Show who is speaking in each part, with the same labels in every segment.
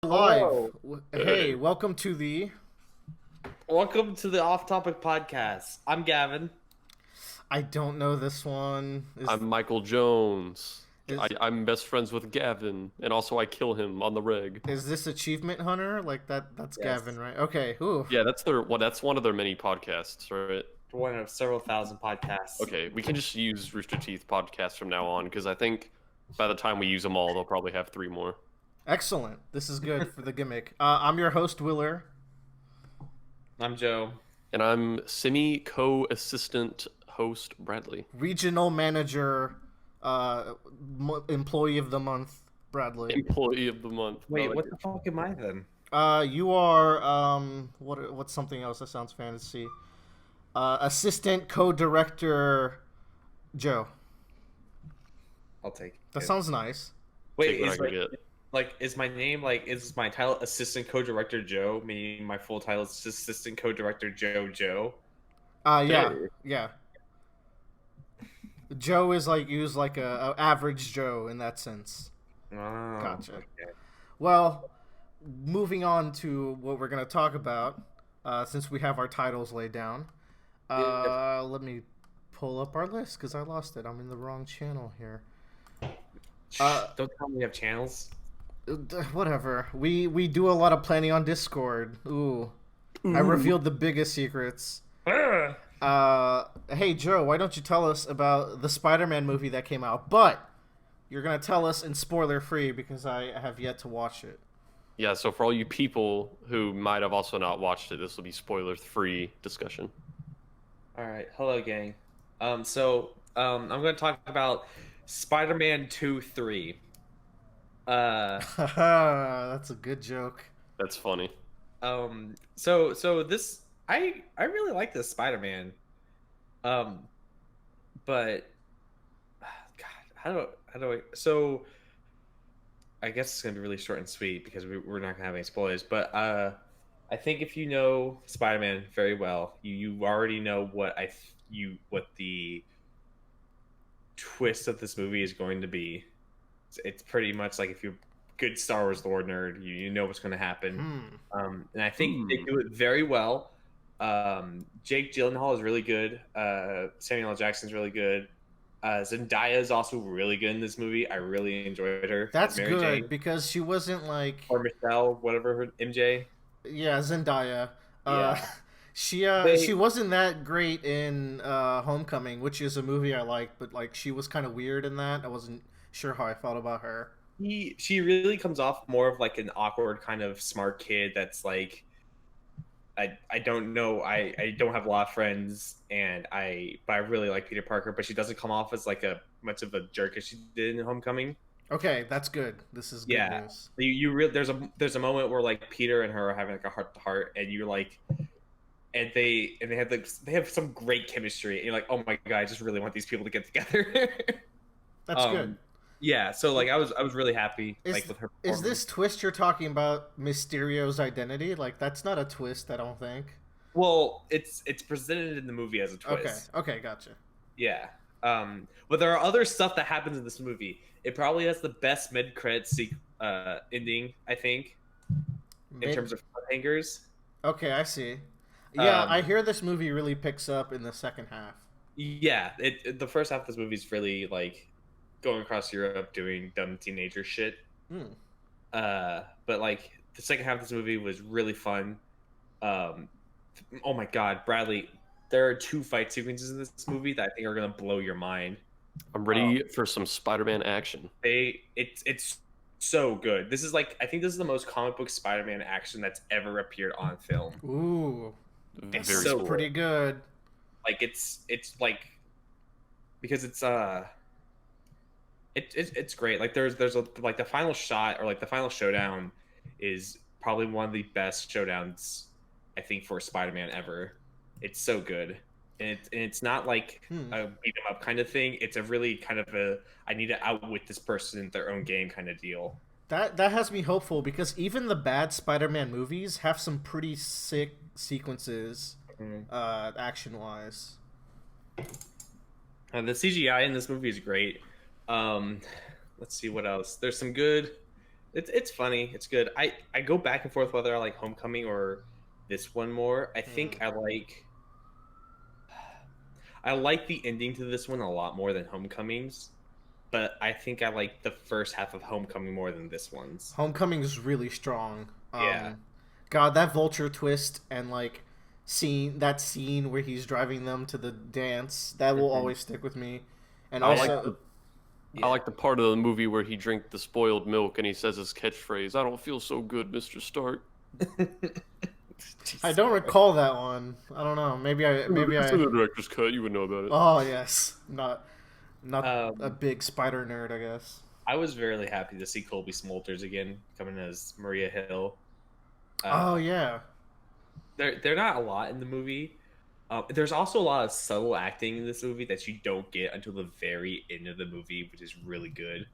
Speaker 1: Live.
Speaker 2: Hello.
Speaker 1: Hey,
Speaker 2: Welcome to the Off Topic Podcast. I'm Gavin.
Speaker 1: I don't know this one.
Speaker 3: I'm Michael Jones.
Speaker 1: Is
Speaker 3: I'm best friends with Gavin, and also I kill him on the reg.
Speaker 1: is this Achievement Hunter? Like that's Gavin,
Speaker 2: Yes.
Speaker 1: right? Okay. Ooh.
Speaker 3: Yeah, that's one of their many podcasts, right?
Speaker 2: One of several thousand podcasts.
Speaker 3: Okay, we can just use Rooster Teeth podcasts from now on because I think by the time we use them all, they'll probably have three more.
Speaker 1: Excellent. This is good for the gimmick. I'm your host, Willer.
Speaker 2: I'm Joe.
Speaker 3: And I'm semi co-assistant host Bradley.
Speaker 1: Regional Manager, Employee of the Month, Bradley.
Speaker 3: Employee of the month.
Speaker 2: Wait,
Speaker 3: I
Speaker 2: what
Speaker 3: like
Speaker 2: the fuck am I then?
Speaker 1: You are what's something else that sounds fantasy? Assistant Co-Director, Joe.
Speaker 2: I'll take
Speaker 1: That
Speaker 2: it.
Speaker 1: sounds nice.
Speaker 2: Wait,
Speaker 3: Take what
Speaker 2: is
Speaker 3: I can get.
Speaker 2: is my name is my title Assistant Co-Director Joe? Meaning my full title is Assistant Co-Director Joe.
Speaker 1: Yeah,
Speaker 3: Hey.
Speaker 1: yeah. Joe is like used like a average Joe in that sense.
Speaker 2: Oh,
Speaker 1: Gotcha.
Speaker 2: okay.
Speaker 1: Well, moving on to what we're gonna talk about, since we have our titles laid down. Let me pull up our list because I lost it. I'm in the wrong channel here.
Speaker 2: Don't tell me we have channels.
Speaker 1: Whatever. We do a lot of planning on Discord. Ooh. I revealed the biggest secrets. Hey Joe, why don't you tell us about the Spider-Man movie that came out? But you're gonna tell us in spoiler free because I have yet to watch it.
Speaker 3: Yeah, so for all you people who might have also not watched it, this will be spoiler-free discussion.
Speaker 2: All right, hello gang. I'm going to talk about Spider-Man 2-3.
Speaker 1: That's a good joke.
Speaker 3: That's funny.
Speaker 2: So this I really like this Spider-Man. But God, how do I? So I guess it's gonna be really short and sweet because we're not gonna have any spoilers. But I think if you know Spider-Man very well, you already know what what the twist of this movie is going to be. It's pretty much like if you're a good Star Wars lore nerd, you know what's going to happen. And I think they do it very well. Jake Gyllenhaal is really good. Samuel L. Jackson's really good. Zendaya is also really good in this movie. I really enjoyed her.
Speaker 1: That's
Speaker 2: Mary
Speaker 1: good
Speaker 2: Jane.
Speaker 1: because she wasn't like
Speaker 2: Or Michelle, whatever her MJ.
Speaker 1: yeah, Zendaya.
Speaker 2: Yeah.
Speaker 1: She wasn't that great in Homecoming, which is a movie I like, but like she was kind of weird in that. I wasn't sure how I felt about her.
Speaker 2: She really comes off more of like an awkward kind of smart kid that's like I don't know I don't have a lot of friends but I really like Peter Parker, but she doesn't come off as like a much of a jerk as she did in Homecoming.
Speaker 1: Okay, that's good. This is good news.
Speaker 2: There's a moment where like Peter and her are having like a heart to heart, and you're like, and they have some great chemistry, and you're like, oh my god, I just really want these people to get together.
Speaker 1: That's good.
Speaker 2: Yeah, so like I was really happy like with her.
Speaker 1: Is this twist you're talking about Mysterio's identity? Like that's not a twist, I don't think.
Speaker 2: Well, it's presented in the movie as a twist.
Speaker 1: Okay, gotcha.
Speaker 2: Yeah. But there are other stuff that happens in this movie. It probably has the best mid-credit ending, I think, in terms of cliffhangers.
Speaker 1: Okay, I see. Yeah, I hear this movie really picks up in the second half.
Speaker 2: Yeah, the first half of this movie is really like going across Europe doing dumb teenager shit. But like the second half of this movie was really fun. Oh my god, Bradley, there are 2 fight sequences in this movie that I think are gonna blow your mind.
Speaker 3: I'm ready for some Spider-Man action.
Speaker 2: It's so good. This is like I think this is the most comic book Spider-Man action that's ever appeared on film.
Speaker 1: Ooh,
Speaker 2: It's
Speaker 3: Very
Speaker 2: so
Speaker 3: cool.
Speaker 1: pretty good.
Speaker 2: Like it's like because it's great. Like there's a like the final shot or like the final showdown is probably one of the best showdowns I think for Spider-Man ever. It's so good. And it's not like a beat 'em up kind of thing. It's a really kind of a I need to outwit this person in their own game kind of deal.
Speaker 1: That has me hopeful because even the bad Spider-Man movies have some pretty sick sequences, action-wise.
Speaker 2: The CGI in this movie is great. Let's see what else. There's some good It's funny. It's good. I go back and forth whether I like Homecoming or this one more. I think I like the ending to this one a lot more than Homecoming's, but I think I like the first half of Homecoming more than this one's.
Speaker 1: Homecoming is really strong.
Speaker 2: Yeah.
Speaker 1: God, that vulture twist and like scene where he's driving them to the dance, that will always stick with me. And also
Speaker 3: I like the part of the movie where he drank the spoiled milk and he says his catchphrase, "I don't feel so good, Mr. Stark."
Speaker 1: I don't recall that one. I don't know. Maybe
Speaker 3: It's in the director's cut. You would know about it.
Speaker 1: Oh yes, not a big spider nerd, I guess.
Speaker 2: I was very happy to see Colby Smulders again coming as Maria Hill.
Speaker 1: Oh yeah.
Speaker 2: They're not a lot in the movie. There's also a lot of subtle acting in this movie that you don't get until the very end of the movie, which is really good.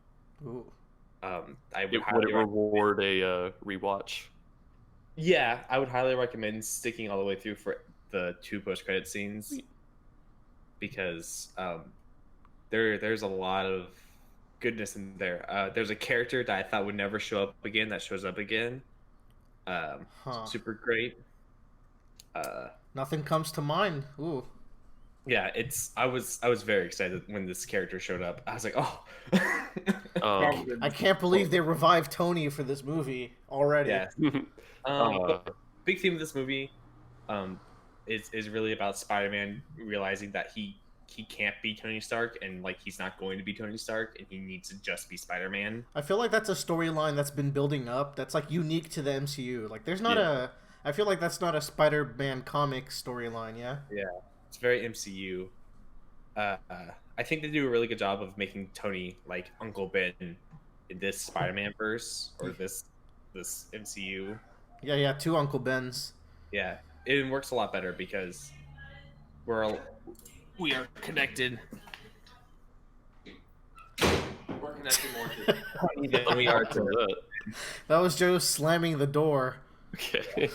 Speaker 1: Ooh.
Speaker 2: I would
Speaker 3: highly reward a rewatch.
Speaker 2: Yeah, I would highly recommend sticking all the way through for the 2 post-credit scenes because there's a lot of goodness in there. There's a character that I thought would never show up again that shows up again. Super great.
Speaker 1: Nothing comes to mind. Ooh.
Speaker 2: Yeah, I was very excited when this character showed up. I was like, oh.
Speaker 1: I can't believe they revived Tony for this movie already.
Speaker 2: Yeah. Big theme of this movie is really about Spider-Man realizing that he can't be Tony Stark and like he's not going to be Tony Stark and he needs to just be Spider-Man.
Speaker 1: I feel like that's a storyline that's been building up that's like unique to the MCU. Like there's not I feel like that's not a Spider-Man comic storyline, yeah?
Speaker 2: Yeah. It's very MCU. I think they do a really good job of making Tony like Uncle Ben in this Spider-Man verse or this MCU.
Speaker 1: Yeah, 2 Uncle Bens.
Speaker 2: Yeah, it works a lot better because we are connected. We're connected more to Tony than we are to that.
Speaker 1: That was Joe slamming the door.
Speaker 3: Okay.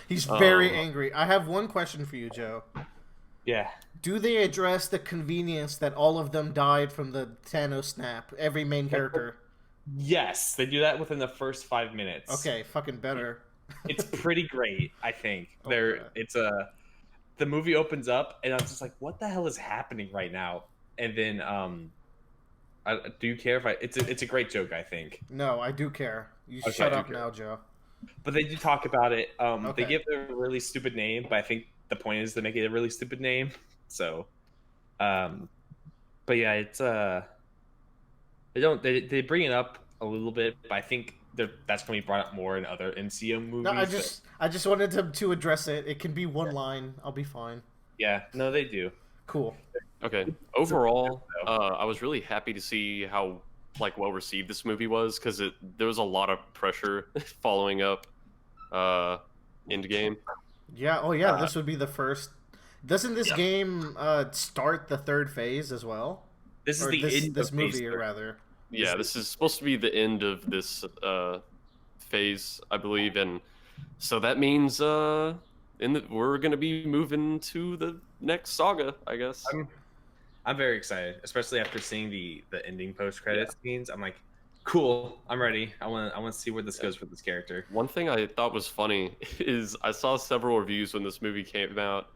Speaker 1: He's very angry. I have one question for you, Joe.
Speaker 2: Yeah.
Speaker 1: Do they address the convenience that all of them died from the Thanos snap? Every main character.
Speaker 2: Yes, they do that within the first 5 minutes.
Speaker 1: Okay, fucking better.
Speaker 2: It's pretty great, I think.
Speaker 1: Okay.
Speaker 2: The movie opens up and I'm just like, what the hell is happening right now? And then do you care if it's a great joke, I think.
Speaker 1: No, I do care. You shut up now, Joe.
Speaker 2: But they do talk about it.
Speaker 1: Okay.
Speaker 2: They give it a really stupid name, but I think the point is to make it a really stupid name. So but yeah, it's they bring it up a little bit, but I think that's going to be brought up more in other MCU movies.
Speaker 1: No, I just wanted to address it. It can be one line. I'll be fine.
Speaker 2: Yeah, no, they do.
Speaker 1: Cool.
Speaker 3: Okay. Overall, I was really happy to see how like well received this movie was because there was a lot of pressure following up Endgame.
Speaker 1: Yeah. Oh yeah. This would be the first. Doesn't this game start the 3rd phase as well?
Speaker 2: This is
Speaker 1: this movie, or rather.
Speaker 3: Yeah, this is supposed to be the end of this phase, I believe, and so that means we're going to be moving to the next saga, I guess.
Speaker 2: I'm very excited, especially after seeing the ending post-credits scenes. I'm like, cool, I'm ready. I want to see where this goes with this character.
Speaker 3: One thing I thought was funny is I saw several reviews when this movie came out,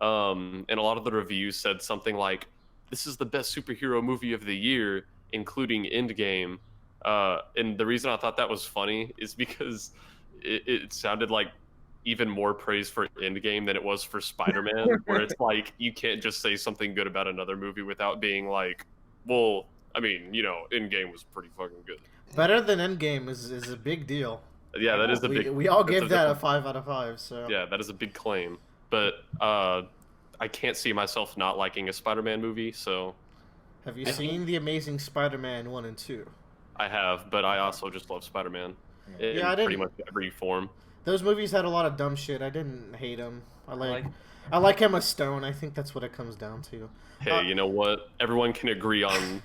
Speaker 3: and a lot of the reviews said something like, "This is the best superhero movie of the year, including Endgame." And the reason I thought that was funny is because it sounded like even more praise for Endgame than it was for Spider-Man, where it's like you can't just say something good about another movie without being like, well, I mean, Endgame was pretty fucking good.
Speaker 1: Better than Endgame is a big deal.
Speaker 3: Yeah, that is a big.
Speaker 1: We all gave that a 5 out of 5. So
Speaker 3: yeah, that is a big claim. But I can't see myself not liking a Spider-Man movie. So
Speaker 1: have you seen The Amazing Spider-Man 1 and 2?
Speaker 3: I have, but I also just love Spider-Man in pretty much every form.
Speaker 1: Those movies had a lot of dumb shit. I didn't hate them. I like Emma Stone. I think that's what it comes down to.
Speaker 3: Hey, you know what? Everyone can agree on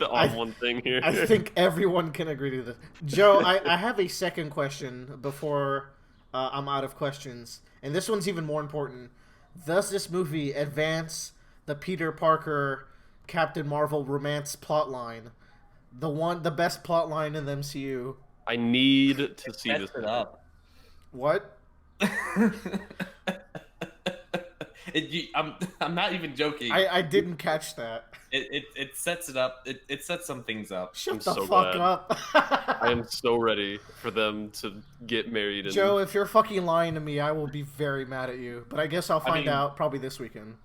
Speaker 3: one thing here.
Speaker 1: I think everyone can agree to this. Joe, I have a second question before I'm out of questions. And this one's even more important. Does this movie advance the Peter Parker Captain Marvel romance plotline The best plot line in the MCU.
Speaker 3: I need to see this.
Speaker 2: It up.
Speaker 1: What?
Speaker 2: I'm not even joking.
Speaker 1: I didn't catch that.
Speaker 2: It sets it up. It sets some things up.
Speaker 1: Shut
Speaker 3: I'm
Speaker 1: the
Speaker 3: so
Speaker 1: fuck
Speaker 3: glad.
Speaker 1: up.
Speaker 3: I am so ready for them to get married. And...
Speaker 1: Joe, if you're fucking lying to me, I will be very mad at you. But I guess I'll find out probably this weekend.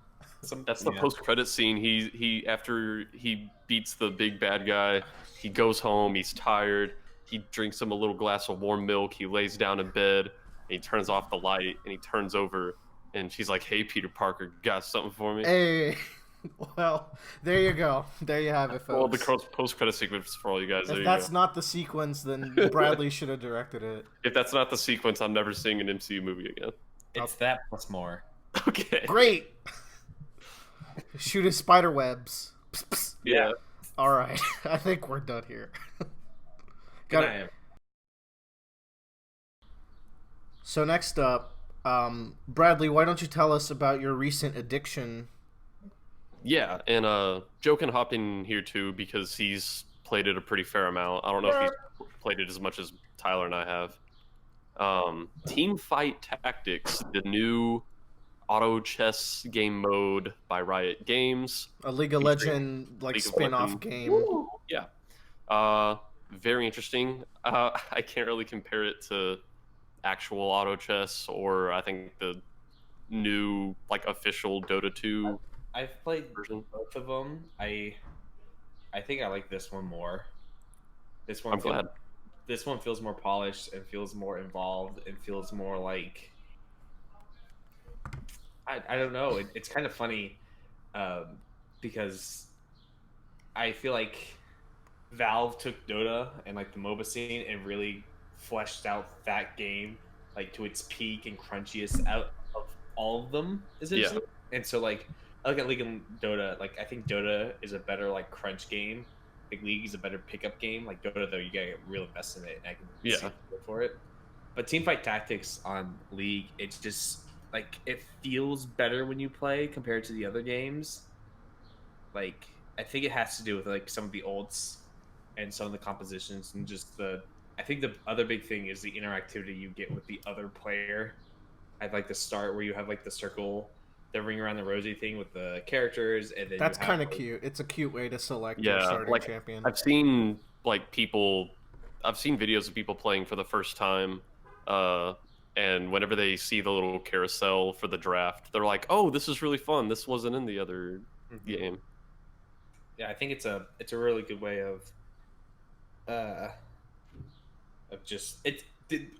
Speaker 3: That's the post-credit scene. He after he beats the big bad guy, he goes home. He's tired. He drinks him a little glass of warm milk. He lays down in bed. And he turns off the light and he turns over. And she's like, "Hey, Peter Parker, got something for me?"
Speaker 1: Hey, well, there you go. There you have it, folks.
Speaker 3: Well, the post-credit sequence for all you guys.
Speaker 1: If that's not the sequence, then Bradley should have directed it.
Speaker 3: If that's not the sequence, I'm never seeing an MCU movie again.
Speaker 2: It's that plus more.
Speaker 3: Okay.
Speaker 1: Great. Shoot his spider webs. Psst, psst.
Speaker 3: Yeah.
Speaker 1: All right. I think we're done here. Got it. So next up, Bradley, why don't you tell us about your recent addiction?
Speaker 3: Yeah, and Joe can hop in here too because he's played it a pretty fair amount. I don't know if he's played it as much as Tyler and I have. Team Fight Tactics, the new auto chess game mode by Riot Games.
Speaker 1: A League of Legends spin-off game.
Speaker 3: Woo! Yeah. Very interesting. I can't really compare it to actual auto chess or I think the new official Dota 2
Speaker 2: I've played
Speaker 3: version.
Speaker 2: both of them. I think I like this one more. This one
Speaker 3: I'm glad.
Speaker 2: This one feels more polished and feels more involved and feels more like I don't know. It's kind of funny because I feel like Valve took Dota and the MOBA scene and really fleshed out that game to its peak and crunchiest out of all of them, essentially. Yeah. And so I look at League and Dota. I think Dota is a better crunch game. I think League is a better pickup game. Dota though, you gotta get real invested in it, and I can see for it. But Teamfight Tactics on League, it's just it feels better when you play compared to the other games. I think it has to do with some of the ults and some of the compositions and just I think the other big thing is the interactivity you get with the other player. I'd like the start where you have the circle, the ring around the rosy thing with the characters, and then
Speaker 1: that's kind of cute. It's a cute way to select your starting champion.
Speaker 3: I've seen I've seen videos of people playing for the first time, and whenever they see the little carousel for the draft, they're like, "Oh, this is really fun. This wasn't in the other game."
Speaker 2: Yeah, I think it's a really good way of just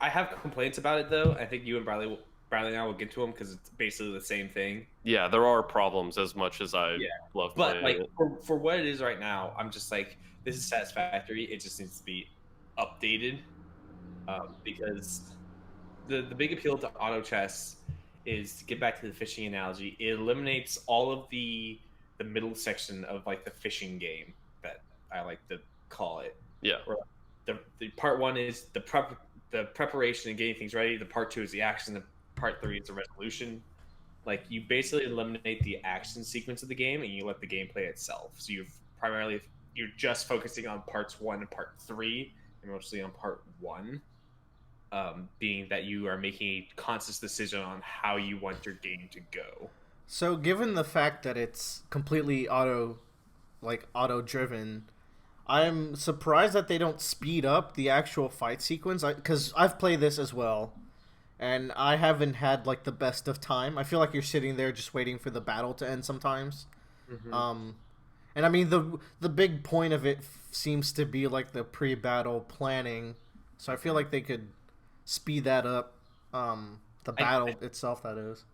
Speaker 2: I have complaints about it though. I think you and Bradley and I will get to them because it's basically the same thing.
Speaker 3: Yeah, there are problems as much as I love playing it.
Speaker 2: For what it is right now, I'm just this is satisfactory. It just needs to be updated because the big appeal to auto chess is to get back to the fishing analogy. It eliminates all of the middle section of the fishing game that I like to call it.
Speaker 3: Yeah.
Speaker 2: Where, the part one is the preparation and getting things ready. The part two is the action. The part three is the resolution. You basically eliminate the action sequence of the game and you let the game play itself. So you're just focusing on parts 1 and part 3, and mostly on part 1, being that you are making a conscious decision on how you want your game to go.
Speaker 1: So given the fact that it's completely auto driven, I'm surprised that they don't speed up the actual fight sequence, because I've played this as well, and I haven't had the best of time. I feel like you're sitting there just waiting for the battle to end sometimes. Mm-hmm. And I mean the big point of it seems to be the pre-battle planning, so I feel like they could speed that up. The battle itself, that is.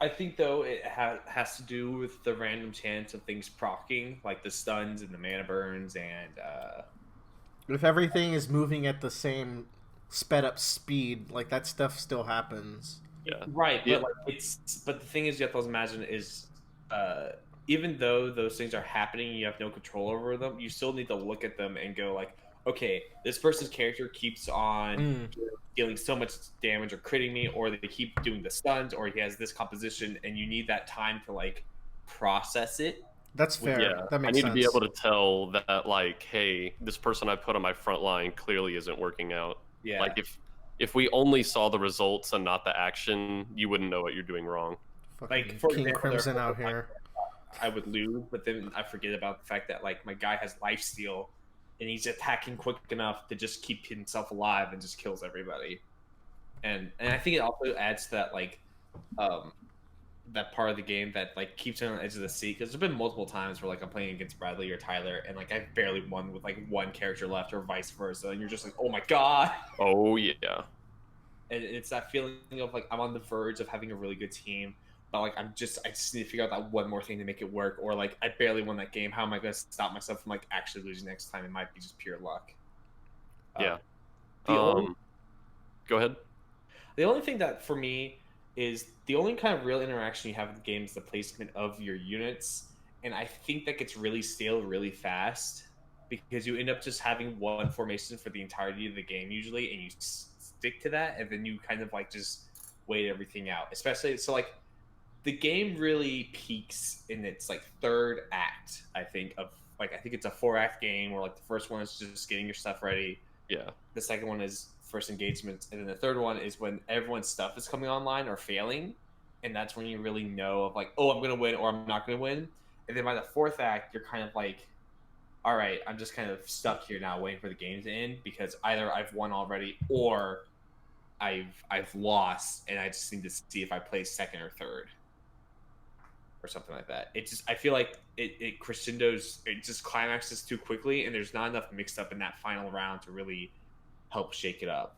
Speaker 2: I think though it has to do with the random chance of things proccing, the stuns and the mana burns, and
Speaker 1: if everything is moving at the same sped up speed, that stuff still happens.
Speaker 3: Yeah.
Speaker 2: Right. Yeah. But the thing is, you have to imagine is even though those things are happening, you have no control over them. You still need to look at them and go okay, this person's character keeps on dealing so much damage or critting me, or they keep doing the stuns, or he has this composition, and you need that time to process it.
Speaker 1: That's fair.
Speaker 3: Yeah,
Speaker 1: That
Speaker 3: I
Speaker 1: makes
Speaker 3: need to be
Speaker 1: sense.
Speaker 3: able to tell that, like, hey, this person I put on my front line clearly isn't working out.
Speaker 2: Yeah.
Speaker 3: Like, if we only saw the results and not the action, you wouldn't know what you're doing wrong.
Speaker 2: Like,
Speaker 1: Fucking
Speaker 2: for
Speaker 1: King
Speaker 2: example, there
Speaker 1: Crimson
Speaker 2: are
Speaker 1: out here.
Speaker 2: I would lose, but then I forget about the fact that like my guy has life steal, and he's attacking quick enough to just keep himself alive and just kills everybody. And I think it also adds to that like um that part of the game that like keeps you on the edge of the seat, because there's been multiple times where like I'm playing against Bradley or Tyler and like I barely won with like one character left or vice versa, and you're just like, oh my god.
Speaker 3: Oh yeah,
Speaker 2: And it's that feeling of like I'm on the verge of having a really good team, but like I just need to figure out that one more thing to make it work, or like I barely won that game. How am I going to stop myself from like actually losing next time? It might be just pure luck.
Speaker 3: yeah.
Speaker 2: The only
Speaker 3: Go ahead.
Speaker 2: the only thing that for me is the only kind of real interaction you have with the game is the placement of your units, and I think that gets really stale really fast because you end up just having one formation for the entirety of the game usually, and you stick to that, and then you kind of like just wait everything out. Especially so like the game really peaks in its like third act. I think it's a 4-act game where like the first one is just getting your stuff ready.
Speaker 3: Yeah.
Speaker 2: The second one is first engagement, and then the third one is when everyone's stuff is coming online or failing, and that's when you really know of like, oh, I'm gonna win or I'm not gonna win. And then by the fourth act, you're kind of like, all right, I'm just kind of stuck here now, waiting for the game to end because either I've won already or I've lost, and I just need to see if I place second or third or something like that. It just I feel like it crescendos, it just climaxes too quickly, and there's not enough mixed up in that final round to really help shake it up.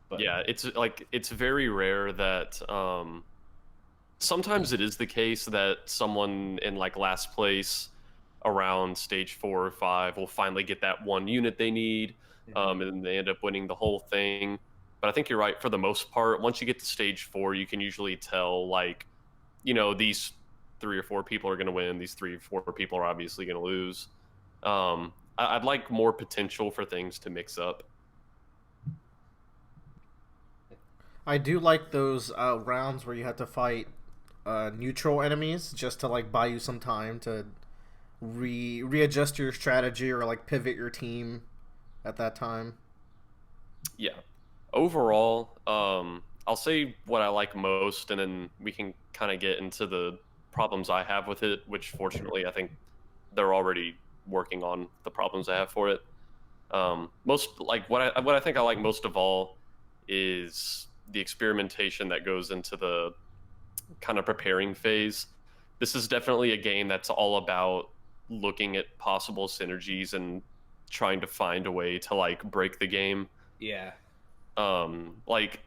Speaker 2: But
Speaker 3: Yeah, it's very rare that sometimes it is the case that someone in like last place around stage 4 or 5 will finally get that one unit they need, and they end up winning the whole thing. But I think you're right, for the most part, once you get to stage 4, you can usually tell like, these 3 or 4 people are going to win, these 3 or 4 people are obviously going to lose. I'd like more potential for things to mix up.
Speaker 1: I do like those rounds where you have to fight neutral enemies just to like buy you some time to readjust your strategy or like pivot your team at that time.
Speaker 3: Yeah. Overall, I'll say what I like most, and then we can kind of get into the problems I have with it, which fortunately I think they're already working on the problems I have for it. Most like what I think I like most of all is the experimentation that goes into the kind of preparing phase. This is definitely a game that's all about looking at possible synergies and trying to find a way to like break the game.
Speaker 2: yeah,
Speaker 3: Like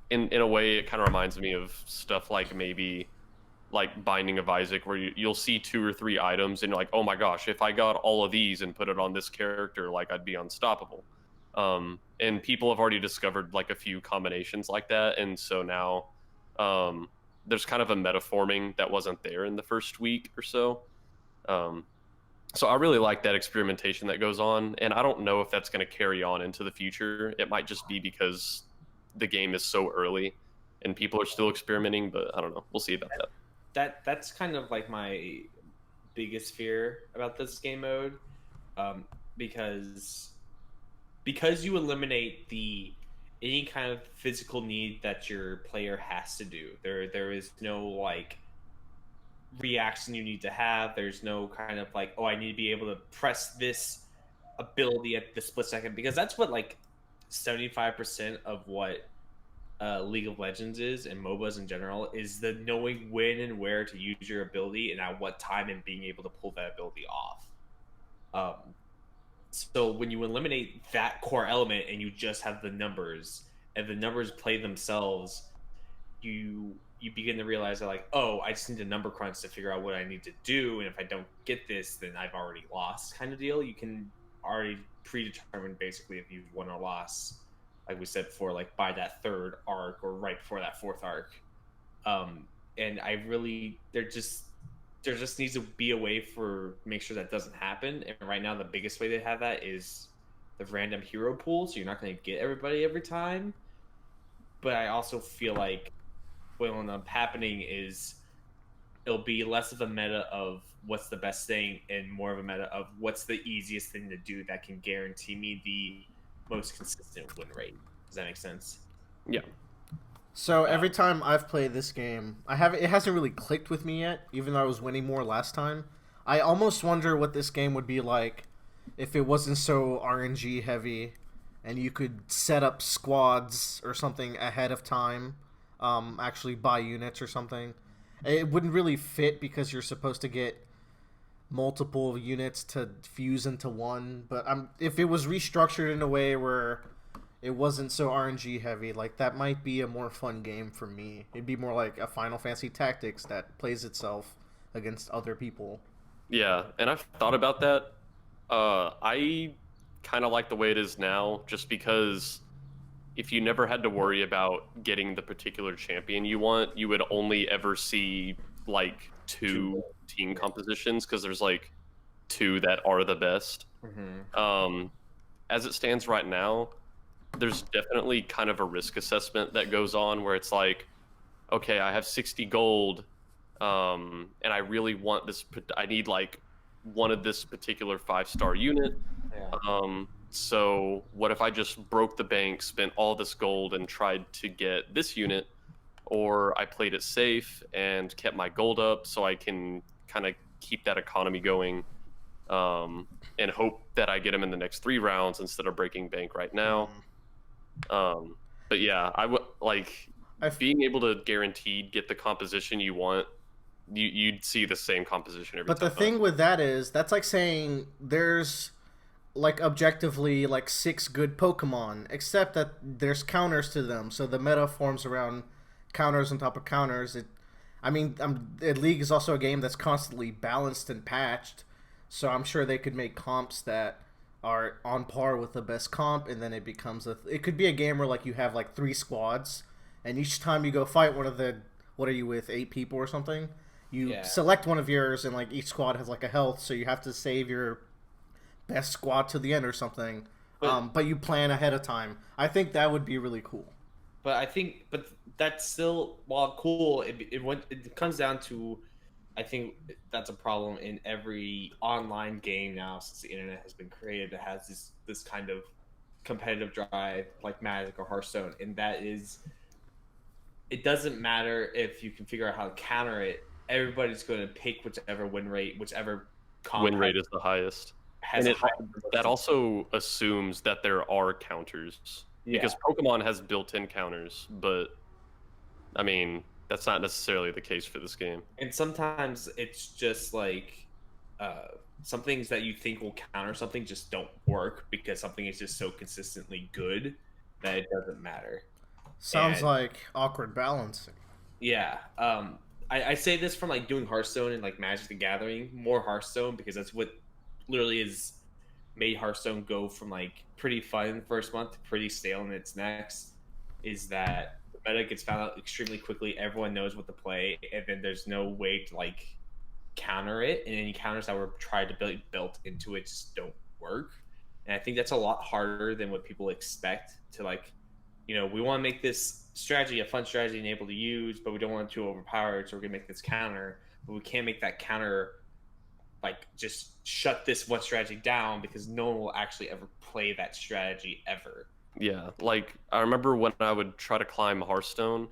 Speaker 3: in a way it kind of reminds me of stuff like maybe like Binding of Isaac, where you'll see 2 or 3 items and you're like, oh my gosh, if I got all of these and put it on this character, like I'd be unstoppable. And people have already discovered like a few combinations like that, and so now there's kind of a metaforming that wasn't there in the first week or so. So I really like that experimentation that goes on, and I don't know if that's going to carry on into the future. It might just be because the game is so early and people are still experimenting, but I don't know. We'll see about that.
Speaker 2: that's kind of like my biggest fear about this game mode, because you eliminate any kind of physical need that your player has to do. There is no like reaction you need to have. There's no kind of like, oh, I need to be able to press this ability at the split second, because that's what like 75% of what League of Legends is, and MOBAs in general, is the knowing when and where to use your ability and at what time, and being able to pull that ability off. So when you eliminate that core element and you just have the numbers, and the numbers play themselves, you begin to realize that like, oh, I just need a number crunch to figure out what I need to do, and if I don't get this, then I've already lost, kind of deal. You can already predetermine basically if you've won or lost, like we said before, like by that third arc or right before that fourth arc. And I really, there just needs to be a way for make sure that doesn't happen. And right now, the biggest way they have that is the random hero pool. So you're not going to get everybody every time. But I also feel like what will end up happening is it'll be less of a meta of what's the best thing and more of a meta of what's the easiest thing to do that can guarantee me the most consistent win rate. Does that make sense?
Speaker 3: Yeah.
Speaker 1: So every time I've played this game, it hasn't really clicked with me yet, even though I was winning more last time. I almost wonder what this game would be like if it wasn't so RNG heavy and you could set up squads or something ahead of time, actually buy units or something. It wouldn't really fit because you're supposed to get multiple units to fuse into one, but if it was restructured in a way where it wasn't so RNG heavy, like that might be a more fun game for me. It'd be more like a Final Fantasy Tactics that plays itself against other people.
Speaker 3: Yeah, and I've thought about that. I kind of like the way it is now, just because if you never had to worry about getting the particular champion you want, you would only ever see like two team compositions, because there's like two that are the best. As it stands right now, there's definitely kind of a risk assessment that goes on where it's like, okay, I have 60 gold, and I really want this. I need like one of this particular 5-star unit. So what if I just broke the bank, spent all this gold, and tried to get this unit, or I played it safe and kept my gold up so I can kind of keep that economy going, and hope that I get him in the next 3 rounds instead of breaking bank right now. But yeah, I would like being able to guaranteed get the composition you want. You'd see the same composition every time.
Speaker 1: But the thing with that is, that's like saying there's like objectively like 6 good Pokemon, except that there's counters to them, so the meta forms around counters on top of counters. League is also a game that's constantly balanced and patched, so I'm sure they could make comps that are on par with the best comp, and then it becomes it could be a game where like you have like 3 squads, and each time you go fight one of the, what are you with, 8 people or something, you select one of yours, and like each squad has like a health, so you have to save your best squad to the end or something. But you plan ahead of time. I think that would be really cool.
Speaker 2: But that's still, while cool, it comes down to, I think that's a problem in every online game now since the internet has been created that has this kind of competitive drive like Magic or Hearthstone, and that is, it doesn't matter if you can figure out how to counter it. Everybody's going to pick whichever win rate, whichever
Speaker 3: win rate is the highest. And that also assumes that there are counters, because Pokemon has built-in counters, but I mean, that's not necessarily the case for this game.
Speaker 2: And sometimes it's just like some things that you think will counter something just don't work because something is just so consistently good that it doesn't matter.
Speaker 1: Sounds like awkward balancing.
Speaker 2: Yeah. I say this from like doing Hearthstone and like Magic the Gathering, more Hearthstone, because that's what literally is made Hearthstone go from like pretty fun in the first month to pretty stale in its next, is that the meta gets found out extremely quickly, everyone knows what to play, and then there's no way to like counter it, and any counters that were tried to be built into it just don't work. And I think that's a lot harder than what people expect. To like, you know, we want to make this strategy a fun strategy and able to use, but we don't want it too overpowered, so we're gonna make this counter, but we can't make that counter like just shut this one strategy down, because no one will actually ever play that strategy ever.
Speaker 3: Yeah, like I remember when I would try to climb Hearthstone,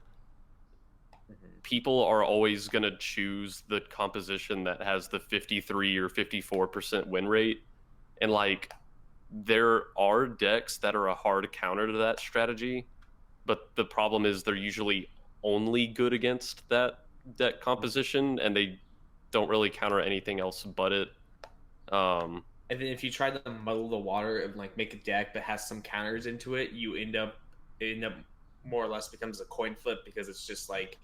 Speaker 3: people are always going to choose the composition that has the 53 or 54% win rate. And like there are decks that are a hard counter to that strategy, but the problem is they're usually only good against that deck composition, and they don't really counter anything else but it.
Speaker 2: And then if you try to muddle the water and like make a deck that has some counters into it, you end up more or less becomes a coin flip, because it's just like,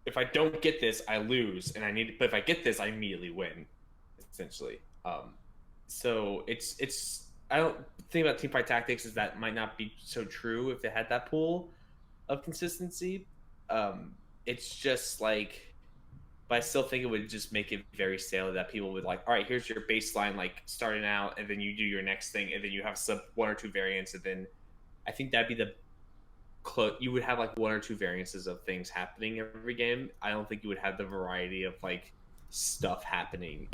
Speaker 2: if I don't get this, I lose, and but if I get this, I immediately win, essentially. So it's I don't think about Teamfight Tactics is that might not be so true if it had that pool of consistency. It's just like, but I still think it would just make it very stale, that people would like, all right, here's your baseline, like starting out, and then you do your next thing, and then you have one or two variants, and then I think that'd be you would have like one or two variances of things happening every game. I don't think you would have the variety of like stuff happening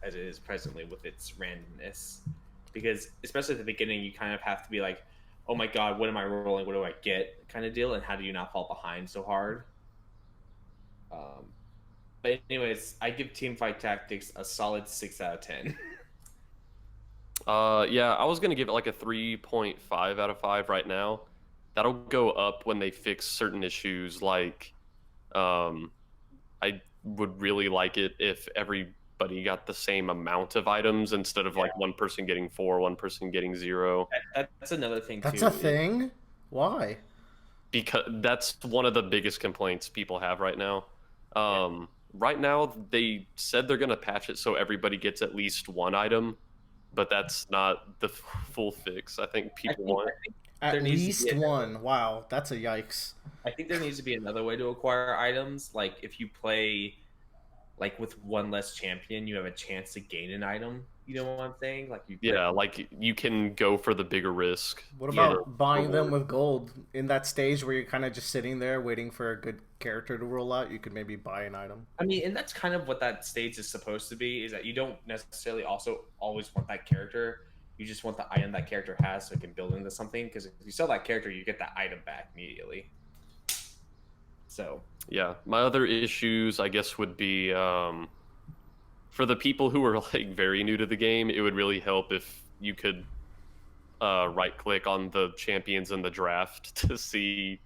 Speaker 2: as it is presently with its randomness. Because especially at the beginning, you kind of have to be like, oh my god, what am I rolling? What do I get? Kind of deal. And how do you not fall behind so hard? But anyways, I give Teamfight Tactics a solid 6 out of 10.
Speaker 3: Yeah, I was gonna give it like a 3.5 out of 5 right now. That'll go up when they fix certain issues. Like, I would really like it if everybody got the same amount of items instead of like one person getting 4, one person getting 0.
Speaker 2: That's another thing
Speaker 1: That's
Speaker 2: too.
Speaker 1: a thing? Why?
Speaker 3: Because that's one of the biggest complaints people have right now. Right now, they said they're gonna patch it so everybody gets at least one item, but that's not the full fix. I think people want
Speaker 1: at least one. Wow, that's a yikes.
Speaker 2: I think there needs to be another way to acquire items. Like if you play like with one less champion, you have a chance to gain an item. You know what I'm saying? Like
Speaker 3: like you can go for the bigger risk.
Speaker 1: What about buying them with gold in that stage where you're kind of just sitting there waiting for a good character to roll out? You could maybe buy an item.
Speaker 2: I mean, and that's kind of what that stage is supposed to be. Is that you don't necessarily also always want that character. You just want the item that character has so it can build into something. Because if you sell that character, you get that item back immediately. So
Speaker 3: yeah, my other issues, I guess, would be for the people who are like very new to the game. It would really help if you could right click on the champions in the draft to see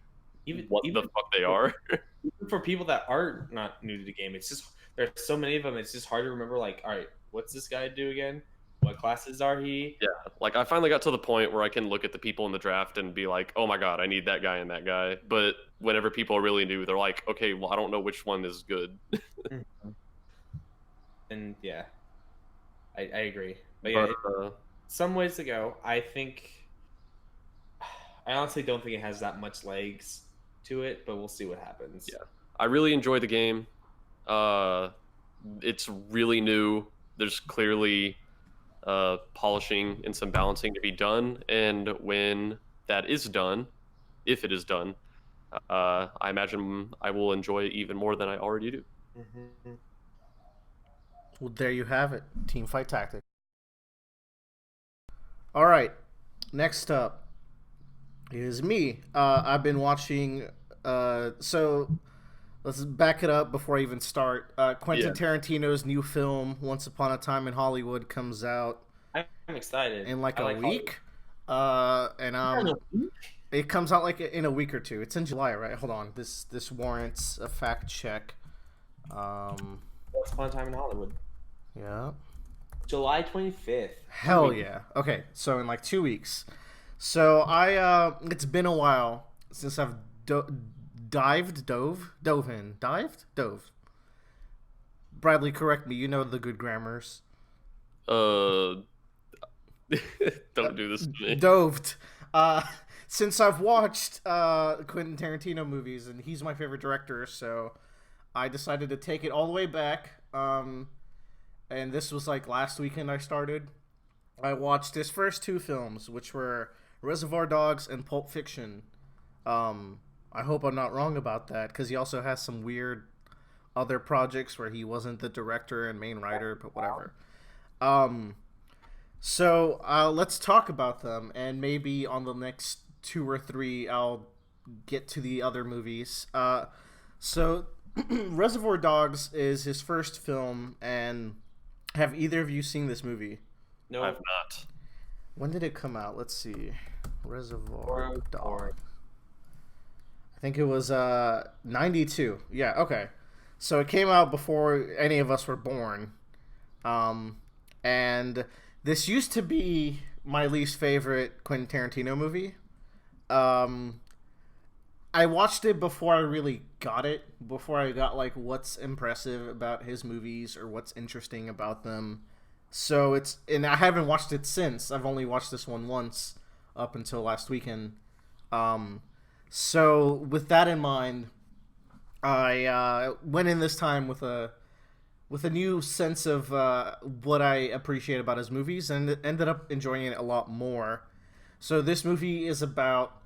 Speaker 3: what the fuck they are.
Speaker 2: Even for people that are not new to the game, it's just there's so many of them. It's just hard to remember. Like, all right, what's this guy do again? What classes are he?
Speaker 3: Yeah, like I finally got to the point where I can look at the people in the draft and be like, oh my god, I need that guy and that guy. But whenever people are really new, they're like, okay, well, I don't know which one is good.
Speaker 2: And yeah, I agree. But yeah, some ways to go. I honestly don't think it has that much legs to it, but we'll see what happens.
Speaker 3: Yeah, I really enjoy the game. It's really new. There's clearly polishing and some balancing to be done, and when that is done, if it is done, I imagine I will enjoy it even more than I already do.
Speaker 2: Mm-hmm.
Speaker 1: Well, there you have it. Teamfight Tactics. All right. Next up is me. I've been watching. So let's back it up before I even start. Quentin Tarantino's new film, Once Upon a Time in Hollywood, comes out.
Speaker 2: I'm excited.
Speaker 1: In like a week. It comes out like in a week or two. It's in July, right? Hold on. This warrants a fact check.
Speaker 2: Once Upon a Time in Hollywood.
Speaker 1: Yeah. July
Speaker 2: 25th.
Speaker 1: Hell yeah. Okay, so in like 2 weeks. So it's been a while since I've dove. Bradley, correct me. You know the good grammars.
Speaker 3: Don't do this to me.
Speaker 1: Doved. Since I've watched Quentin Tarantino movies, and he's my favorite director, so I decided to take it all the way back. And this was like last weekend I started. I watched his first two films, which were Reservoir Dogs and Pulp Fiction. I hope I'm not wrong about that, because he also has some weird other projects where he wasn't the director and main writer, but whatever. So let's talk about them, and maybe on the next 2 or 3 I'll get to the other movies. So Reservoir Dogs is his first film, and have either of you seen this movie?
Speaker 3: No, I've not.
Speaker 1: When did it come out? Let's see. Reservoir Dogs. I think it was 92. Yeah, okay. So it came out before any of us were born. And this used to be my least favorite Quentin Tarantino movie. I watched it before I really got it, before I got like what's impressive about his movies or what's interesting about them. So and I haven't watched it since. I've only watched this one once up until last weekend. So with that in mind, I went in this time with a new sense of what I appreciate about his movies, and ended up enjoying it a lot more. So this movie is about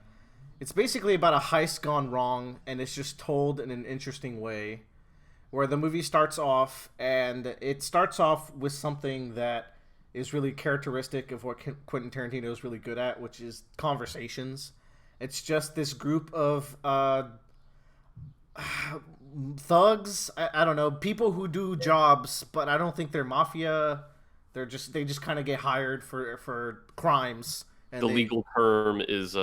Speaker 1: It's basically about a heist gone wrong, and it's just told in an interesting way. Where the movie starts off, and it starts off with something that is really characteristic of what Quentin Tarantino is really good at, which is conversations. It's just this group of thugs. I don't know, people who do jobs, but I don't think they're mafia. They just kind of get hired for crimes. And
Speaker 3: The legal term is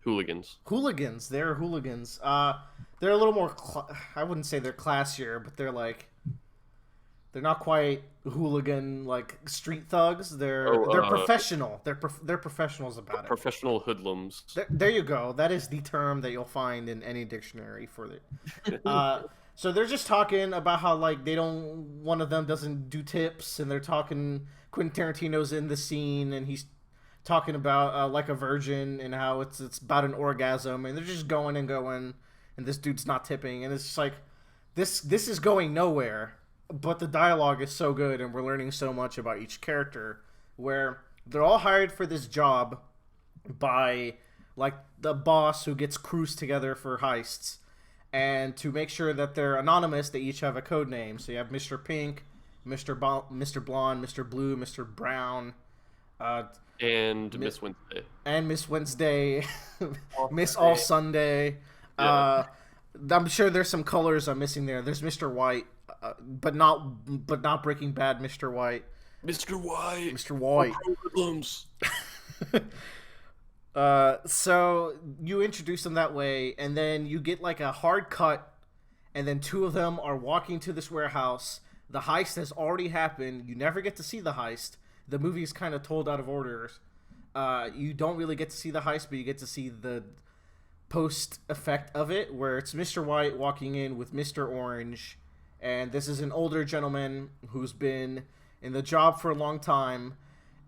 Speaker 3: hooligans.
Speaker 1: Hooligans. They're hooligans. They're a little more. I wouldn't say they're classier, but they're not quite hooligan like street thugs. They're professional. They're professionals about it.
Speaker 3: Professional hoodlums.
Speaker 1: There you go. That is the term that you'll find in any dictionary for it. So they're just talking about how like one of them doesn't do tips, and they're talking. Quentin Tarantino's in the scene, and he's talking about like a virgin and how it's about an orgasm, and they're just going and going, and this dude's not tipping, and it's just like this is going nowhere. But the dialogue is so good, and we're learning so much about each character, where they're all hired for this job by like the boss who gets crews together for heists. And to make sure that they're anonymous, they each have a code name. So you have Mr. Pink, Mr. Blonde, Mr. Blue, Mr. Brown,
Speaker 3: and Miss Wednesday.
Speaker 1: And Miss Wednesday, Miss All Sunday. Yeah. I'm sure there's some colors I'm missing there. There's Mr. White, but not Breaking Bad Mr. White.
Speaker 3: Mr. White.
Speaker 1: Mr. White.
Speaker 3: Problems.
Speaker 1: So you introduce them that way, and then you get like a hard cut, and then two of them are walking to this warehouse. The heist has already happened. You never get to see the heist. The movie is kind of told out of order. You don't really get to see the heist, but you get to see the post effect of it, where it's Mr. White walking in with Mr. Orange, and this is an older gentleman who's been in the job for a long time,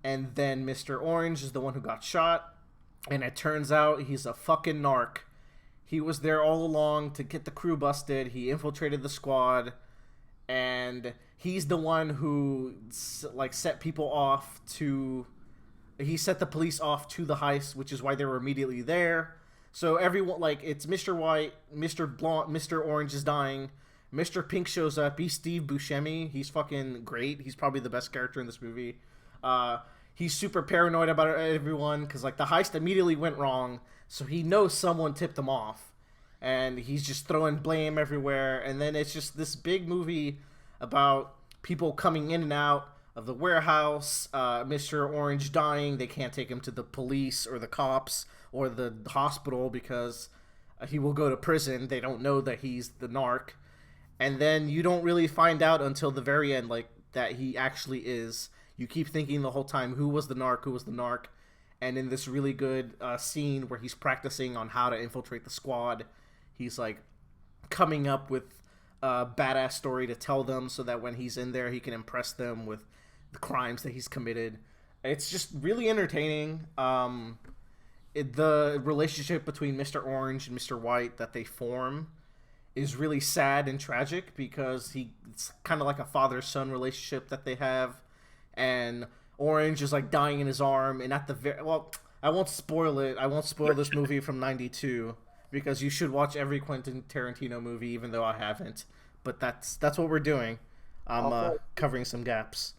Speaker 1: and then Mr. Orange is the one who got shot. And it turns out he's a fucking narc. He was there all along to get the crew busted. He infiltrated the squad. And he's the one who, like, set people off to... He set the police off to the heist, which is why they were immediately there. So everyone, like, it's Mr. White, Mr. Blonde, Mr. Orange is dying. Mr. Pink shows up. He's Steve Buscemi. He's fucking great. He's probably the best character in this movie. He's super paranoid about everyone because, like, the heist immediately went wrong, so he knows someone tipped him off, and he's just throwing blame everywhere. And then it's just this big movie about people coming in and out of the warehouse, Mr. Orange dying. They can't take him to the police or the cops or the hospital because he will go to prison. They don't know that he's the narc. And then you don't really find out until the very end, like, that he actually is. You keep thinking the whole time, who was the narc? And in this really good scene where he's practicing on how to infiltrate the squad, he's, like, coming up with a badass story to tell them so that when he's in there, he can impress them with the crimes that he's committed. It's just really entertaining. The relationship between Mr. Orange and Mr. White that they form is really sad and tragic because it's kind of like a father-son relationship that they have. And Orange is like dying in his arm, and at the I won't spoil it. I won't spoil this movie from '92 because you should watch every Quentin Tarantino movie, even though I haven't. But that's what we're doing. I'm covering some gaps.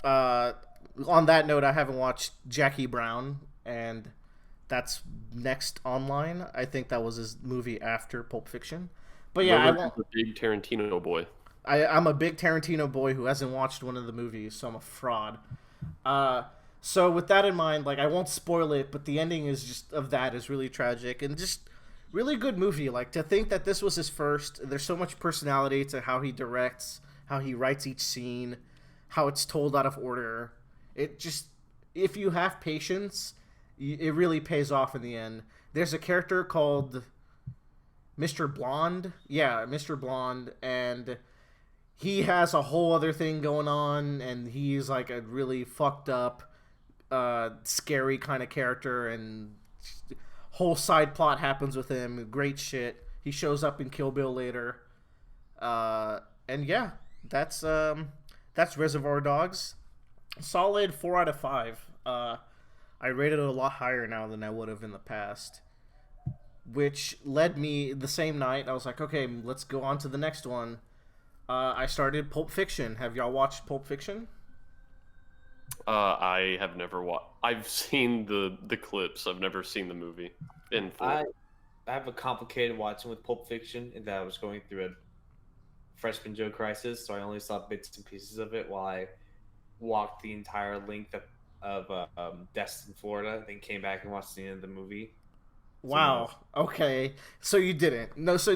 Speaker 1: On that note, I haven't watched Jackie Brown, and that's next online. I think that was his movie after Pulp Fiction. But yeah, I'm
Speaker 3: a big Tarantino boy.
Speaker 1: I'm a big Tarantino boy who hasn't watched one of the movies, so I'm a fraud. So with that in mind, like, I won't spoil it, but the ending is really tragic and just really good movie. Like, to think that this was his first, there's so much personality to how he directs, how he writes each scene, how it's told out of order. It just, if you have patience, it really pays off in the end. There's a character called Mr. Blonde. Yeah, Mr. Blonde, and he has a whole other thing going on, and he's like a really fucked up, scary kind of character, and whole side plot happens with him. Great shit. He shows up in Kill Bill later. And yeah, that's Reservoir Dogs. Solid 4 out of 5. I rate it a lot higher now than I would have in the past. Which led me the same night. I was like, okay, let's go on to the next one. I started Pulp Fiction. Have y'all watched Pulp Fiction?
Speaker 3: I have never watched. I've seen the clips. I've never seen the movie in full.
Speaker 2: I have a complicated watching with Pulp Fiction in that I was going through a freshman Joe crisis, so I only saw bits and pieces of it while I walked the entire length of Destin, Florida, then came back and watched the end of the movie.
Speaker 1: Wow. Okay. So you didn't. No. So.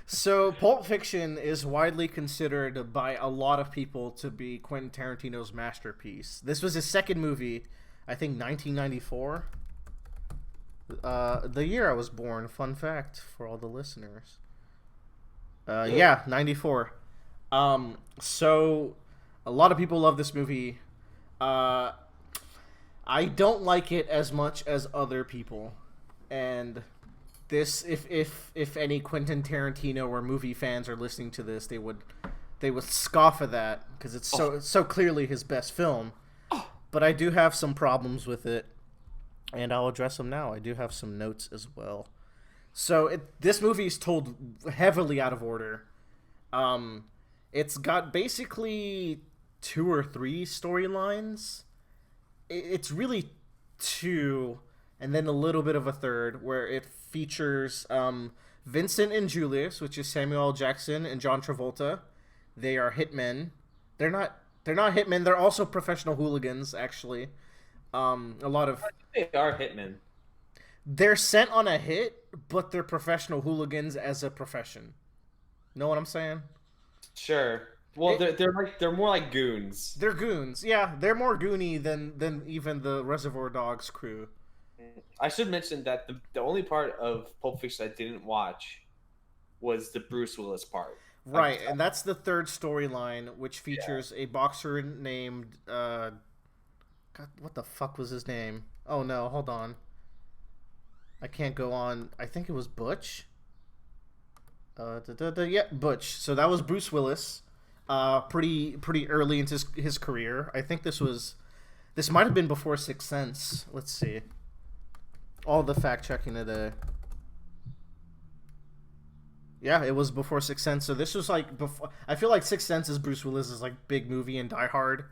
Speaker 1: So Pulp Fiction is widely considered by a lot of people to be Quentin Tarantino's masterpiece. This was his second movie, I think 1994. The year I was born. Fun fact for all the listeners. Yeah, 94. So a lot of people love this movie. I don't like it as much as other people, and this, if any Quentin Tarantino or movie fans are listening to this, they would scoff at that because it's so clearly his best film. But I do have some problems with it, and I'll address them now. I do have some notes as well. So this movie is told heavily out of order. It's got basically 2 or 3 storylines. It's really 2, and then a little bit of a third, where it features Vincent and Julius, which is Samuel L. Jackson and John Travolta. They are hitmen. They're not hitmen. They're also professional hooligans, actually. A lot of
Speaker 2: They are hitmen.
Speaker 1: They're sent on a hit, but they're professional hooligans as a profession. Know what I'm saying?
Speaker 2: Sure. Well, they're more like goons.
Speaker 1: They're goons. Yeah, they're more goony than even the Reservoir Dogs crew.
Speaker 2: I should mention that the only part of Pulp Fiction I didn't watch was the Bruce Willis part.
Speaker 1: Right, and that's the third storyline, which features a boxer named God, what the fuck was his name? Oh no, hold on. I can't go on. I think it was Butch. Yeah, Butch. So that was Bruce Willis. Pretty early into his career. I think this might have been before Sixth Sense. Let's see. All the fact checking today. Yeah, it was before Sixth Sense. So this was like before. I feel like Sixth Sense is Bruce Willis's like big movie, and Die Hard.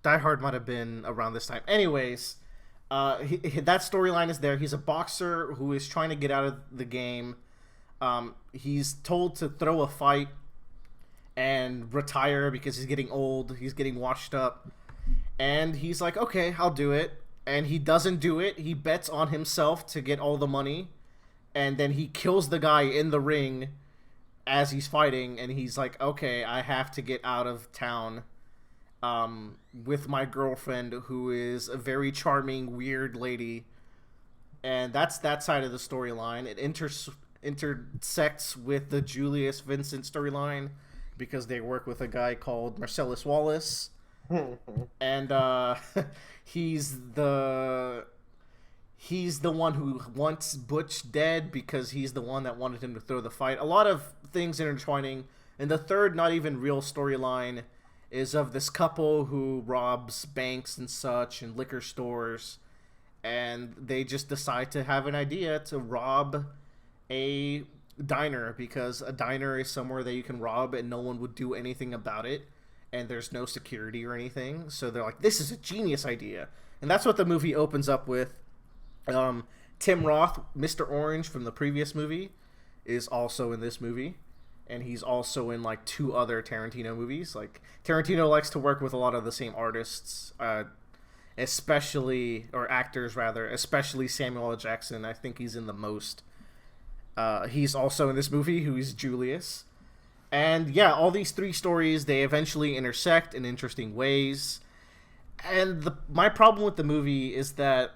Speaker 1: Die Hard might have been around this time. Anyways, that storyline is there. He's a boxer who is trying to get out of the game. He's told to throw a fight and retire because he's getting old. He's getting washed up. And he's like, okay, I'll do it. And he doesn't do it. He bets on himself to get all the money. And then he kills the guy in the ring as he's fighting. And he's like, okay, I have to get out of town with my girlfriend, who is a very charming, weird lady. And that's that side of the storyline. It intersects with the Julius Vincent storyline because they work with a guy called Marcellus Wallace. And he's the one who wants Butch dead because he's the one that wanted him to throw the fight. A lot of things intertwining. And the third, not even real storyline is of this couple who robs banks and such and liquor stores. And they just decide to have an idea to rob a diner because a diner is somewhere that you can rob and no one would do anything about it. And there's no security or anything. So they're like, this is a genius idea. And that's what the movie opens up with. Tim Roth, Mr. Orange from the previous movie, is also in this movie. And he's also in like 2 other Tarantino movies. Like, Tarantino likes to work with a lot of the same artists, especially Samuel L. Jackson. I think he's in the most. He's also in this movie, who is Julius. And yeah, all these 3 stories, they eventually intersect in interesting ways. And my problem with the movie is that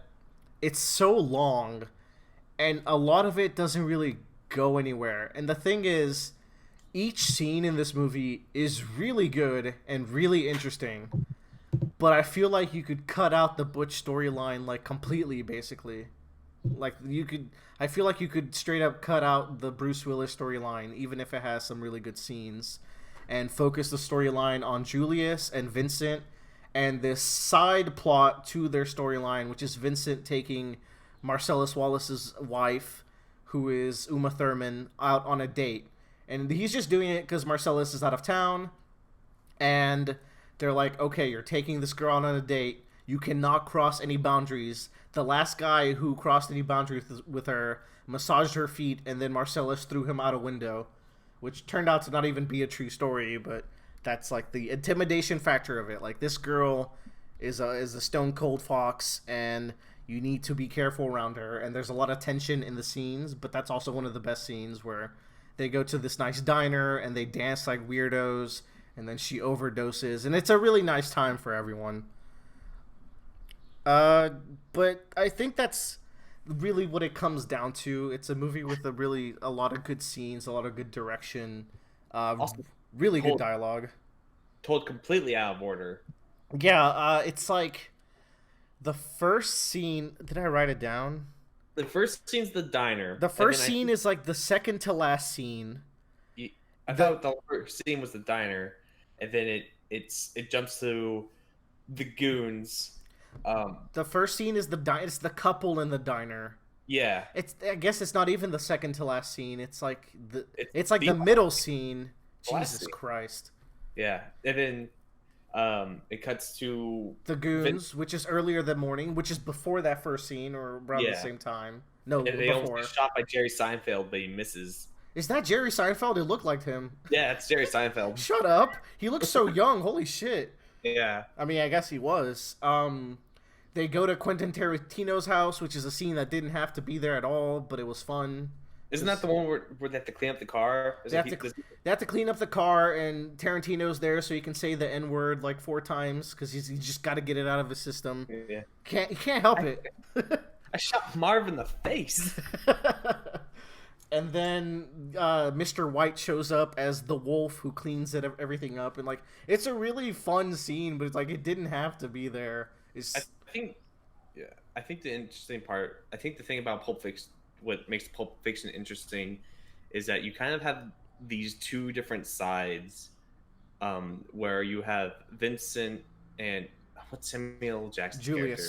Speaker 1: it's so long, and a lot of it doesn't really go anywhere. And the thing is, each scene in this movie is really good and really interesting, but I feel like you could cut out the Butch storyline like completely, basically. Like I feel like you could straight up cut out the Bruce Willis storyline, even if it has some really good scenes, and focus the storyline on Julius and Vincent and this side plot to their storyline, which is Vincent taking Marcellus Wallace's wife, who is Uma Thurman, out on a date. And he's just doing it because Marcellus is out of town, and they're like, okay, you're taking this girl out on a date. You cannot cross any boundaries. The last guy who crossed any boundaries with her massaged her feet, and then Marcellus threw him out a window, which turned out to not even be a true story, but that's like the intimidation factor of it. Like, this girl is a stone cold fox, and you need to be careful around her. And there's a lot of tension in the scenes, but that's also one of the best scenes where they go to this nice diner and they dance like weirdos, and then she overdoses, and it's a really nice time for everyone. But I think that's really what it comes down to. It's a movie with a lot of good scenes, a lot of good direction, also, really good dialogue.
Speaker 2: Told completely out of order.
Speaker 1: Yeah, it's like the first scene. Did I write it down?
Speaker 2: The first scene's the diner.
Speaker 1: The first scene is like the second to last scene.
Speaker 2: I thought the first scene was the diner, and then it jumps to the goons.
Speaker 1: The first scene is it's the couple in the diner.
Speaker 2: Yeah.
Speaker 1: I guess it's not even the second to last scene. It's like the middle scene. Jesus Christ.
Speaker 2: Yeah. And then it cuts to
Speaker 1: the goons, which is earlier that morning, which is before that first scene or around the same time. No,
Speaker 2: and they almost get shot by Jerry Seinfeld, but he misses.
Speaker 1: Is that Jerry Seinfeld? It looked like him.
Speaker 2: Yeah, it's Jerry Seinfeld.
Speaker 1: Shut up. He looks so young. Holy shit.
Speaker 2: Yeah.
Speaker 1: I mean, I guess he was. They go to Quentin Tarantino's house, which is a scene that didn't have to be there at all, but it was fun.
Speaker 2: Isn't that the one where they have to clean up the car?
Speaker 1: They have to clean up the car, and Tarantino's there so he can say the N-word like 4 times because he's just got to get it out of his system.
Speaker 2: Yeah.
Speaker 1: He can't help it.
Speaker 2: I shot Marv in the face.
Speaker 1: And then Mr. White shows up as the wolf who cleans everything up, and like it's a really fun scene, but it's like it didn't have to be there.
Speaker 2: I think the interesting part, I think the thing about Pulp Fiction, what makes Pulp Fiction interesting, is that you kind of have these two different sides, where you have Vincent and what's Samuel Jackson's character?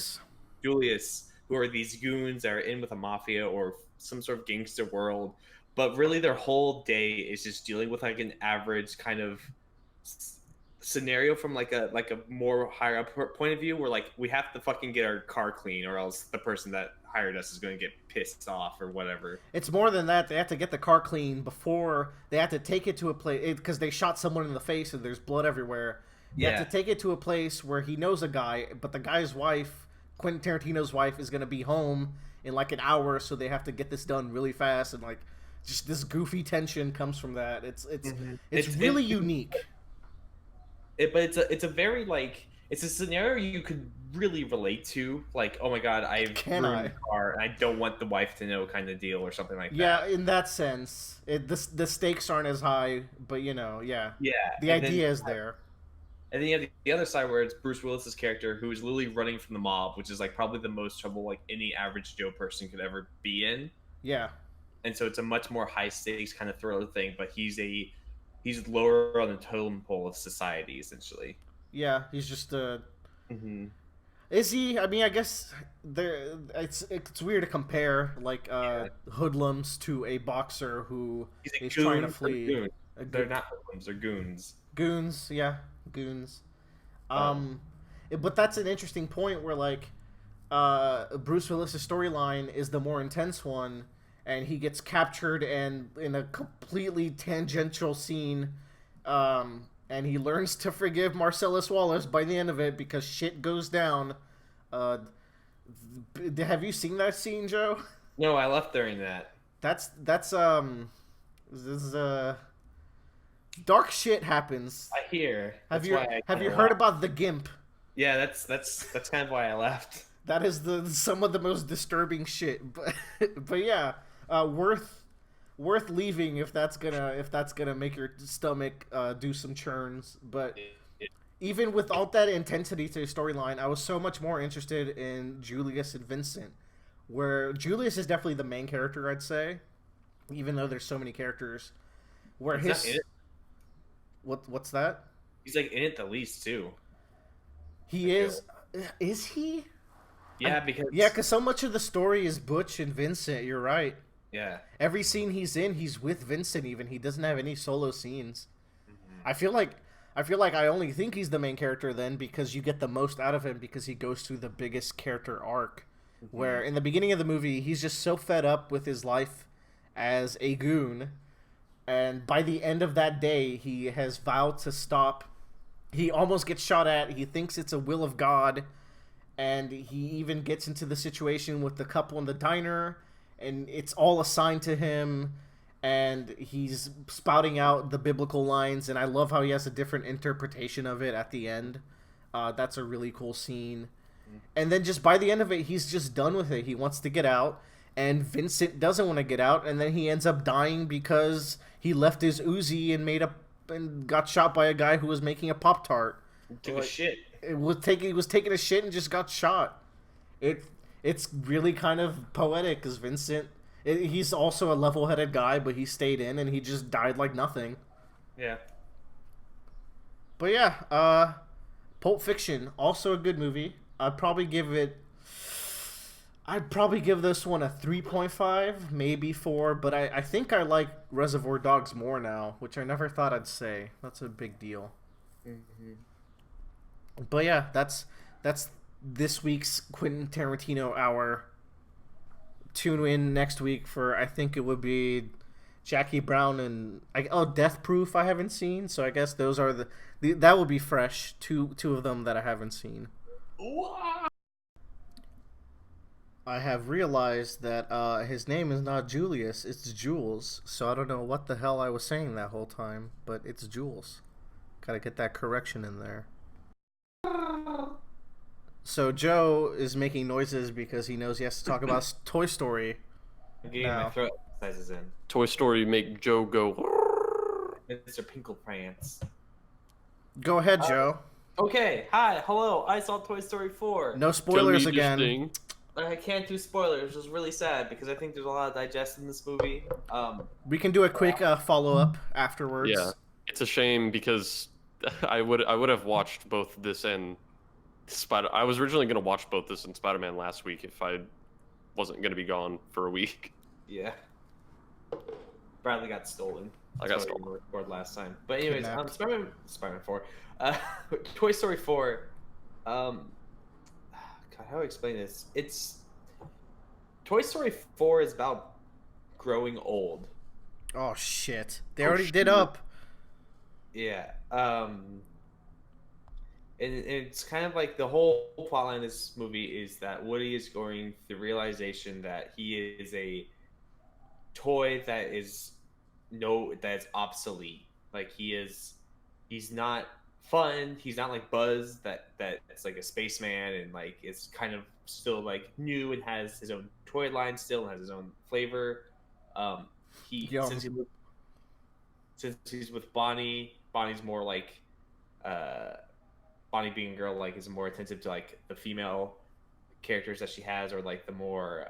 Speaker 2: Julius, who are these goons that are in with a mafia or some sort of gangster world, but really their whole day is just dealing with like an average kind of scenario from like a more higher up point of view, where like we have to fucking get our car clean or else the person that hired us is going to get pissed off or whatever.
Speaker 1: It's more than that. They have to get the car clean before they have to take it to a place because they shot someone in the face and there's blood everywhere. They have to take it to a place where he knows a guy, but the guy's wife, Quentin Tarantino's wife, is going to be home in like an hour, so they have to get this done really fast, and like just this goofy tension comes from that. It's really unique.
Speaker 2: But it's a very like it's a scenario you could really relate to, like, oh my god, I've ruined the car and I don't want the wife to know kind of deal or something like that.
Speaker 1: Yeah, in that sense, the stakes aren't as high, but the idea is there.
Speaker 2: And then you have the other side where it's Bruce Willis's character, who is literally running from the mob, which is like probably the most trouble like any average Joe person could ever be in.
Speaker 1: Yeah. And
Speaker 2: so it's a much more high stakes kind of thriller thing, but he's lower on the totem pole of society, essentially.
Speaker 1: Yeah, he's just Is he? I mean, I guess it's weird to compare like hoodlums to a boxer who is trying to flee.
Speaker 2: They're not hoodlums; they're goons.
Speaker 1: Goons, yeah, goons. But that's an interesting point where like Bruce Willis's storyline is the more intense one, and he gets captured and in a completely tangential scene, and he learns to forgive Marcellus Wallace by the end of it because shit goes down. Have you seen that scene, Joe?
Speaker 2: No, I left during that.
Speaker 1: That's dark shit happens.
Speaker 2: I hear.
Speaker 1: Have you heard about the Gimp?
Speaker 2: Yeah, that's kind of why I left.
Speaker 1: That is some of the most disturbing shit, but yeah, worth leaving if that's gonna make your stomach do some churns. But even with all that intensity to the storyline, I was so much more interested in Julius and Vincent, where Julius is definitely the main character, I'd say, even though there's so many characters. Where what's that?
Speaker 2: He's like in it the least too.
Speaker 1: He is. Is he?
Speaker 2: Yeah, because
Speaker 1: Yeah, because so much of the story is Butch and Vincent. You're right.
Speaker 2: yeah.
Speaker 1: Every scene he's in, he's with Vincent. Even he doesn't have any solo scenes.
Speaker 2: Mm-hmm.
Speaker 1: I feel like I only think he's the main character then because you get the most out of him because he goes through the biggest character arc.
Speaker 2: Mm-hmm.
Speaker 1: Where in the beginning of the movie, he's just so fed up with his life as a goon, and by the end of that day, he has vowed to stop. He almost gets shot at. He thinks it's a will of God, and he even gets into the situation with the couple in the diner, and it's all assigned to him, and he's spouting out the biblical lines, and I love how he has a different interpretation of it at the end. That's a really cool scene. And then just by the end of it, he's just done with it. He wants to get out, and Vincent doesn't want to get out, and then he ends up dying because he left his Uzi and got shot by a guy who was making a Pop-Tart.
Speaker 2: Took a shit.
Speaker 1: He was taking a shit and just got shot. It's really kind of poetic because Vincent, he's also a level-headed guy, but he stayed in and he just died like nothing.
Speaker 2: Yeah.
Speaker 1: But yeah, Pulp Fiction, also a good movie. I'd probably give this one a 3.5, maybe 4, but I think I like Reservoir Dogs more now, which I never thought I'd say. That's a big deal.
Speaker 2: Mm-hmm.
Speaker 1: But yeah, that's this week's Quentin Tarantino Hour. Tune in next week for, I think it would be Jackie Brown and Death Proof I haven't seen, so I guess those are that will be fresh. Two of them that I haven't seen. I have realized that his name is not Julius, it's Jules. So I don't know what the hell I was saying that whole time, but it's Jules. Gotta get that correction in there. So Joe is making noises because he knows he has to talk about Toy Story.
Speaker 2: I'm getting my throat exercises in.
Speaker 3: Toy Story make Joe go.
Speaker 2: Mr. Pinkle Pants.
Speaker 1: Go ahead, Joe.
Speaker 4: Okay, hi, hello. I saw Toy Story 4.
Speaker 1: No spoilers again.
Speaker 4: I can't do spoilers, which is really sad because I think there's a lot of digest in this movie.
Speaker 1: We can do a quick follow-up afterwards.
Speaker 3: Yeah, it's a shame because I would have watched both this and I was originally going to watch both this and Spider-Man last week if I wasn't going to be gone for a week.
Speaker 4: Yeah. Bradley got stolen.
Speaker 3: I got stolen.
Speaker 4: Record last time. But anyways,
Speaker 1: Kidnapped.
Speaker 4: Spider-Man 4. Toy Story 4. God, how do I explain this? Toy Story 4 is about growing old.
Speaker 1: Oh shit! They already did up.
Speaker 4: Yeah. And it's kind of like the whole plotline of this movie is that Woody is going through the realization that he is a toy that's obsolete. Like he's not fun. He's not like Buzz that's like a spaceman and like it's kind of still like new and has his own toy line still and has his own flavor. Since he's with Bonnie's more like Bonnie being a girl like is more attentive to like the female characters that she has or like the more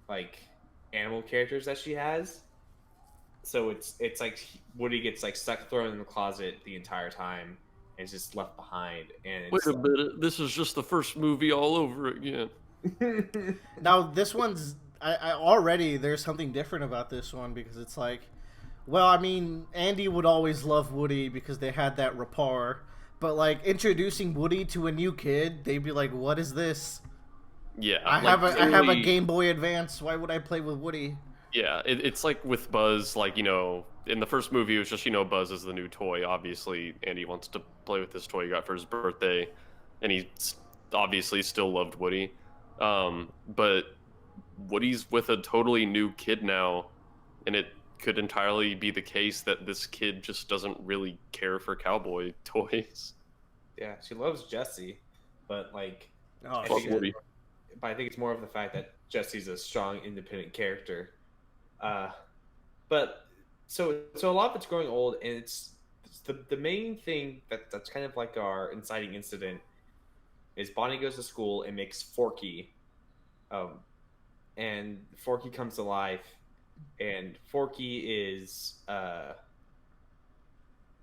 Speaker 4: like animal characters that she has. So it's like Woody gets like stuck thrown in the closet the entire time and is just left behind. And
Speaker 3: Wait a minute, this is just the first movie all over again.
Speaker 1: Now this one's I already there's something different about this one because it's like, well, I mean, Andy would always love Woody because they had that rapport, but like introducing Woody to a new kid, they'd be like, "What is this?"
Speaker 3: Yeah,
Speaker 1: I have a Game Boy Advance. Why would I play with Woody?
Speaker 3: Yeah, it's like with Buzz, like, you know, in the first movie, it was just, you know, Buzz is the new toy. Obviously, Andy wants to play with this toy he got for his birthday, and he obviously still loved Woody. But Woody's with a totally new kid now, and it could entirely be the case that this kid just doesn't really care for cowboy toys.
Speaker 4: Yeah, she loves Jesse, but like,
Speaker 1: Oh,
Speaker 3: Woody.
Speaker 4: but I think it's more of the fact that Jesse's a strong, independent character. But so a lot of it's growing old, and it's the main thing that's kind of like our inciting incident is Bonnie goes to school and makes Forky, and Forky comes to life, and Forky is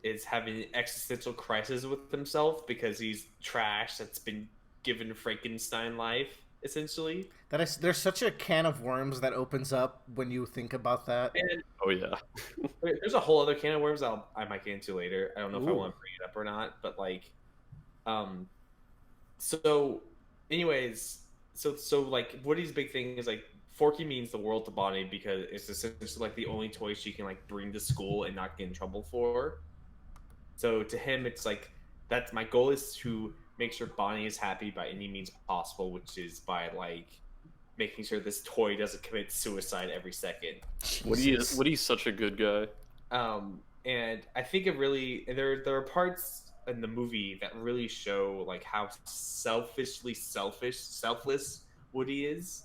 Speaker 4: is having an existential crisis with himself because he's trash that's been given Frankenstein life, essentially.
Speaker 1: There's such a can of worms that opens up when you think about that.
Speaker 4: And
Speaker 3: Oh yeah.
Speaker 4: there's a whole other can of worms I might get into later. I don't know if I
Speaker 1: Ooh.
Speaker 4: want to bring it up or not, but like, so, anyways, so like Woody's big thing is like Forky means the world to Bonnie because it's essentially like the only toy she can like bring to school and not get in trouble for. So to him, it's like that's my goal is to make sure Bonnie is happy by any means possible, which is by like making sure this toy doesn't commit suicide every second.
Speaker 3: Woody's such a good guy.
Speaker 4: And I think it really there are parts in the movie that really show like how selfless Woody is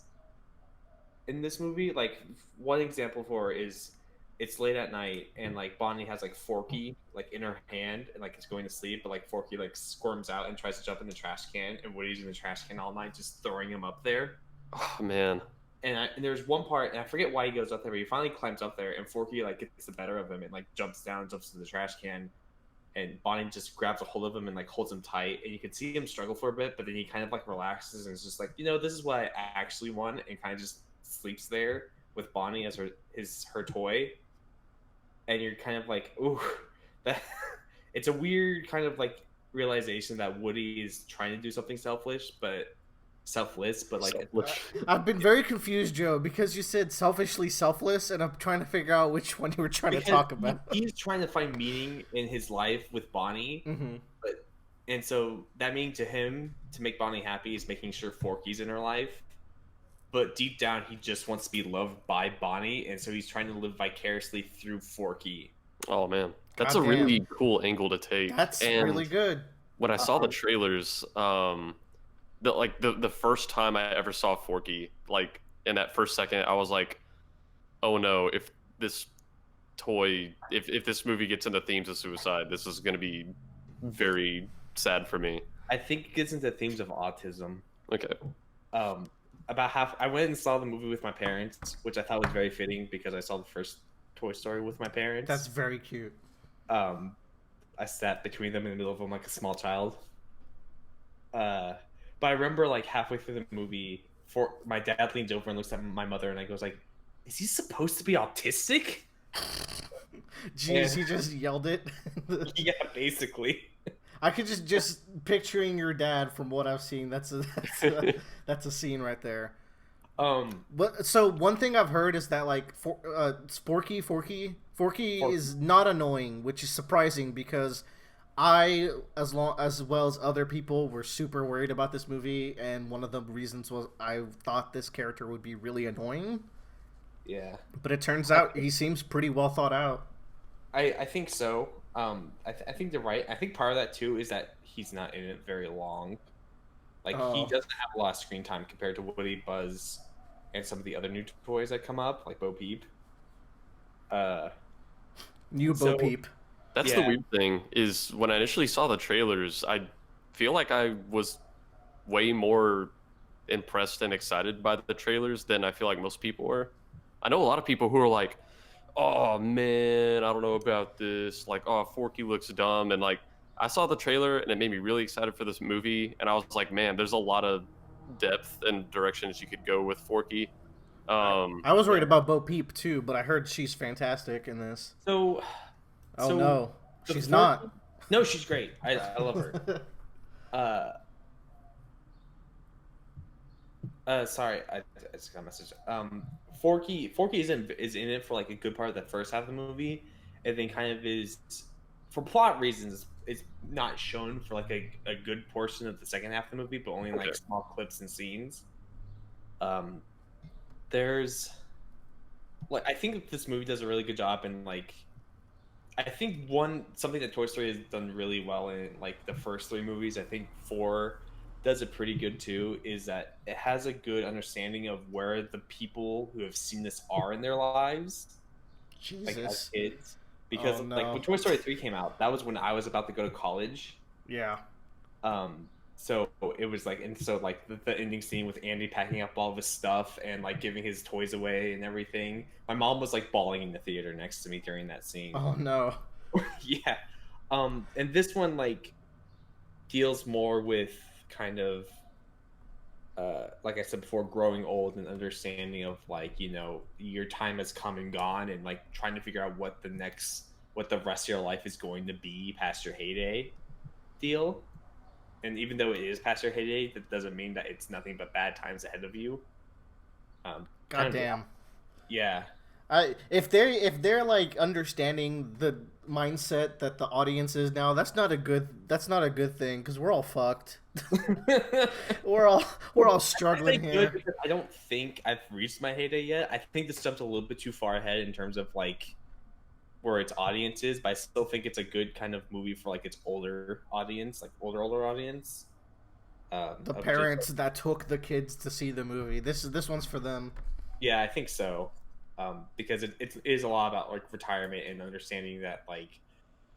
Speaker 4: in this movie. Like one example for is it's late at night and like Bonnie has like Forky like in her hand and like is going to sleep, but like Forky like squirms out and tries to jump in the trash can, and Woody's in the trash can all night just throwing him up there.
Speaker 3: Oh man.
Speaker 4: And there's one part, and I forget why he goes up there, but he finally climbs up there, and Forky like gets the better of him and like jumps to the trash can, and Bonnie just grabs a hold of him and like holds him tight, and you can see him struggle for a bit, but then he kind of like relaxes and is just like, this is what I actually want, and kind of just sleeps there with Bonnie as her toy, and you're kind of like, ooh, that it's a weird kind of like realization that Woody is trying to do something selfless, but like
Speaker 1: I've been very confused, Joe, because you said selfishly selfless, and I'm trying to figure out which one you were trying to talk about.
Speaker 4: He's trying to find meaning in his life with Bonnie, and so that meaning to him to make Bonnie happy is making sure Forky's in her life. But deep down, he just wants to be loved by Bonnie, and so he's trying to live vicariously through Forky.
Speaker 3: Oh man, that's
Speaker 1: God
Speaker 3: a really cool angle to take.
Speaker 1: That's really good.
Speaker 3: When I saw the trailers, the first time I ever saw Forky, like in that first second, I was like, oh no, if this movie gets into themes of suicide, this is going to be very sad for me.
Speaker 4: I think it gets into themes of autism.
Speaker 3: Okay.
Speaker 4: I went and saw the movie with my parents, which I thought was very fitting because I saw the first Toy Story with my parents.
Speaker 1: That's very cute.
Speaker 4: I sat between them in the middle of them like a small child. But I remember like halfway through the movie, my dad leans over and looks at my mother, and I goes like, "Is he supposed to be autistic?"
Speaker 1: Jeez, he just yelled it.
Speaker 4: Yeah, basically.
Speaker 1: I could just picturing your dad from what I've seen. That's a scene right there. But so one thing I've heard is that like Forky is not annoying, which is surprising because I, as well as other people, were super worried about this movie, and one of the reasons was I thought this character would be really annoying.
Speaker 4: Yeah.
Speaker 1: But it turns out he seems pretty well thought out.
Speaker 4: I think so. I think you're right. I think part of that too is that he's not in it very long. Like he doesn't have a lot of screen time compared to Woody, Buzz, and some of the other new toys that come up, like Bo Peep. Bo
Speaker 1: Peep.
Speaker 3: That's the weird thing is when I initially saw the trailers, I feel like I was way more impressed and excited by the trailers than I feel like most people were. I know a lot of people who are like, oh man, I don't know about this. Like, oh, Forky looks dumb. And like, I saw the trailer and it made me really excited for this movie. And I was like, man, there's a lot of depth and directions you could go with Forky.
Speaker 1: I was worried about Bo Peep too, but I heard she's fantastic in this.
Speaker 4: No,
Speaker 1: she's not.
Speaker 4: No, she's great. I love her. Sorry, I just got a message. Forky is in it for like a good part of the first half of the movie, and then kind of is, for plot reasons, it's not shown for like a good portion of the second half of the movie, but only in like small clips and scenes. There's, like, I think this movie does a really good job in like, I think something that Toy Story has done really well in like the first three movies. I think 4 does it pretty good too, is that it has a good understanding of where the people who have seen this are in their lives.
Speaker 1: Jesus.
Speaker 4: Like as kids. Because like when Toy Story 3 came out, that was when I was about to go to college.
Speaker 1: Yeah.
Speaker 4: So it was like, and so like the ending scene with Andy packing up all of his stuff and like giving his toys away and everything. My mom was like bawling in the theater next to me during that scene.
Speaker 1: Oh no.
Speaker 4: Yeah. And this one like deals more with kind of like I said before, growing old and understanding of like, you know, your time has come and gone, and like trying to figure out what the rest of your life is going to be past your heyday deal. And even though it is past your heyday, that doesn't mean that it's nothing but bad times ahead of you.
Speaker 1: God damn.
Speaker 4: Yeah.
Speaker 1: If they're like understanding the mindset that the audience is now, that's not a good thing, because we're all fucked. we're all struggling here.
Speaker 4: Good, I don't think I've reached my heyday yet. I think this jumped a little bit too far ahead in terms of like where its audience is, but I still think it's a good kind of movie for like its older audience, like older audience.
Speaker 1: The parents that took the kids to see the movie. This one's for them.
Speaker 4: Yeah, I think so. Because it is a lot about like retirement and understanding that like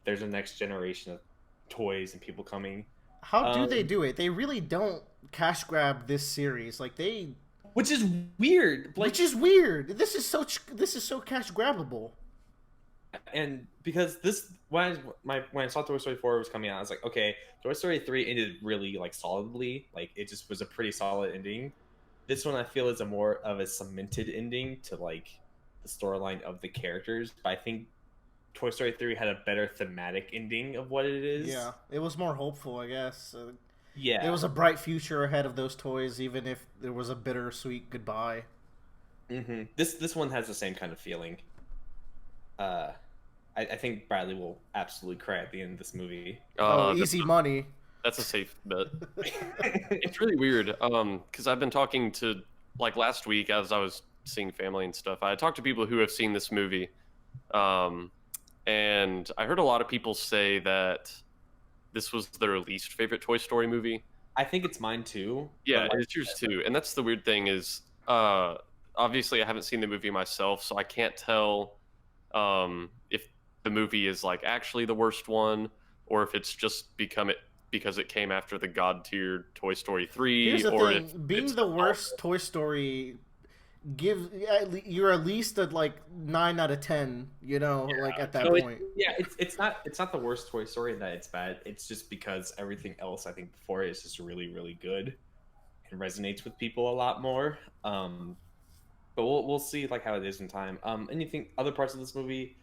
Speaker 4: there's a next generation of toys and people coming.
Speaker 1: How do they do it? They really don't cash grab this series, like
Speaker 4: which is weird. Like,
Speaker 1: which is weird. This is so cash grabbable.
Speaker 4: And because this when I saw Toy Story 4 was coming out, I was like, okay, Toy Story 3 ended really like solidly. Like it just was a pretty solid ending. This one I feel is a more of a cemented ending to like the storyline of the characters, but I think Toy Story 3 had a better thematic ending of what it is.
Speaker 1: Yeah, it was more hopeful, I guess.
Speaker 4: Yeah,
Speaker 1: there was a bright future ahead of those toys, even if there was a bittersweet goodbye.
Speaker 4: Mm-hmm. This one has the same kind of feeling. I think Bradley will absolutely cry at the end of this movie.
Speaker 1: Easy money.
Speaker 3: That's a safe bet. It's really weird, because I've been talking to, like last week as I was seeing family and stuff, I talked to people who have seen this movie, and I heard a lot of people say that this was their least favorite Toy Story movie.
Speaker 4: I think it's mine too.
Speaker 3: Yeah, it's yours too. And that's the weird thing is, obviously I haven't seen the movie myself, so I can't tell if the movie is like actually the worst one, or if it's just because it came after the god tier Toy Story 3.
Speaker 1: Here's the
Speaker 3: or
Speaker 1: thing, being the worst Toy Story you're at least at like 9 out of 10, you know, yeah. Like at that point.
Speaker 4: It's not the worst Toy Story that it's bad. It's just because everything else I think before it is just really, really good and resonates with people a lot more. But we'll see like how it is in time. Anything other parts of this movie,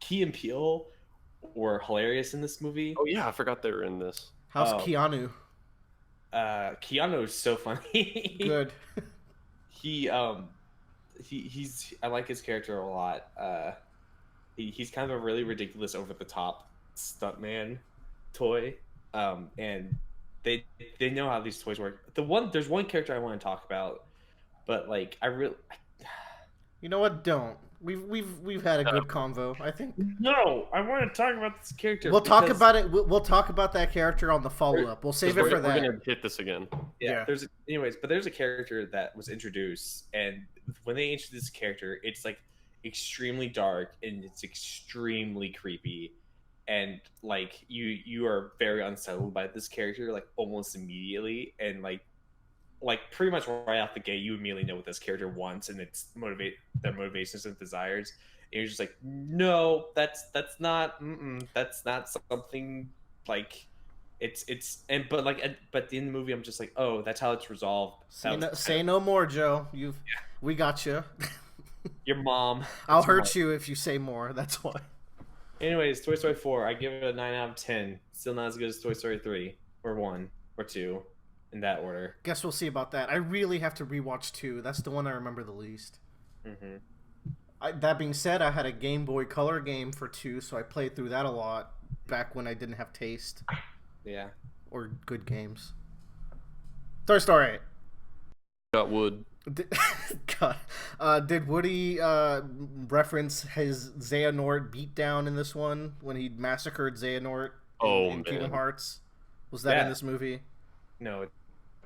Speaker 4: Key and Peele were hilarious in this movie.
Speaker 3: Oh yeah, I forgot they were in this.
Speaker 1: How's Keanu?
Speaker 4: Keanu is so funny.
Speaker 1: Good.
Speaker 4: He's I like his character a lot. He's kind of a really ridiculous, over the top stuntman toy. And they know how these toys work. There's one character I want to talk about, but like
Speaker 1: you know what? Don't. We've had a good convo, I think.
Speaker 4: No, I want to talk about this character.
Speaker 1: We'll talk about it. We'll talk about that character on the follow up. We'll save it for that.
Speaker 3: We're gonna hit this again.
Speaker 4: Yeah. There's a character that was introduced, and when they introduced this character, it's like extremely dark and it's extremely creepy, and like you are very unsettled by this character like almost immediately, and like pretty much right off the gate, you immediately know what this character wants and their motivations and desires. And you're just like, no, that's not something like but in the movie, I'm just like, oh, that's how it's resolved.
Speaker 1: Say no more, Joe. We got you.
Speaker 4: Your mom.
Speaker 1: I'll hurt you if you say more. That's why.
Speaker 4: Anyways, Toy Story 4, I give it a 9 out of 10. Still not as good as Toy Story 3 or 1 or 2. In that order.
Speaker 1: Guess we'll see about that. I really have to rewatch 2. That's the one I remember the least.
Speaker 4: Mm-hmm.
Speaker 1: That being said, I had a Game Boy Color game for 2, so I played through that a lot back when I didn't have taste.
Speaker 4: Yeah.
Speaker 1: Or good games. Toy Story 8.
Speaker 3: Got wood.
Speaker 1: God. Did Woody reference his Xehanort beatdown in this one when he massacred Xehanort in Kingdom Hearts? Was that in this movie?
Speaker 4: No,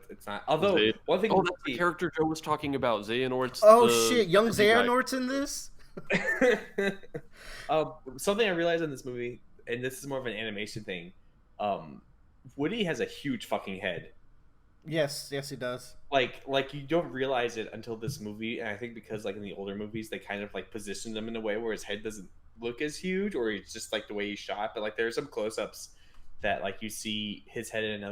Speaker 4: it's not. Although one thing,
Speaker 3: that's the character Joe was talking about. Xehanort's.
Speaker 1: Shit! Young Xehanort's in this.
Speaker 4: Something I realized in this movie, and this is more of an animation thing. Woody has a huge fucking head.
Speaker 1: Yes, yes, he does.
Speaker 2: Like you don't realize it until this movie, and I think because like in the older movies they kind of like positioned him in a way where his head doesn't look as huge, or it's just like the way he's shot. But like there's some close-ups that like you see his head and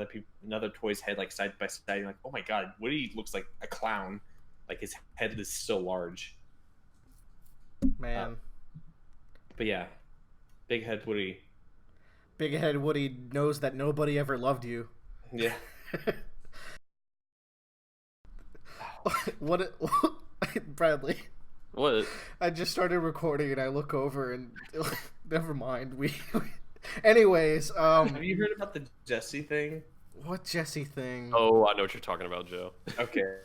Speaker 2: another toy's head like side by side. And you're like, oh my god, Woody looks like a clown. Like his head is so large.
Speaker 1: Man.
Speaker 2: But yeah, big head Woody.
Speaker 1: Big head Woody knows that nobody ever loved you.
Speaker 2: Yeah.
Speaker 1: What? Bradley.
Speaker 3: What?
Speaker 1: I just started recording and I look over and never mind. Anyways,
Speaker 2: have you heard about the Jesse thing?
Speaker 1: What Jesse thing?
Speaker 3: Oh, I know what you're talking about, Joe.
Speaker 2: Okay.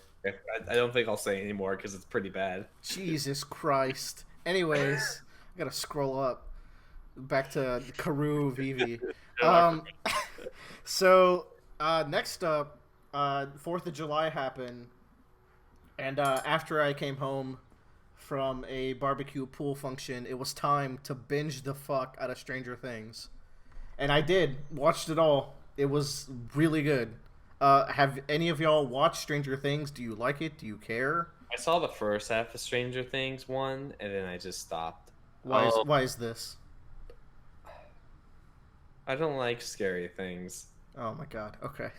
Speaker 2: I don't think I'll say anymore because it's pretty bad.
Speaker 1: Jesus Christ. Anyways, I gotta scroll up back to Karu Vivi. So next up, 4th of July happened, and after I came home from a barbecue pool function, it was time to binge the fuck out of Stranger Things, and I did. Watched it all. It was really good. Have any of y'all watched Stranger Things? Do you like it? Do you care?
Speaker 2: I saw the first half of Stranger Things 1, and then I just stopped.
Speaker 1: Why is this?
Speaker 2: I don't like scary things.
Speaker 1: Oh my god. Okay.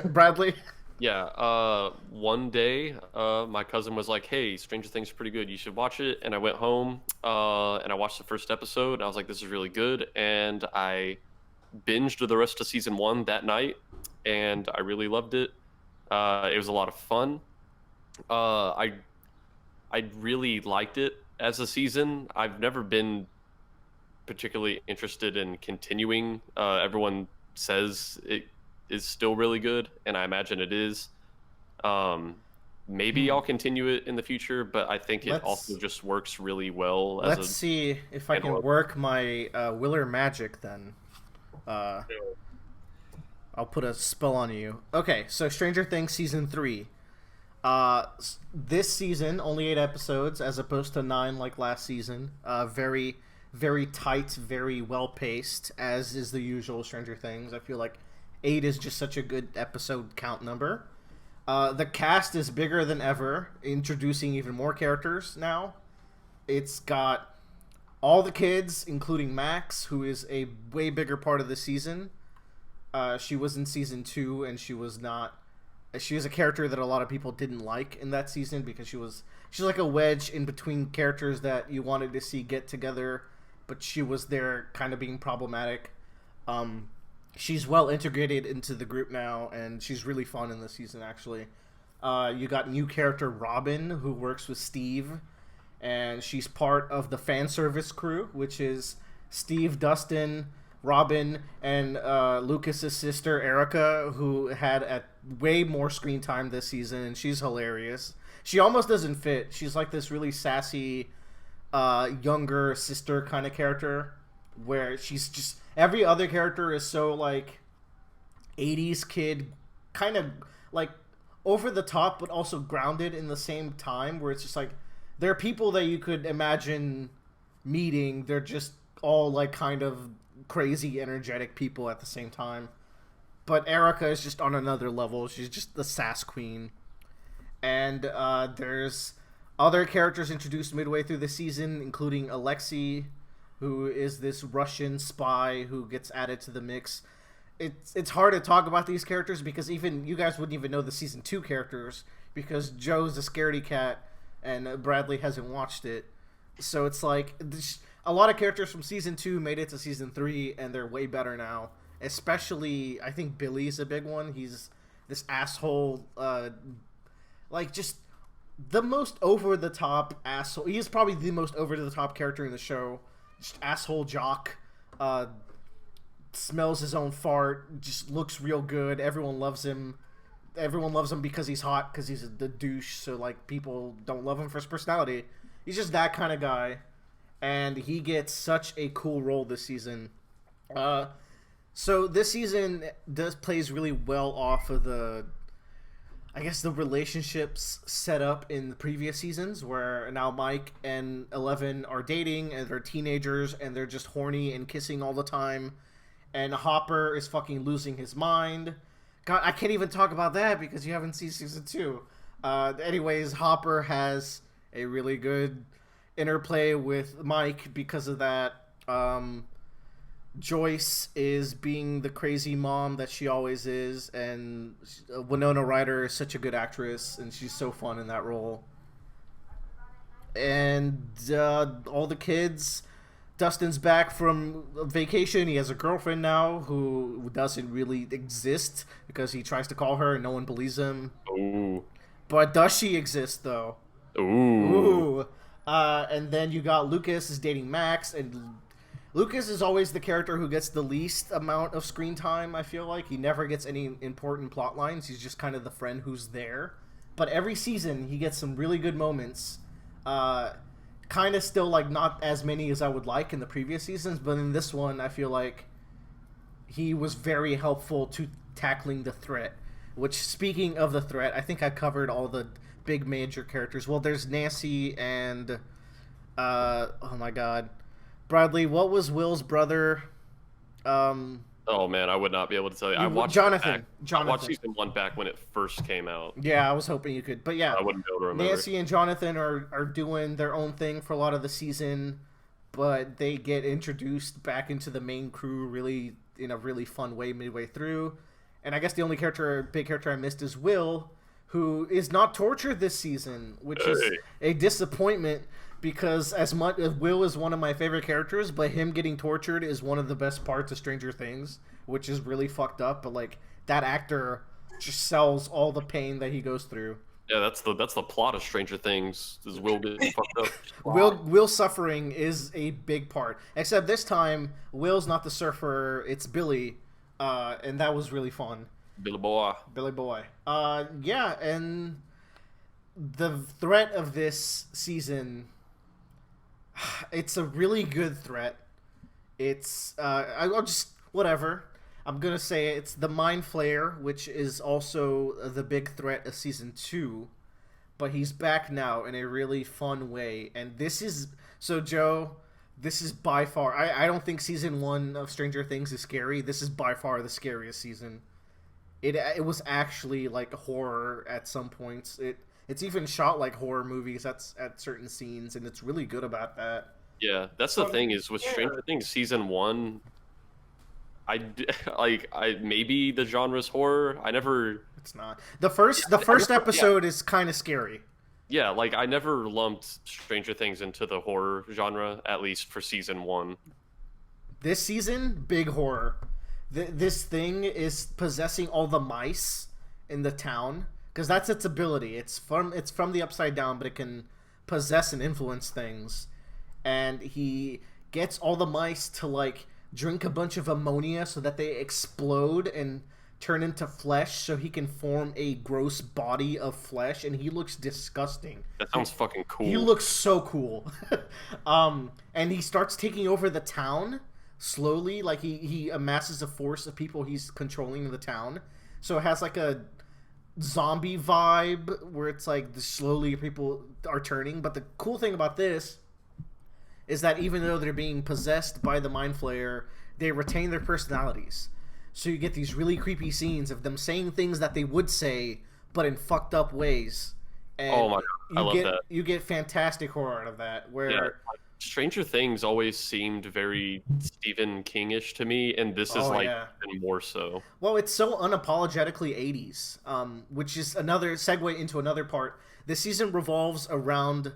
Speaker 1: Bradley?
Speaker 3: Yeah, one day, my cousin was like, hey, Stranger Things is pretty good. You should watch it. And I went home, and I watched the first episode. And I was like, this is really good. And I binged the rest of season 1 that night. And I really loved it. It was a lot of fun. I really liked it as a season. I've never been particularly interested in continuing. Everyone says it is still really good, and I imagine it is. Maybe I'll continue it in the future, but I think it also just works really well.
Speaker 1: Let's see if I can work my Willer magic then. I'll put a spell on you. Okay, so Stranger Things Season 3. This season, only 8 episodes, as opposed to 9 like last season. Very, very tight, very well-paced, as is the usual Stranger Things. I feel like 8 is just such a good episode count number. The cast is bigger than ever, introducing even more characters now. It's got all the kids, including Max, who is a way bigger part of the season. She was in season 2, and she was a character that a lot of people didn't like in that season because she's like a wedge in between characters that you wanted to see get together, but she was there kind of being problematic. She's well integrated into the group now, and she's really fun in this season, actually. You got new character Robin, who works with Steve, and she's part of the fan service crew, which is Steve, Dustin, Robin, and Lucas's sister Erica, who had a way more screen time this season, and she's hilarious. She almost doesn't fit. She's like this really sassy, younger sister kind of character, where she's just every other character is so like 80s kid, kind of like over the top, but also grounded in the same time. Where it's just like they're people that you could imagine meeting. They're just all like kind of crazy energetic people at the same time, but Erica is just on another level. She's just the sass queen. And there's other characters introduced midway through the season, including Alexei, who is this Russian spy who gets added to the mix. It's hard to talk about these characters because even you guys wouldn't even know the season 2 characters because Joe's a scaredy cat and Bradley hasn't watched it. So it's like a lot of characters from season 2 made it to season 3, and they're way better now. Especially, I think Billy's a big one. He's this asshole, like just the most over-the-top asshole. He is probably the most over-the-top character in the show. Just asshole jock, smells his own fart, just looks real good. Everyone loves him. Everyone loves him because he's hot, because he's the douche. So like people don't love him for his personality. He's just that kind of guy. And he gets such a cool role this season. So this season plays really well off of the relationships set up in the previous seasons, where now Mike and Eleven are dating, and they're teenagers, and they're just horny and kissing all the time. And Hopper is fucking losing his mind God, I can't even talk about that because you haven't seen season 2. Anyways, Hopper has a really good interplay with Mike because of that. Joyce is being the crazy mom that she always is, and Winona Ryder is such a good actress, and she's so fun in that role. And all the kids. Dustin's back from vacation. He has a girlfriend now who doesn't really exist because he tries to call her and no one believes him.
Speaker 3: Ooh.
Speaker 1: But does she exist, though?
Speaker 3: Ooh.
Speaker 1: And then you got Lucas is dating Max, and Lucas is always the character who gets the least amount of screen time, I feel like. He never gets any important plot lines. He's just kind of the friend who's there. But every season, he gets some really good moments. Kind of still, like, not as many as I would like in the previous seasons, but in this one, I feel like he was very helpful to tackling the threat. Which, speaking of the threat, I think I covered all the big major characters. Well, there's Nancy and, oh my god. Bradley, what was Will's brother?
Speaker 3: Oh man, I would not be able to tell you. I watched
Speaker 1: Jonathan.
Speaker 3: I watched season 1 back when it first came out.
Speaker 1: Yeah, I was hoping you could, but yeah,
Speaker 3: I wouldn't be able to remember.
Speaker 1: Nancy and Jonathan are doing their own thing for a lot of the season, but they get introduced back into the main crew really in a really fun way midway through. And I guess the only big character I missed is Will, who is not tortured this season, which is a disappointment. Because as much as Will is one of my favorite characters, but him getting tortured is one of the best parts of Stranger Things, which is really fucked up. But like that actor just sells all the pain that he goes through.
Speaker 3: Yeah, that's the plot of Stranger Things. Is Will getting fucked up?
Speaker 1: Will suffering is a big part. Except this time, Will's not the surfer; it's Billy, and that was really fun.
Speaker 3: Billy boy.
Speaker 1: Yeah, and the threat of this season. It's a really good threat. It's I'll just whatever. I'm gonna say it's the Mind Flayer, which is also the big threat of season 2, but he's back now in a really fun way. And this is so Joe. This is by far. I don't think season 1 of Stranger Things is scary. This is by far the scariest season. It was actually like horror at some points. It's even shot like horror movies at certain scenes, and it's really good about that.
Speaker 3: Yeah, that's the thing is with Stranger Things season 1, I maybe the genre's horror. I never.
Speaker 1: It's not the first episode is kind of scary.
Speaker 3: Yeah, like I never lumped Stranger Things into the horror genre, at least for season 1.
Speaker 1: This season, big horror. This thing is possessing all the mice in the town. Because that's its ability. It's from the Upside Down, but it can possess and influence things. And he gets all the mice to like drink a bunch of ammonia so that they explode and turn into flesh, so he can form a gross body of flesh. And he looks disgusting.
Speaker 3: That sounds fucking cool.
Speaker 1: He looks so cool. And he starts taking over the town slowly. Like he amasses a force of people he's controlling in the town. So it has like a zombie vibe where it's like slowly people are turning. But the cool thing about this is that even though they're being possessed by the Mind Flayer, they retain their personalities. So you get these really creepy scenes of them saying things that they would say, but in fucked up ways. And
Speaker 3: oh my god, I love that.
Speaker 1: You get fantastic horror out of that. Where
Speaker 3: Stranger Things always seemed very Stephen King-ish to me, and this is even more so.
Speaker 1: Well, it's so unapologetically 80s, which is another segue into another part. This season revolves around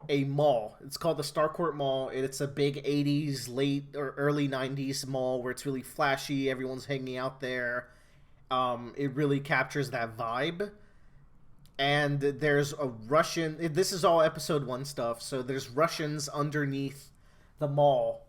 Speaker 1: a mall. It's called the Starcourt Mall. It's a big 80s, late or early 90s mall where it's really flashy. Everyone's hanging out there. It really captures that vibe. And there's a Russian. This is all episode 1 stuff. So there's Russians underneath the mall,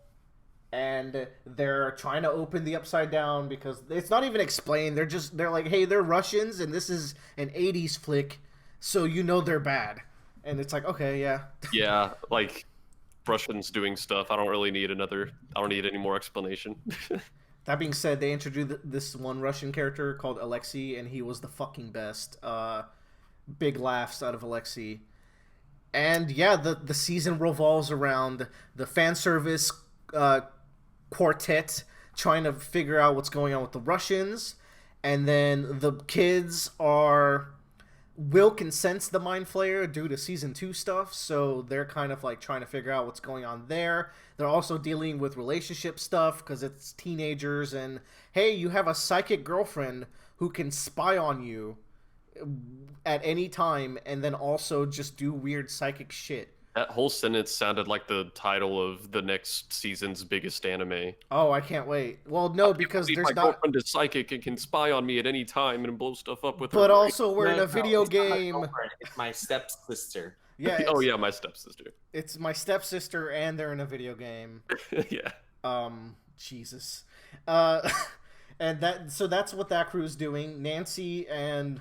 Speaker 1: and they're trying to open the Upside Down because it's not even explained. They're like, hey, they're Russians, and this is an 80s flick, so you know they're bad. And it's like, okay, yeah.
Speaker 3: Yeah, like Russians doing stuff. I don't need any more explanation.
Speaker 1: That being said, they introduced this one Russian character called Alexei, and he was the fucking best. Big laughs out of Alexei. And yeah, the season revolves around the fan service quartet trying to figure out what's going on with the Russians, and then the kids can sense the mind flayer due to season 2 stuff, so they're kind of like trying to figure out what's going on there. They're also dealing with relationship stuff because it's teenagers, and hey, you have a psychic girlfriend who can spy on you at any time and then also just do weird psychic shit.
Speaker 3: That whole sentence sounded like the title of the next season's biggest anime.
Speaker 1: Oh, I can't wait. Well, no, because there's
Speaker 3: my
Speaker 1: not.
Speaker 3: girlfriend is psychic and can spy on me at any time and blow stuff up with her.
Speaker 1: But
Speaker 3: brain.
Speaker 1: also, we're in a video
Speaker 4: it's not my
Speaker 1: game.
Speaker 4: girlfriend, it's my stepsister.
Speaker 1: Yeah.
Speaker 3: Oh yeah, my stepsister.
Speaker 1: It's my stepsister, and they're in a video game.
Speaker 3: Yeah.
Speaker 1: Jesus. And that's what that crew's doing. Nancy and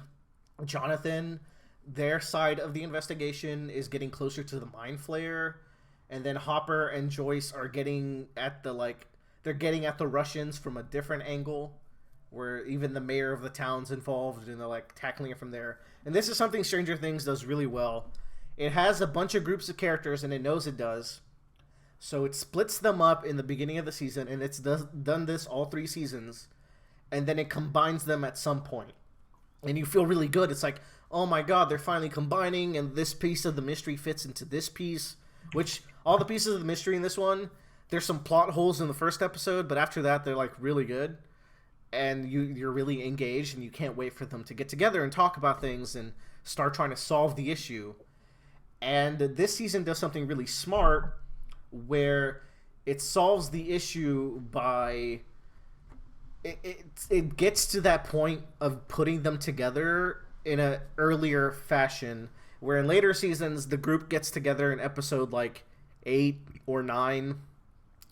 Speaker 1: Jonathan, their side of the investigation is getting closer to the mind flayer, and then Hopper and Joyce are getting at they're getting at the Russians from a different angle, where even the mayor of the town's involved, and they're like tackling it from there. And this is something Stranger Things does really well. It has a bunch of groups of characters, and it knows it does. So it splits them up in the beginning of the season, and it's done this all 3 seasons, and then it combines them at some point. And you feel really good. It's like, oh my god, they're finally combining, and this piece of the mystery fits into this piece. Which, all the pieces of the mystery in this one, there's some plot holes in the first episode, but after that, they're like really good. And you're really engaged, and you can't wait for them to get together and talk about things and start trying to solve the issue. And this season does something really smart, where it solves the issue by... It gets to that point of putting them together in an earlier fashion, where in later seasons the group gets together in episode like 8 or 9.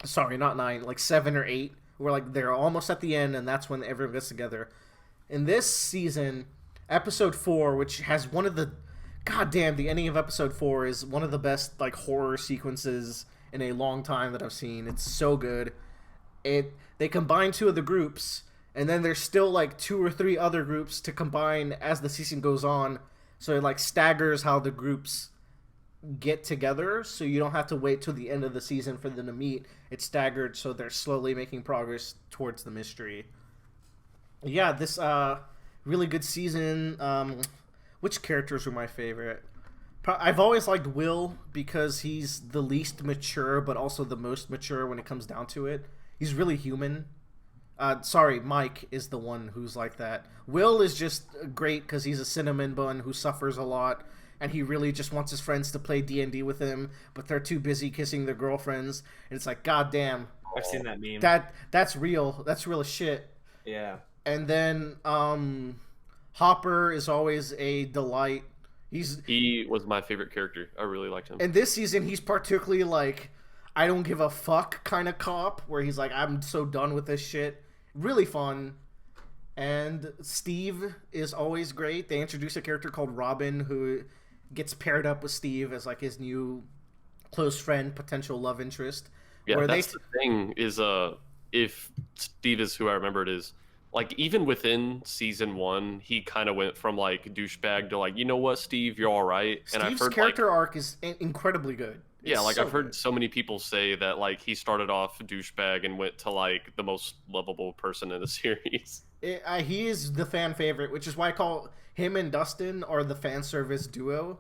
Speaker 1: Sorry, not 9, like 7 or 8, where like they're almost at the end, and that's when everyone gets together. In this season, episode 4, which has one of the... Goddamn, the ending of episode 4 is one of the best like horror sequences in a long time that I've seen. It's so good. They combine 2 of the groups, and then there's still like 2 or 3 other groups to combine as the season goes on. So it like staggers how the groups get together, so you don't have to wait till the end of the season for them to meet. It's staggered, so they're slowly making progress towards the mystery. Yeah, this really good season. Which characters were my favorite? I've always liked Will because he's the least mature, but also the most mature when it comes down to it. He's really human. Sorry, Mike is the one who's like that. Will is just great because he's a cinnamon bun who suffers a lot, and he really just wants his friends to play D&D with him, but they're too busy kissing their girlfriends, and it's like, god damn.
Speaker 4: I've seen that meme.
Speaker 1: That's real. That's real as shit.
Speaker 4: Yeah.
Speaker 1: And then Hopper is always a delight.
Speaker 3: He was my favorite character. I really liked him.
Speaker 1: And this season, he's particularly like, I don't give a fuck kind of cop, where he's like, I'm so done with this shit. Really fun. And Steve is always great. They introduce a character called Robin who gets paired up with Steve as like his new close friend, potential love interest.
Speaker 3: Yeah, that's the thing is, if Steve is who I remember it is, like even within season 1, he kind of went from like douchebag to like, you know what, Steve, you're all right. And
Speaker 1: Steve's character arc is incredibly good.
Speaker 3: Yeah, like I've heard so many people say that like he started off douchebag and went to like the most lovable person in the series.
Speaker 1: He is the fan favorite, which is why I call him and Dustin are the fan service duo.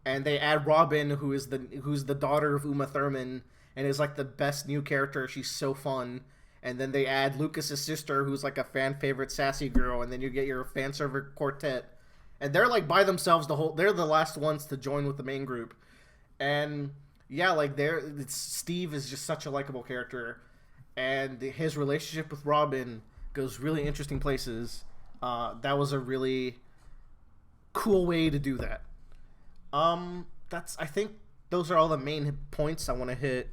Speaker 1: And they add Robin, who's the daughter of Uma Thurman, and is like the best new character. She's so fun. And then they add Lucas's sister, who's like a fan favorite sassy girl, and then you get your fan server quartet. And they're like by themselves they're the last ones to join with the main group. And yeah, like Steve is just such a likable character, and his relationship with Robin goes really interesting places. That was a really cool way to do that. I think those are all the main points I want to hit.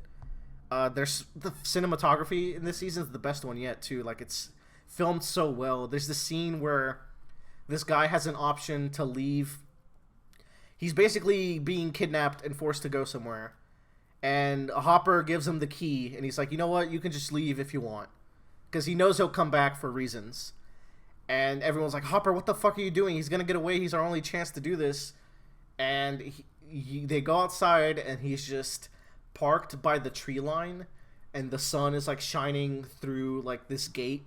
Speaker 1: There's the cinematography in this season is the best one yet too. Like it's filmed so well. There's the scene where this guy has an option to leave. He's basically being kidnapped and forced to go somewhere. And Hopper gives him the key, and he's like, you know what? You can just leave if you want. Because he knows he'll come back for reasons. And everyone's like, Hopper, what the fuck are you doing? He's going to get away. He's our only chance to do this. And they go outside, and he's just parked by the tree line. And the sun is like shining through like this gate.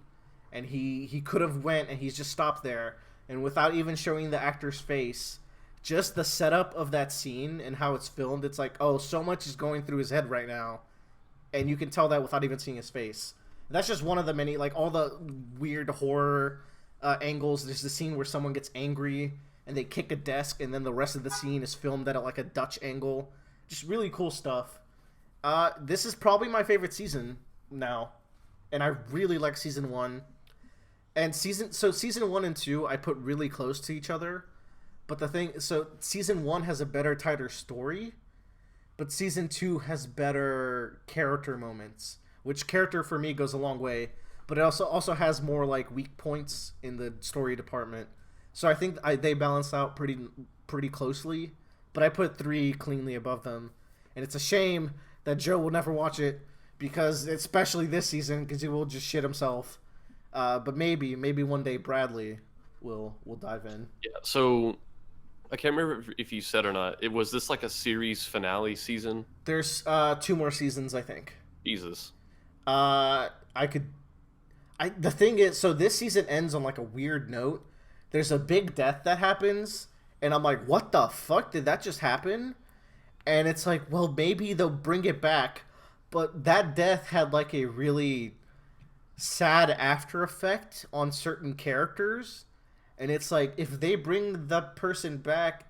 Speaker 1: and he could have went, and he's just stopped there, and without even showing the actor's face, just the setup of that scene and how it's filmed, it's like, oh, so much is going through his head right now, and you can tell that without even seeing his face. And that's just one of the many, like, all the weird horror angles. There's the scene where someone gets angry and they kick a desk, and then the rest of the scene is filmed at like a Dutch angle. Just really cool stuff. This is probably my favorite season now, and I really like season 1. And season 1 and 2 I put really close to each other. But season 1 has a better, tighter story, but season 2 has better character moments, which character for me goes a long way. But it also has more like weak points in the story department. So I think they balance out pretty closely. But I put 3 cleanly above them, and it's a shame that Joe will never watch it, because especially this season, because he will just shit himself. But maybe one day Bradley will dive in.
Speaker 3: Yeah. So I can't remember if you said or not. Was this like a series finale season?
Speaker 1: There's 2 more seasons, I think.
Speaker 3: Jesus.
Speaker 1: The thing is, so this season ends on like a weird note. There's a big death that happens, and I'm like, what the fuck? Did that just happen? And it's like, well, maybe they'll bring it back. But that death had like a really sad after effect on certain characters. And it's like, if they bring the person back,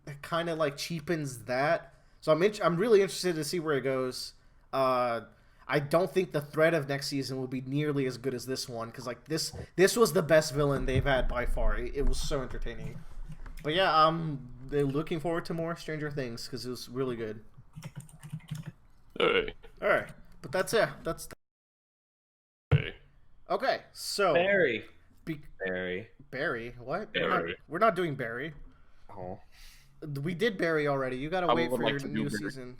Speaker 1: it kind of like cheapens that. So I'm really interested to see where it goes. I don't think the threat of next season will be nearly as good as this one, because like this was the best villain they've had by far. It was so entertaining. But yeah, I'm looking forward to more Stranger Things, because it was really good.
Speaker 3: Hey.
Speaker 1: All right, but that's it.
Speaker 3: Hey.
Speaker 1: Okay. So
Speaker 2: Barry.
Speaker 1: Barry. What?
Speaker 3: Barry.
Speaker 1: We're not doing Barry.
Speaker 2: Oh.
Speaker 1: We did Barry already. You gotta
Speaker 3: I
Speaker 1: wait
Speaker 3: would
Speaker 1: for
Speaker 3: like
Speaker 1: your
Speaker 3: to do
Speaker 1: new
Speaker 3: Barry.
Speaker 1: season.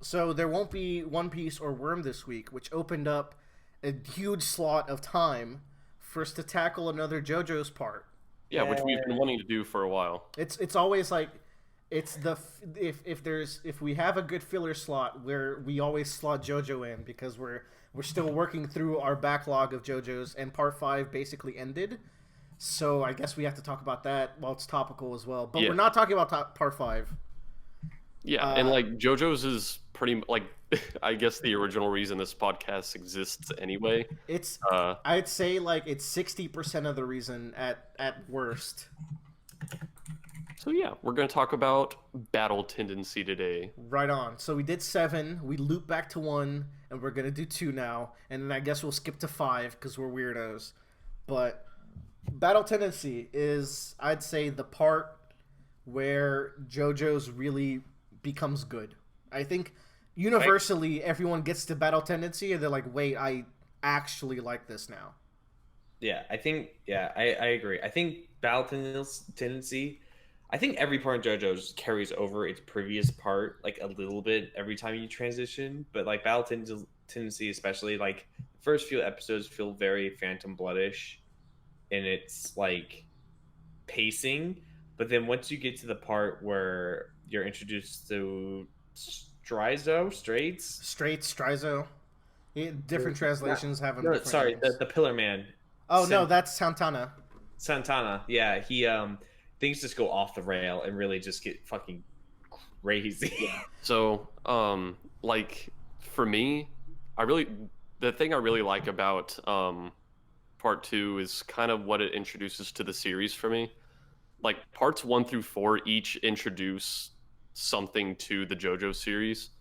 Speaker 1: So there won't be One Piece or Worm this week, which opened up a huge slot of time for us to tackle another JoJo's part.
Speaker 3: Yeah, which we've been wanting to do for a while.
Speaker 1: It's always like, it's the if we have a good filler slot where we always slot JoJo in, because we're still working through our backlog of JoJo's, and part 5 basically ended. So I guess we have to talk about that while it's topical as well. But
Speaker 3: Yeah.
Speaker 1: we're not talking about part 5.
Speaker 3: Yeah, and like JoJo's is pretty like I guess the original reason this podcast exists anyway.
Speaker 1: It's I'd say like it's 60% of the reason at worst.
Speaker 3: So yeah, we're gonna talk about battle tendency today.
Speaker 1: Right on. So we did 7, we loop back to 1, and we're gonna do 2 now, and then I guess we'll skip to 5 because we're weirdos. But battle tendency is, I'd say, the part where JoJo's really becomes good. I think universally everyone gets to battle tendency and they're like, wait, I actually like this now.
Speaker 2: Yeah, I agree. I think battle tendency, I think every part of JoJo's carries over its previous part like a little bit every time you transition, but like battle tendency especially, like the first few episodes feel very Phantom Bloodish in its like pacing, but then once you get to the part where you're introduced to
Speaker 1: Strizo. Different translations have them.
Speaker 2: No,
Speaker 1: different
Speaker 2: sorry,
Speaker 1: names.
Speaker 2: the Pillar Man.
Speaker 1: No, that's Santana.
Speaker 2: Santana, yeah, he things just go off the rail and really just get fucking crazy.
Speaker 3: So, like for me, the thing I really like about part 2 is kind of what it introduces to the series for me. Like parts 1 through 4 each introduce something to the JoJo series.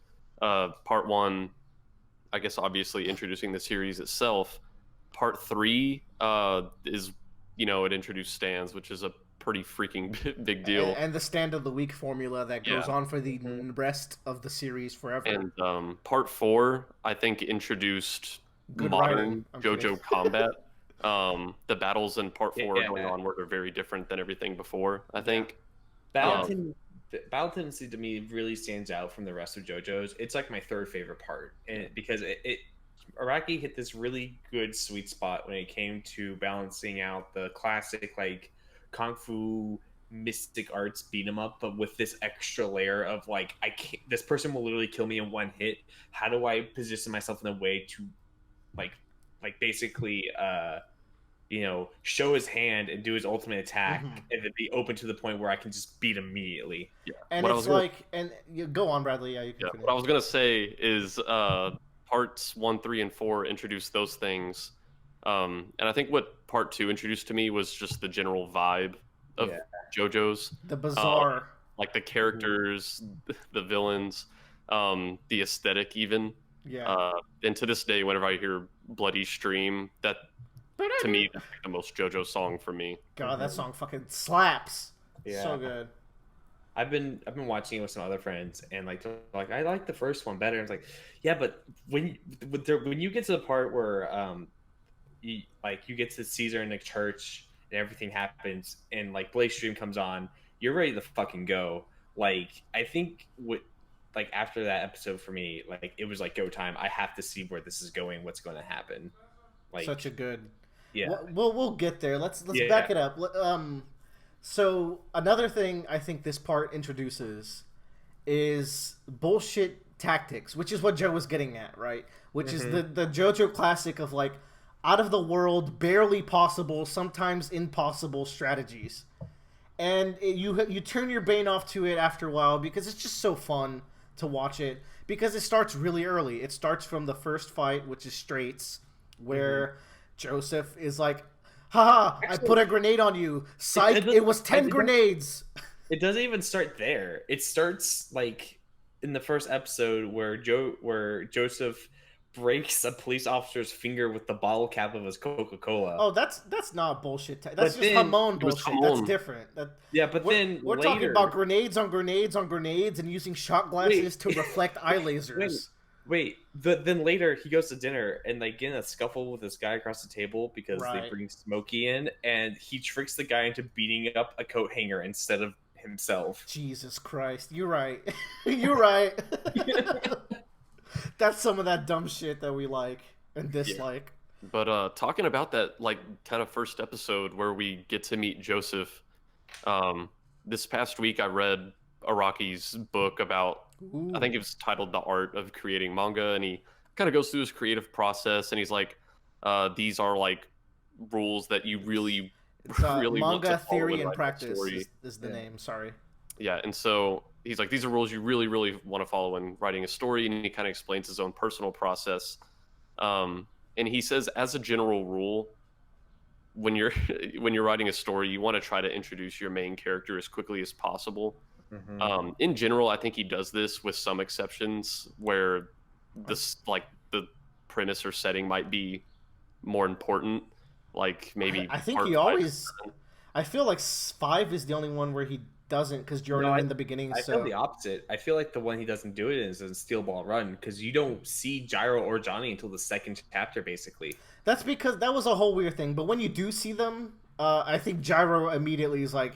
Speaker 3: Part 1, I guess, obviously introducing the series itself. Part 3 is, it introduced stands, which is a pretty freaking big deal.
Speaker 1: And the stand of the week formula that goes on for the rest of the series forever.
Speaker 3: And part 4, I think, introduced
Speaker 1: Good
Speaker 3: modern
Speaker 1: writing.
Speaker 3: JoJo combat. The battles in part 4 going onward are very different than everything before, I think.
Speaker 2: Battle tendency to me really stands out from the rest of JoJo's. It's like my third favorite part, and because Araki hit this really good sweet spot when it came to balancing out the classic like kung fu mystic arts beat 'em up, but with this extra layer of like, this person will literally kill me in one hit. How do I position myself in a way to like like basically show his hand and do his ultimate attack, and then be open to the point where I can just beat him immediately.
Speaker 3: Yeah.
Speaker 1: And it's like, and you go on, Bradley. Yeah, you can.
Speaker 3: Yeah, what I was gonna say is parts 1, 3, and 4 introduced those things, and I think what part 2 introduced to me was just the general vibe of JoJo's,
Speaker 1: the bizarre,
Speaker 3: like the characters, the villains, the aesthetic, even.
Speaker 1: Yeah.
Speaker 3: And to this day, whenever I hear "Bloody Stream," that to me that's like the most JoJo song for me.
Speaker 1: God, that song fucking slaps.
Speaker 2: Yeah.
Speaker 1: So good.
Speaker 2: I've been watching it with some other friends, and like I like the first one better. And it's like, yeah, but when you get to the part where you get to Caesar in the church and everything happens, and like Blade Stream comes on, you're ready to fucking go. Like I think after that episode for me, like it was like go time. I have to see where this is going, what's going to happen. Like
Speaker 1: such a good.
Speaker 2: Yeah.
Speaker 1: We'll get there. Let's back it up. So another thing I think this part introduces is bullshit tactics, which is what Joe was getting at, right? Which is the JoJo classic of like out of the world, barely possible, sometimes impossible strategies. And you turn your brain off to it after a while because it's just so fun to watch it, because it starts really early. It starts from the first fight, which is Straits, where Joseph is like, haha, I put a grenade on you. Psych, it was 10 grenades.
Speaker 2: It doesn't even start there. It starts like in the first episode where Joseph breaks a police officer's finger with the bottle cap of his Coca-Cola.
Speaker 1: Oh, that's not bullshit. That's just Hamon bullshit. That's different.
Speaker 2: We're
Speaker 1: later, talking about grenades on grenades on grenades and using shot glasses to reflect eye lasers.
Speaker 2: Then later he goes to dinner and they get in a scuffle with this guy across the table because they bring Smokey in, and he tricks the guy into beating up a coat hanger instead of himself.
Speaker 1: Jesus Christ, you're right. You're right. That's some of that dumb shit that we like and dislike.
Speaker 3: Yeah. But talking about that, like, kind of first episode where we get to meet Joseph, this past week I read Araki's book about, I think it was titled The Art of Creating Manga, and he kind of goes through his creative process, and he's like, these are like rules that you really
Speaker 1: manga
Speaker 3: want to
Speaker 1: theory and practice is the name. Sorry.
Speaker 3: Yeah, and so he's like, these are rules you really, really want to follow when writing a story, and he kind of explains his own personal process. And he says, as a general rule, when you're writing a story, you want to try to introduce your main character as quickly as possible. In general, I think he does this with some exceptions where this, like, the premise or setting might be more important. Like maybe
Speaker 1: I think he always. I feel like 5 is the only one where he doesn't, because Jordan in the beginning.
Speaker 2: I feel the opposite. I feel like the one he doesn't do it is in Steel Ball Run, because you don't see Gyro or Johnny until the second chapter, basically.
Speaker 1: That's because that was a whole weird thing. But when you do see them, I think Gyro immediately is like,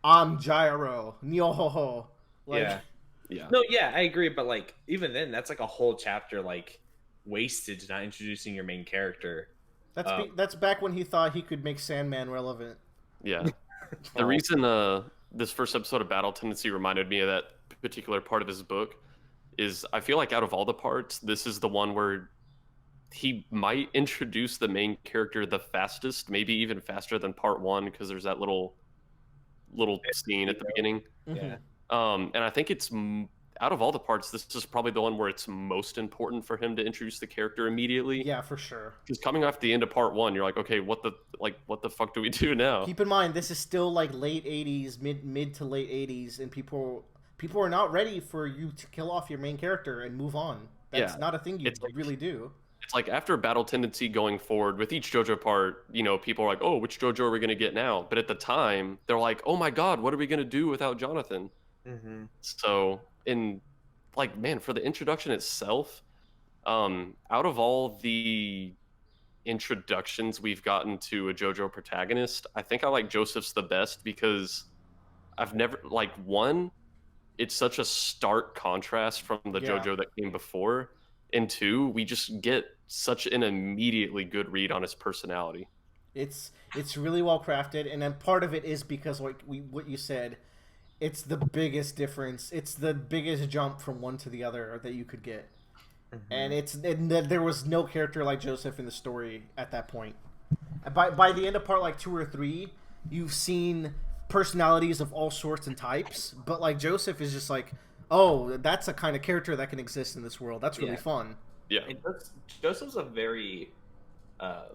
Speaker 1: "I'm Gyro, nyohoho." Like,
Speaker 2: yeah. No, yeah, I agree. But like, even then, that's like a whole chapter like wasted to not introducing your main character.
Speaker 1: That's back when he thought he could make Sandman relevant.
Speaker 3: Yeah. The reason this first episode of Battle Tendency reminded me of that particular part of his book is I feel like out of all the parts, this is the one where he might introduce the main character the fastest, maybe even faster than part 1, because there's that little scene at the beginning.
Speaker 2: Yeah.
Speaker 3: And I think it's, out of all the parts, this is probably the one where it's most important for him to introduce the character immediately.
Speaker 1: Yeah, for sure.
Speaker 3: Because coming off the end of part 1, you're like, okay, what the fuck do we do now?
Speaker 1: Keep in mind, this is still like late 80s, mid to late 80s, and people are not ready for you to kill off your main character and move on. That's not a thing you really do.
Speaker 3: It's like after Battle Tendency going forward, with each JoJo part, people are like, oh, which JoJo are we going to get now? But at the time, they're like, oh my god, what are we going to do without Jonathan? So, for the introduction itself, out of all the introductions we've gotten to a JoJo protagonist, I think I like Joseph's the best, because I've never, one, it's such a stark contrast from the JoJo that came before, and 2, we just get such an immediately good read on his personality.
Speaker 1: It's really well crafted, and then part of it is because what you said, it's the biggest difference. It's the biggest jump from one to the other that you could get. and there was no character like Joseph in the story at that point. By the end of part like 2 or 3, you've seen personalities of all sorts and types, but like Joseph is just like, oh, that's a kind of character that can exist in this world. That's really fun.
Speaker 3: Yeah.
Speaker 4: And Joseph's a very, I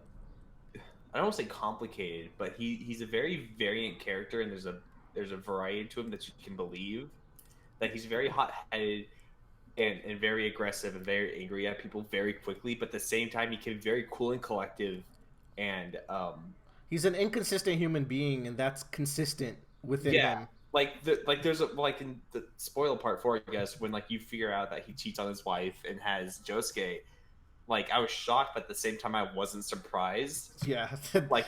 Speaker 4: don't want to say complicated, but he's a very variant character, and there's a variety to him that you can believe. That he's very hot-headed and very aggressive and very angry at people very quickly, but at the same time he can be very cool and collective, and
Speaker 1: he's an inconsistent human being, and that's consistent within him.
Speaker 4: There's like in the spoiler part 4, I guess, when like you figure out that he cheats on his wife and has Josuke, like I was shocked, but at the same time I wasn't surprised.
Speaker 1: Yeah.
Speaker 4: like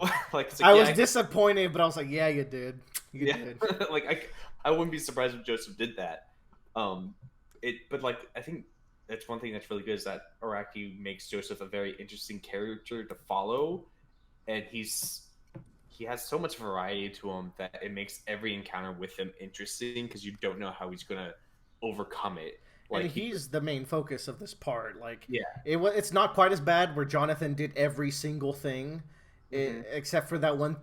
Speaker 1: I was disappointed, but I was like, yeah, you did. You did.
Speaker 4: Like I wouldn't be surprised if Joseph did that. But like I think that's one thing that's really good is that Araki makes Joseph a very interesting character to follow, and he has so much variety to him that it makes every encounter with him interesting because you don't know how he's gonna overcome it.
Speaker 1: Like, and he's the main focus of this part. Like,
Speaker 4: yeah,
Speaker 1: it's not quite as bad where Jonathan did every single thing, except for that one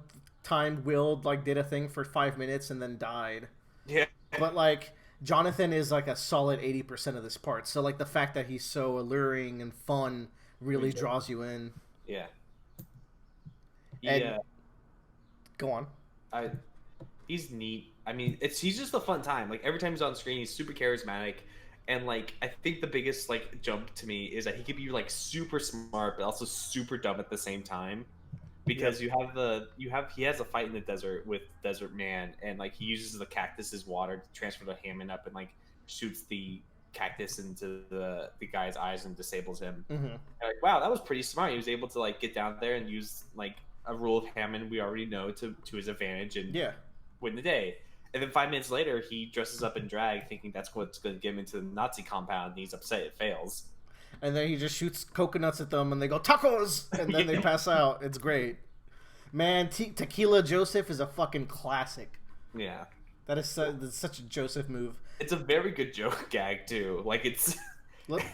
Speaker 1: time Will like did a thing for 5 minutes and then died.
Speaker 4: Yeah,
Speaker 1: but like Jonathan is like a solid 80% of this part. So like the fact that he's so alluring and fun really draws you in.
Speaker 4: Yeah.
Speaker 1: Yeah. Go on.
Speaker 4: He's neat. I mean, he's just a fun time. Like every time he's on screen, he's super charismatic, and like I think the biggest like jump to me is that he could be like super smart but also super dumb at the same time. Because he has a fight in the desert with Desert Man, and like he uses the cactus as water to transfer the Hammond up and like shoots the cactus into the guy's eyes and disables him. Like, wow, that was pretty smart. He was able to like get down there and use like a rule of Hammond we already know to his advantage and win the day. And then 5 minutes later, he dresses up in drag, thinking that's what's going to get him into the Nazi compound, and he's upset it fails.
Speaker 1: And then he just shoots coconuts at them, and they go, tacos! And then they pass out. It's great. Man, Tequila Joseph is a fucking classic.
Speaker 4: Yeah.
Speaker 1: That's such a Joseph move.
Speaker 4: It's a very good joke gag, too. Like, it's...
Speaker 1: Let's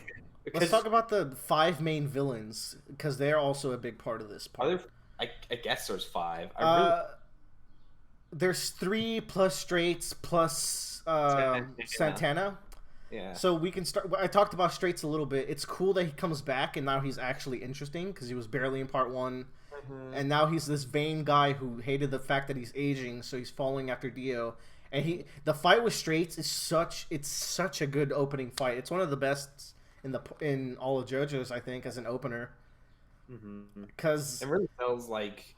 Speaker 1: talk about the 5 main villains, because they're also a big part of this part.
Speaker 4: I guess there's 5.
Speaker 1: There's 3 plus Straits plus Santana.
Speaker 4: Yeah.
Speaker 1: So we can start. I talked about Straits a little bit. It's cool that he comes back and now he's actually interesting because he was barely in part 1, and now he's this vain guy who hated the fact that he's aging, so he's following after Dio. And the fight with Straits is such a good opening fight. It's one of the best in all of JoJo's, I think, as an opener. Because
Speaker 4: it really sells like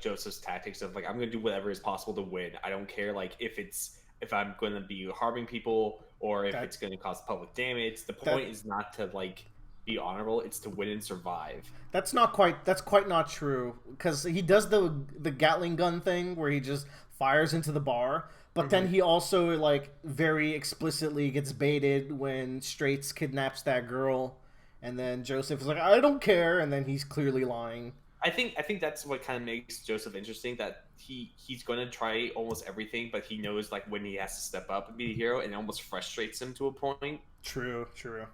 Speaker 4: Joseph's tactics of like I'm gonna do whatever is possible to win. I don't care like if I'm gonna be harming people or if it's gonna cause public damage. The point is not to like be honorable; it's to win and survive. That's
Speaker 1: quite not true because he does the Gatling gun thing where he just fires into the bar, but then he also like very explicitly gets baited when Straits kidnaps that girl. And then Joseph is like, I don't care, and then he's clearly lying.
Speaker 4: I think that's what kind of makes Joseph interesting, that he's going to try almost everything, but he knows like when he has to step up and be the hero, and it almost frustrates him to a point.
Speaker 1: True.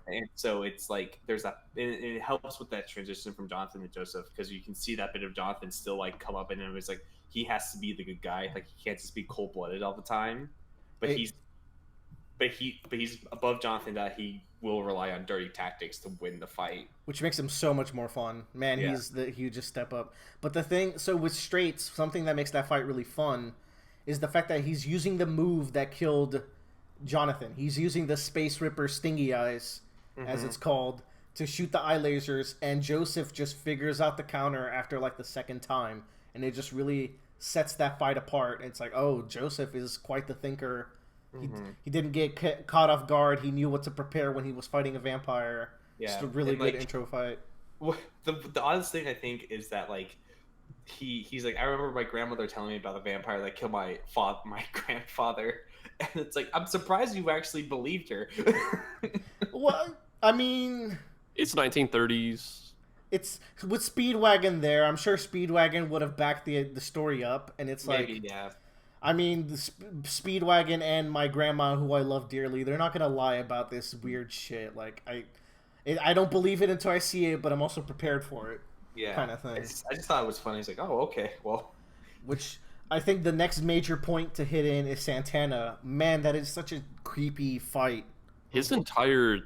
Speaker 4: And so it's like there's that, and it helps with that transition from Jonathan to Joseph, because you can see that bit of Jonathan still like come up in him. It's like he has to be the good guy, like he can't just be cold blooded all the time. But he's above Jonathan that he will rely on dirty tactics to win the fight,
Speaker 1: which makes him so much more fun. Man, he just step up. But the thing, so with Straits, something that makes that fight really fun is the fact that he's using the move that killed Jonathan. He's using the Space Ripper Stingy Eyes, as it's called, to shoot the eye lasers, and Joseph just figures out the counter after like the second time, and it just really sets that fight apart. It's like, oh, Joseph is quite the thinker. He didn't get caught off guard. He knew what to prepare when he was fighting a vampire. Yeah, just a really good intro fight.
Speaker 4: The oddest thing I think is that like he's like, I remember my grandmother telling me about the vampire that killed my grandfather, and it's like I'm surprised you actually believed her.
Speaker 1: Well, I mean,
Speaker 3: it's 1930s.
Speaker 1: It's with Speedwagon there. I'm sure Speedwagon would have backed the story up, and it's
Speaker 4: maybe,
Speaker 1: like,
Speaker 4: yeah.
Speaker 1: I mean, the Speedwagon and my grandma, who I love dearly, they're not gonna lie about this weird shit. Like I don't believe it until I see it, but I'm also prepared for it.
Speaker 4: Yeah,
Speaker 1: kind of thing.
Speaker 4: I just thought it was funny. It's like, oh, okay, well.
Speaker 1: Which I think the next major point to hit in is Santana. Man, that is such a creepy fight.
Speaker 3: His entire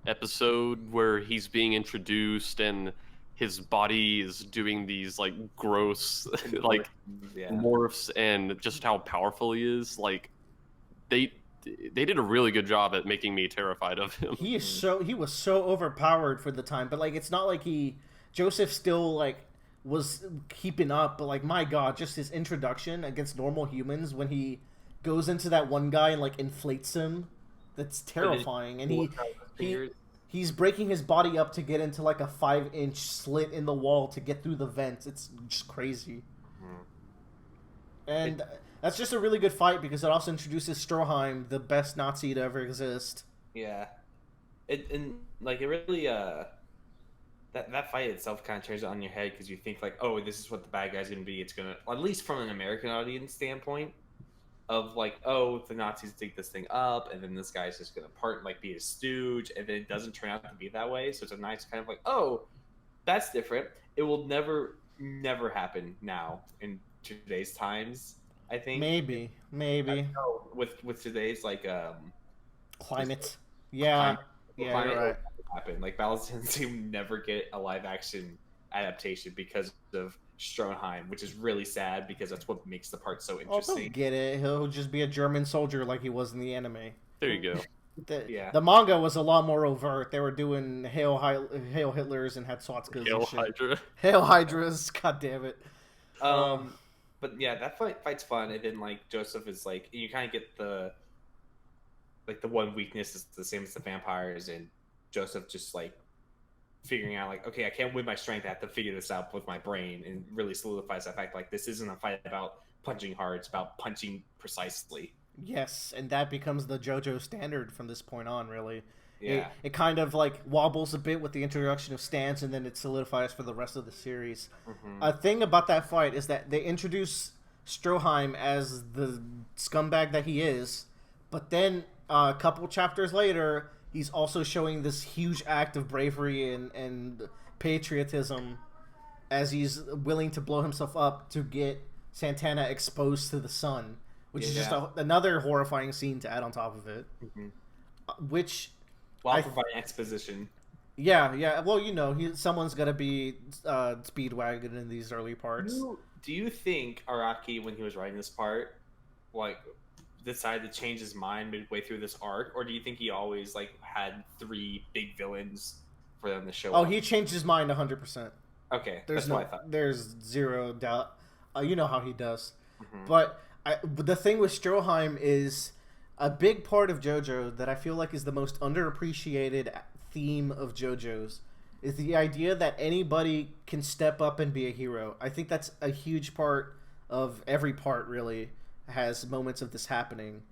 Speaker 3: episode where he's being introduced and his body is doing these like gross morphs, and just how powerful he is, like they did a really good job at making me terrified of him.
Speaker 1: He was so overpowered for the time, but like it's not like Joseph still like was keeping up, but like my god, just his introduction against normal humans when he goes into that one guy and like inflates him, that's terrifying. And he's breaking his body up to get into like a 5-inch slit in the wall to get through the vents. It's just crazy. And that's just a really good fight because it also introduces Stroheim, the best Nazi to ever exist.
Speaker 4: Yeah. It really that fight itself kind of turns it on your head because you think like, oh, this is what the bad guy's gonna be. It's gonna, at least from an American audience standpoint, of like, oh, the Nazis dig this thing up, and then this guy's just gonna be a stooge, and then it doesn't turn out to be that way. So it's a nice kind of like, oh, that's different. It will never happen now in today's times. I think maybe with today's like
Speaker 1: climate. Yeah,
Speaker 4: climate
Speaker 1: right.
Speaker 4: Happen. Like Battle seem never get a live action adaptation because of Stroheim, which is really sad because that's what makes the part so interesting.
Speaker 1: Don't get it. He'll just be a German soldier like he was in the anime.
Speaker 3: There you go.
Speaker 1: The manga was a lot more overt. They were doing Hail Hitlers and had swastikas and shit.
Speaker 3: Hydra.
Speaker 1: Hail Hydras. God damn it.
Speaker 4: But yeah, that fight's fun, and then like Joseph is like, you kind of get the one weakness is the same as the vampires, and Joseph just like figuring out like, okay, I can't win my strength, I have to figure this out with my brain, and really solidifies that fact like this isn't a fight about punching hard, it's about punching precisely.
Speaker 1: Yes, and that becomes the JoJo standard from this point on, really.
Speaker 4: Yeah.
Speaker 1: It kind of like wobbles a bit with the introduction of Stans, and then it solidifies for the rest of the series. A thing about that fight is that they introduce Stroheim as the scumbag that he is, but then a couple chapters later, he's also showing this huge act of bravery and patriotism as he's willing to blow himself up to get Santana exposed to the sun, which is just another horrifying scene to add on top of it. Which...
Speaker 4: while providing exposition.
Speaker 1: Yeah. Well, someone's got to be Speedwagon in these early parts.
Speaker 4: Do you think Araki, when he was writing this part, like, decided to change his mind midway through this arc, or do you think he always like had 3 big villains for them to show up?
Speaker 1: He changed his mind 100%.
Speaker 4: Okay,
Speaker 1: that's what I thought. There's zero doubt. You know how he does. But the thing with Stroheim is a big part of JoJo that I feel like is the most underappreciated theme of JoJo's is the idea that anybody can step up and be a hero. I think that's a huge part of every part, really, has moments of this happening,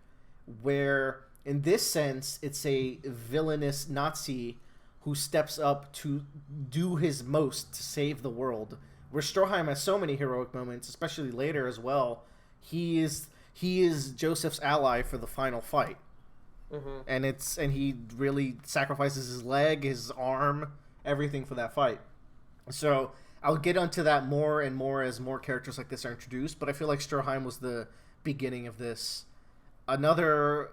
Speaker 1: where in this sense it's a villainous Nazi who steps up to do his most to save the world, where Stroheim has so many heroic moments, especially later as well. He is Joseph's ally for the final fight, and he really sacrifices his leg, his arm, everything for that fight. So I'll get onto that more and more as more characters like this are introduced, but I feel like Stroheim was the beginning of this. Like Joe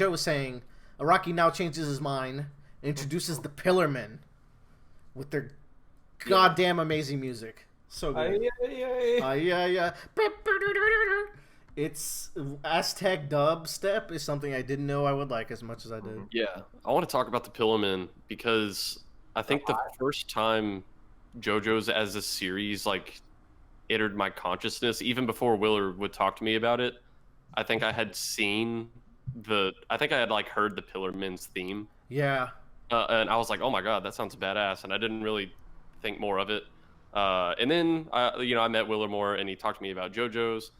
Speaker 1: was saying, Araki now changes his mind, introduces the Pillarmen with their goddamn amazing music. So good. It's Aztec dubstep is something I didn't know I would like as much as I did.
Speaker 3: Yeah, I want to talk about the Pillarmen because I think the first time JoJo's as a series like entered my consciousness, even before Willard would talk to me about it, I think I had like heard the Pillarmen's theme.
Speaker 1: Yeah.
Speaker 3: And I was like, oh my god, that sounds badass, and I didn't really think more of it. And then I met Willard more, and he talked to me about JoJo's.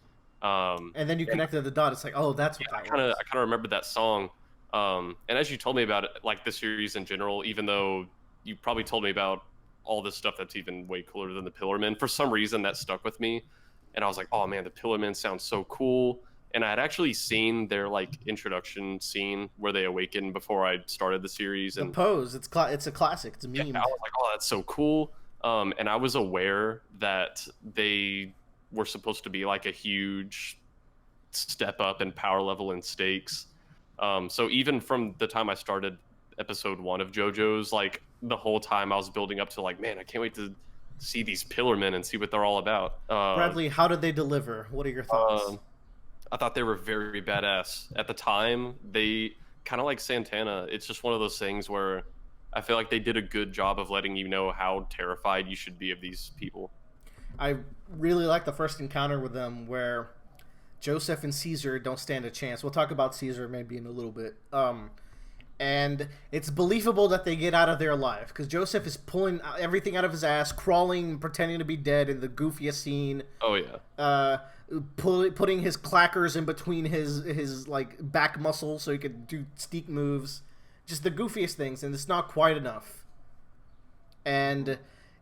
Speaker 1: And then you connected the dot. It's like, oh, that's what that was. I
Speaker 3: kind of remembered that song. And as you told me about it, like the series in general, even though you probably told me about all this stuff that's even way cooler than the Pillarmen, for some reason that stuck with me. and I was like, oh man, the Pillarmen sounds so cool. And I had actually seen their like introduction scene where they awaken before I started the series.
Speaker 1: The
Speaker 3: And
Speaker 1: pose, it's a classic. It's a meme.
Speaker 3: yeah, I was like, oh, that's so cool. And I was aware that they were supposed to be like a huge step up in power level and stakes. So even from the time I started episode 1 of JoJo's, like the whole time I was building up to like, man, I can't wait to see these Pillarmen and see what they're all about.
Speaker 1: Bradley, how did they deliver? What are your thoughts?
Speaker 3: I thought they were very badass. At the time, they kind of like Santana. It's just one of those things where I feel like they did a good job of letting you know how terrified you should be of these people.
Speaker 1: I really like the first encounter with them where Joseph and Caesar don't stand a chance. We'll talk about Caesar maybe in a little bit. And it's believable that they get out of there alive because Joseph is pulling everything out of his ass, crawling, pretending to be dead in the goofiest scene.
Speaker 3: Oh yeah.
Speaker 1: Putting his clackers in between his like back muscles so he could do sneak moves, just the goofiest things, and it's not quite enough. And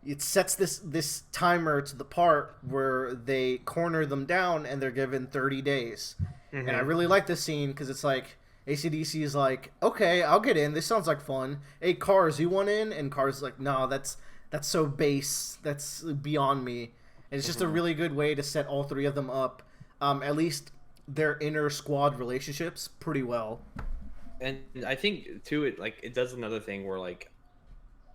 Speaker 1: it sets this timer to the part where they corner them down and they're given 30 days. Mm-hmm. And I really like this scene because it's like AC/DC is like, okay, I'll get in. This sounds like fun. Hey, Cars, you want in? And Cars is like, no, that's so base. That's beyond me. And it's just a really good way to set all three of them up, at least their inner squad relationships, pretty well.
Speaker 2: And I think too, it does another thing where like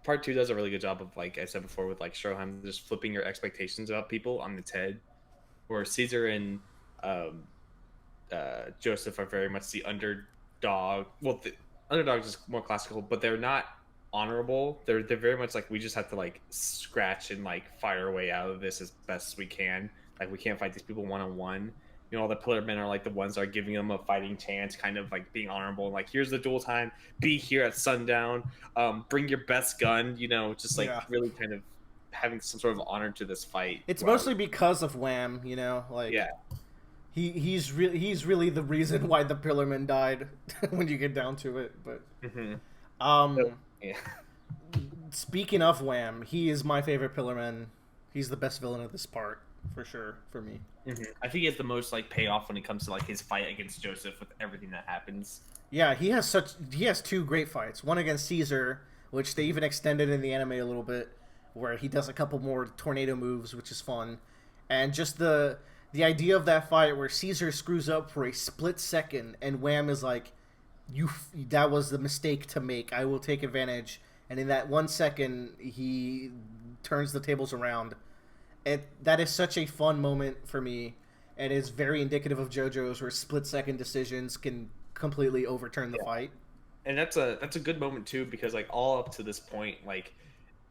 Speaker 2: part 2 does a really good job of, like I said before, with like Stroheim just flipping your expectations about people on its head, where Caesar and Joseph are very much the underdog. Well, the underdog is more classical, but they're not honorable. They're very much like, we just have to like scratch and like fight our way out of this as best as we can. Like, we can't fight these people one-on-one. You know, all the Pillarmen are like the ones that are giving them a fighting chance, kind of like being honorable. Like, here's the duel time. Be here at sundown. Bring your best gun. You know, just like really kind of having some sort of honor to this fight.
Speaker 1: It's mostly because of Wham. You know, like he's really the reason why the Pillarmen died when you get down to it. But speaking of Wham, he is my favorite Pillarman. He's the best villain of this part. For sure, for me.
Speaker 2: Mm-hmm. I think he has the most like payoff when it comes to like his fight against Joseph with everything that happens.
Speaker 1: Yeah, he has 2 great fights. One against Caesar, which they even extended in the anime a little bit, where he does a couple more tornado moves, which is fun. And just the idea of that fight where Caesar screws up for a split second and Wham is like, that was the mistake to make. I will take advantage. And in that 1 second, he turns the tables around. That is such a fun moment for me, and it's very indicative of JoJo's, where split-second decisions can completely overturn the fight.
Speaker 2: And that's a good moment too, because like all up to this point, like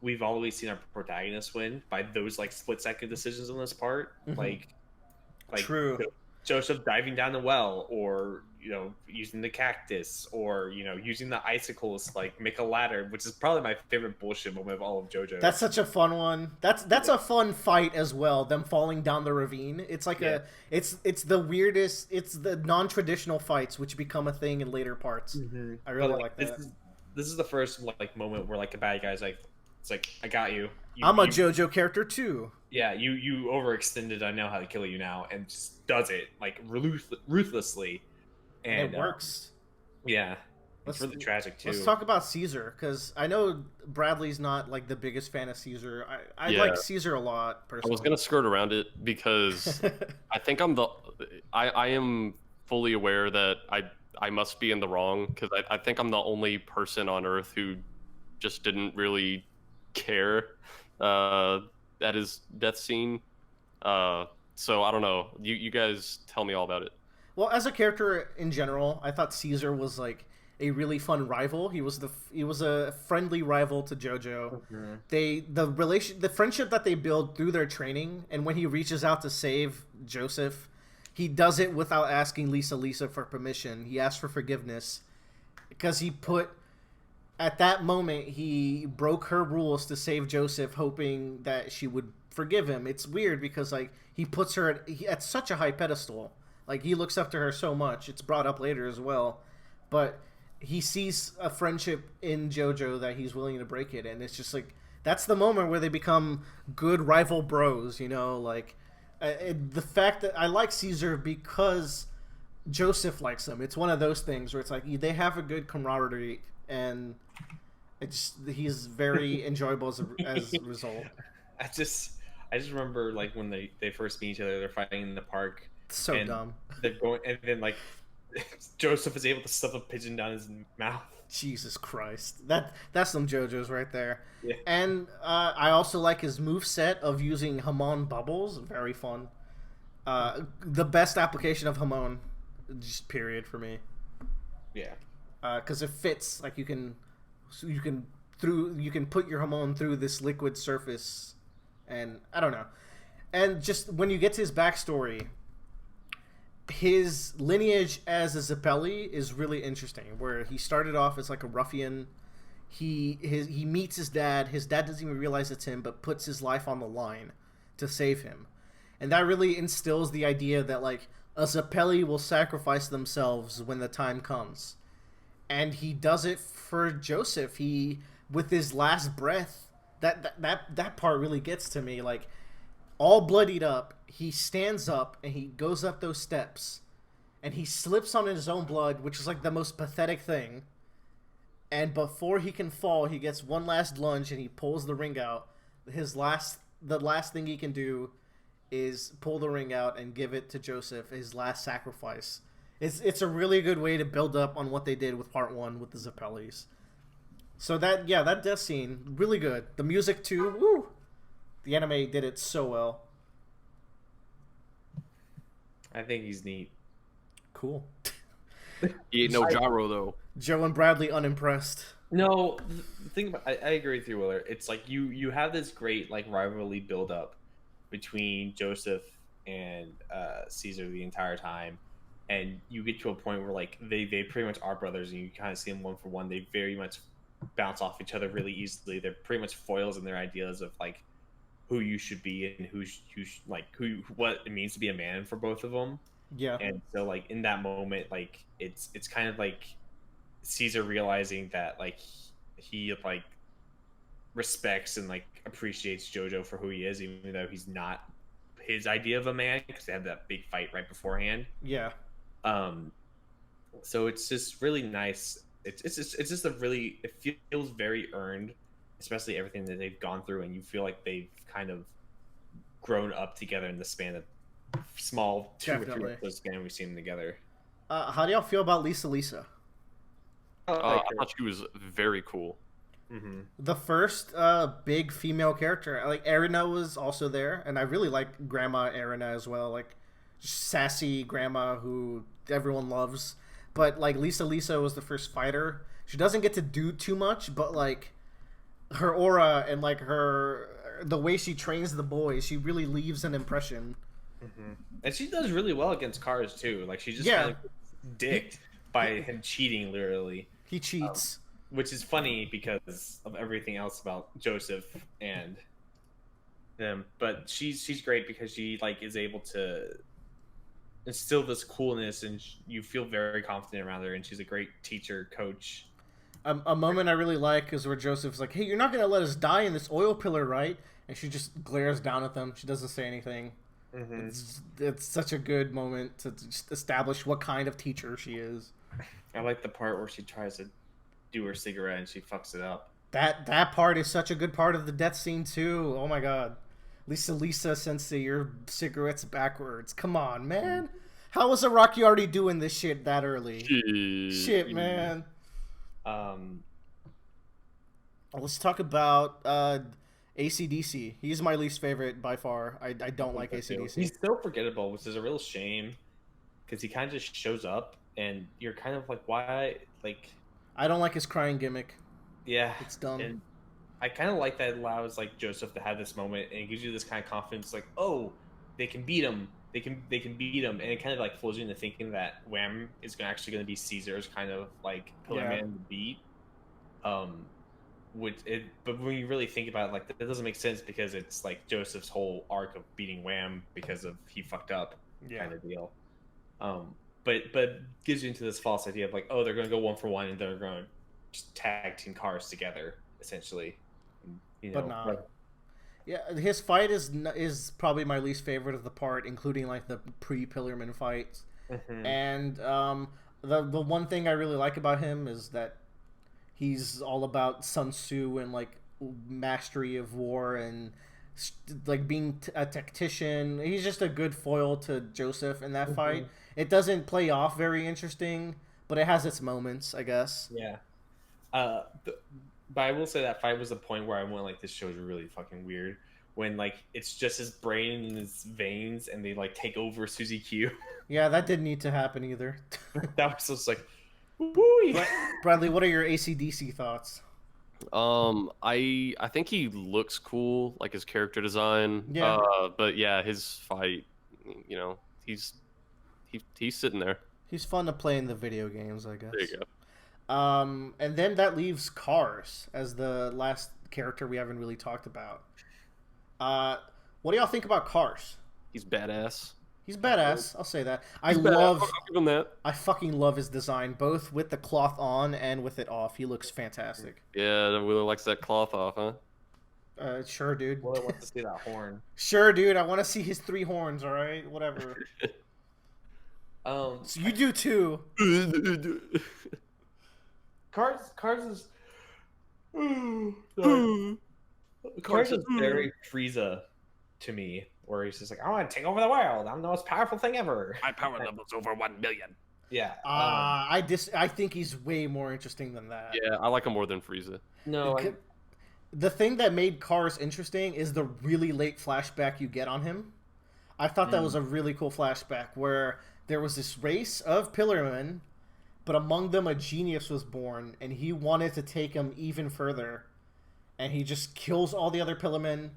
Speaker 2: we've always seen our protagonists win by those like split-second decisions on this part, like
Speaker 1: True.
Speaker 2: Joseph diving down the well, or using the cactus, or using the icicles to like make a ladder, which is probably my favorite bullshit moment of all of JoJo.
Speaker 1: That's such a fun one. That's a fun fight as well. Them falling down the ravine. It's like it's the weirdest. It's the non-traditional fights which become a thing in later parts. Mm-hmm. I really like that.
Speaker 2: This is the first like moment where like a bad guy's like, it's like, I got you.
Speaker 1: I'm a JoJo character too.
Speaker 2: Yeah, you overextended. I know how to kill you now, and just does it like ruthlessly. And
Speaker 1: it works.
Speaker 2: It's really tragic too.
Speaker 1: Let's talk about Caesar, because I know Bradley's not like the biggest fan of Caesar. I like Caesar a lot personally.
Speaker 3: I was gonna skirt around it because I think I am fully aware that I must be in the wrong, because I think I'm the only person on Earth who just didn't really care at his death scene. So I don't know. You guys tell me all about it.
Speaker 1: Well, as a character in general, I thought Caesar was like a really fun rival. He was a friendly rival to JoJo. Mm-hmm. The friendship that they build through their training, and when he reaches out to save Joseph, he does it without asking Lisa for permission. He asks for forgiveness because at that moment he broke her rules to save Joseph, hoping that she would forgive him. It's weird because like he puts her at such a high pedestal. Like, he looks up to her so much. It's brought up later as well. But he sees a friendship in JoJo that he's willing to break it. And it's just like, that's the moment where they become good rival bros, like The fact that I like Caesar because Joseph likes him. It's one of those things where it's like they have a good camaraderie, and he's very enjoyable as a result.
Speaker 2: I just remember like when they first meet each other, they're fighting in the park.
Speaker 1: It's so dumb.
Speaker 2: They're going, and then like Joseph is able to stuff a pigeon down his mouth.
Speaker 1: Jesus Christ, that's some JoJo's right there.
Speaker 2: Yeah.
Speaker 1: And I also like his move set of using Hamon bubbles. Very fun. The best application of Hamon, just period for me.
Speaker 2: Yeah.
Speaker 1: Because it fits. Like you can put your Hamon through this liquid surface, and I don't know. And just when you get to his backstory, his lineage as a Zeppeli is really interesting. Where he started off as like a ruffian. He meets his dad. His dad doesn't even realize it's him, but puts his life on the line to save him. And that really instills the idea that like a Zeppeli will sacrifice themselves when the time comes. And he does it for Joseph. He, with his last breath, that part really gets to me. Like, all bloodied up, he stands up and he goes up those steps, and he slips on his own blood, which is like the most pathetic thing. And before he can fall, he gets one last lunge and he pulls the ring out. The last thing he can do is pull the ring out and give it to Joseph, his last sacrifice. It's a really good way to build up on what they did with part 1 with the Zeppelis. So that death scene, really good. The music too, woo! The anime did it so well.
Speaker 2: I think he's neat.
Speaker 1: Cool.
Speaker 3: He ain't no gyro though.
Speaker 1: Joe and Bradley unimpressed.
Speaker 2: No, the thing about, I agree with you, Willer. It's like you have this great like rivalry build up between Joseph and Caesar the entire time, and you get to a point where like they pretty much are brothers, and you kind of see them one for one. They very much bounce off each other really easily. They're pretty much foils in their ideas of like who you should be and what it means to be a man for both of them.
Speaker 1: Yeah.
Speaker 2: And so like in that moment, like it's kind of like Caesar realizing that like he like respects and like appreciates Jojo for who he is, even though he's not his idea of a man, because they had that big fight right beforehand.
Speaker 1: Yeah.
Speaker 2: So it's just really nice. It's just a really, it feels very earned, especially everything that they've gone through, and you feel like they've kind of grown up together in the span of small 2 or 3 episodes span we've seen them together.
Speaker 1: How do y'all feel about Lisa?
Speaker 3: I thought she was very cool.
Speaker 2: Mm-hmm.
Speaker 1: The first big female character, like Erina was also there, and I really like Grandma Erina as well, like sassy grandma who everyone loves. But like Lisa was the first fighter. She doesn't get to do too much, but like her aura and like the way she trains the boys, she really leaves an impression.
Speaker 2: Mm-hmm. And she does really well against cars too. Like she just kind of dicked by him cheating, literally.
Speaker 1: He cheats.
Speaker 2: Which is funny because of everything else about Joseph and them. But she's great because she like is able to instill this coolness, and you feel very confident around her. And she's a great teacher, coach.
Speaker 1: A moment I really like is where Joseph's like, "Hey, you're not gonna let us die in this oil pillar, right?" And she just glares down at them. She doesn't say anything.
Speaker 2: Mm-hmm.
Speaker 1: It's such a good moment to just establish what kind of teacher she is.
Speaker 2: I like the part where she tries to do her cigarette and she fucks it up.
Speaker 1: That part is such a good part of the death scene too. Oh my god. Lisa Sensei, your cigarette's backwards. Come on, man. How was Araki already doing this shit that early? Shit, man. Let's talk about AC/DC. He's my least favorite by far. I don't like AC/DC.
Speaker 2: He's so forgettable, which is a real shame, because he kind of just shows up and you're kind of like, why? Like,
Speaker 1: I don't like his crying gimmick.
Speaker 2: Yeah,
Speaker 1: it's dumb.
Speaker 2: And I kind of like that it allows like Joseph to have this moment, and it gives you this kind of confidence, like, oh, they can beat him. They can beat him, and it kind of like fools you into thinking that Wham is actually going to be Caesar's kind of like pillar man to beat. But when you really think about it, like, that doesn't make sense, because it's like Joseph's whole arc of beating Wham because of he fucked up kind of deal. But gives you into this false idea of like, oh, they're going to go 1 for 1 and they're going to just tag team cars together essentially. You know,
Speaker 1: but nah.
Speaker 2: like,
Speaker 1: Yeah, his fight is probably my least favorite of the part, including like the pre-Pillarman fights. And the one thing I really like about him is that he's all about Sun Tzu and like mastery of war and like being a tactician. He's just a good foil to Joseph in that fight. It doesn't play off very interesting, but it has its moments, I guess.
Speaker 4: Yeah. But I will say that fight was the point where I went like, this show is really fucking weird. When like it's just his brain and his veins, and they like take over Suzy Q.
Speaker 1: Yeah, that didn't need to happen either.
Speaker 4: That was just like, woo.
Speaker 1: Bradley, what are your AC/DC thoughts?
Speaker 3: I think he looks cool, like his character design.
Speaker 1: Yeah.
Speaker 3: But yeah, his fight, you know, he's sitting there.
Speaker 1: He's fun to play in the video games, I guess.
Speaker 3: There you go.
Speaker 1: And then that leaves Cars as the last character we haven't really talked about. What do y'all think about Cars?
Speaker 3: He's badass.
Speaker 1: He's badass. I'll say that. I
Speaker 3: I'll give him that.
Speaker 1: I fucking love his design, both with the cloth on and with it off. He looks fantastic.
Speaker 3: Yeah, Wheeler likes that cloth off, huh?
Speaker 1: Sure, dude.
Speaker 4: Well, I want to see that horn.
Speaker 1: Sure, dude. I want to see his 3 horns. All right, whatever. So you do too.
Speaker 4: Cars is Cars is very Frieza to me, where he's just like, I want to take over the world. I'm the most powerful thing ever.
Speaker 3: My power level's over 1 million.
Speaker 4: Yeah.
Speaker 1: I think he's way more interesting than that.
Speaker 3: Yeah, I like him more than Frieza.
Speaker 4: No,
Speaker 1: the thing that made Cars interesting is the really late flashback you get on him. I thought that was a really cool flashback where there was this race of Pillarmen, but among them a genius was born, and he wanted to take him even further. And he just kills all the other Pillarmen.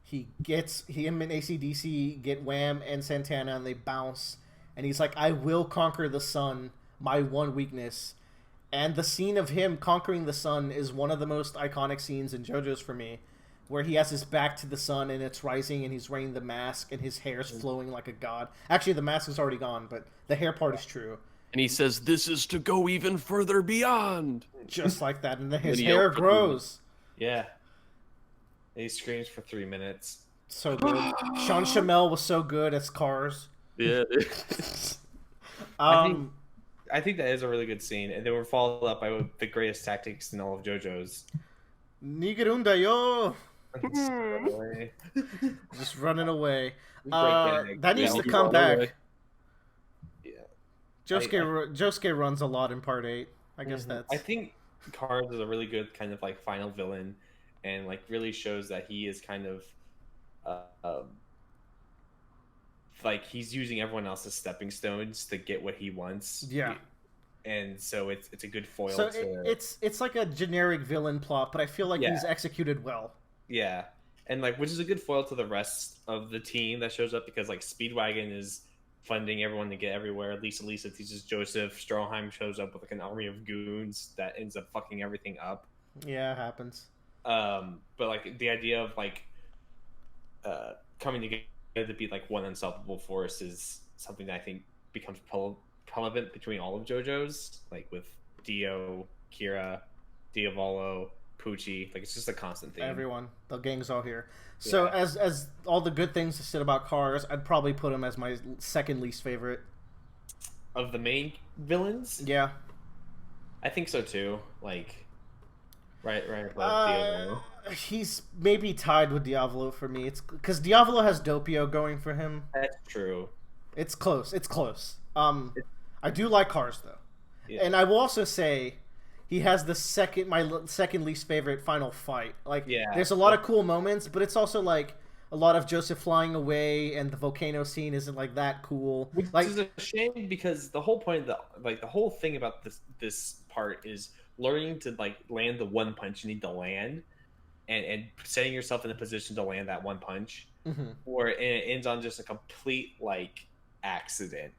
Speaker 1: Him and AC/DC get Wham and Santana, and they bounce. And he's like, I will conquer the sun, my one weakness. And the scene of him conquering the sun is one of the most iconic scenes in JoJo's for me, where he has his back to the sun and it's rising and he's wearing the mask and his hair's flowing like a god. Actually, the mask is already gone, but the hair part is true.
Speaker 3: And he says, this is to go even further beyond.
Speaker 1: Just like that. And then his hair grows.
Speaker 4: Yeah. And he screams for 3 minutes.
Speaker 1: So good. Sean Shamel was so good as Cars.
Speaker 3: Yeah.
Speaker 4: I think that is a really good scene, and then we're followed up by the greatest tactics in all of JoJo's.
Speaker 1: Nigerunda yo! Just running away. That needs to come back.
Speaker 4: Yeah.
Speaker 1: Josuke runs a lot in Part 8. I guess that's...
Speaker 4: I think Cars is a really good kind of like final villain, and like really shows that he is kind of like he's using everyone else's stepping stones to get what he wants.
Speaker 1: Yeah.
Speaker 4: And so it's a good foil.
Speaker 1: So it's like a generic villain plot, but I feel like he's executed well.
Speaker 4: Yeah. And like, which is a good foil to the rest of the team that shows up, because like Speedwagon is funding everyone to get everywhere. Lisa teaches Joseph. Stroheim shows up with like an army of goons that ends up fucking everything up.
Speaker 1: Yeah, it happens.
Speaker 4: But like the idea of like coming together to be like one unstoppable force is something that I think becomes relevant between all of JoJo's, like with Dio, Kira, Diavolo, Pucci. Like it's just a constant theme.
Speaker 1: Everyone, the gang's all here. So as all the good things to say about Cars, I'd probably put him as my second least favorite
Speaker 4: of the main villains.
Speaker 1: Yeah,
Speaker 4: I think so too. Like right above Diavolo.
Speaker 1: He's maybe tied with Diavolo for me. It's because Diavolo has Doppio going for him.
Speaker 4: That's true.
Speaker 1: It's close. I do like Cars though, and I will also say he has my second least favorite final fight. Like, there's a lot of cool moments, but it's also like a lot of Joseph flying away, and the volcano scene isn't like that cool.
Speaker 4: Which is a shame, because the whole point of the whole thing about this part is learning to like land the one punch you need to land. And setting yourself in a position to land that one punch, or it ends on just a complete like accident.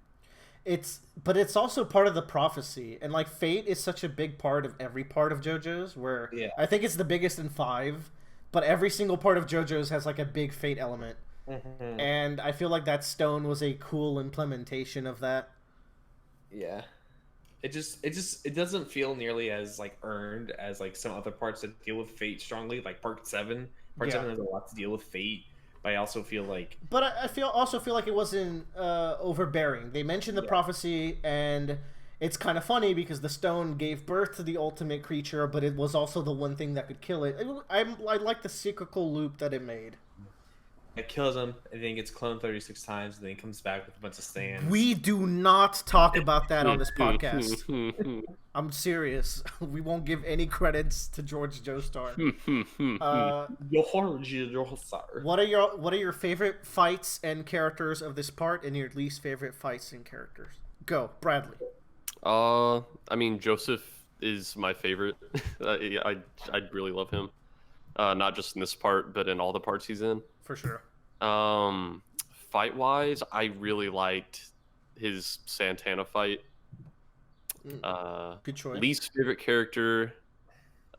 Speaker 1: But it's also part of the prophecy, and like fate is such a big part of every part of JoJo's. Where I think it's the biggest in 5, but every single part of JoJo's has like a big fate element, and I feel like that stone was a cool implementation of that.
Speaker 4: Yeah. It doesn't feel nearly as like earned as like some other parts that deal with fate strongly, like Part 7 Part 7 has a lot to deal with fate, but I also feel like...
Speaker 1: But I also feel like it wasn't overbearing. They mentioned the prophecy, and it's kind of funny because the stone gave birth to the ultimate creature, but it was also the one thing that could kill it. I like the cyclical loop that it made.
Speaker 4: It kills him, and then gets cloned 36 times, and then he comes back with a bunch of stands.
Speaker 1: We do not talk about that on this podcast. I'm serious. We won't give any credits to George Joestar. What are your favorite fights and characters of this part, and your least favorite fights and characters? Go, Bradley.
Speaker 3: I mean, Joseph is my favorite. I really love him. Not just in this part, but in all the parts he's in.
Speaker 1: For sure.
Speaker 3: Fight wise, I really liked his Santana fight.
Speaker 1: Good choice.
Speaker 3: Least favorite character,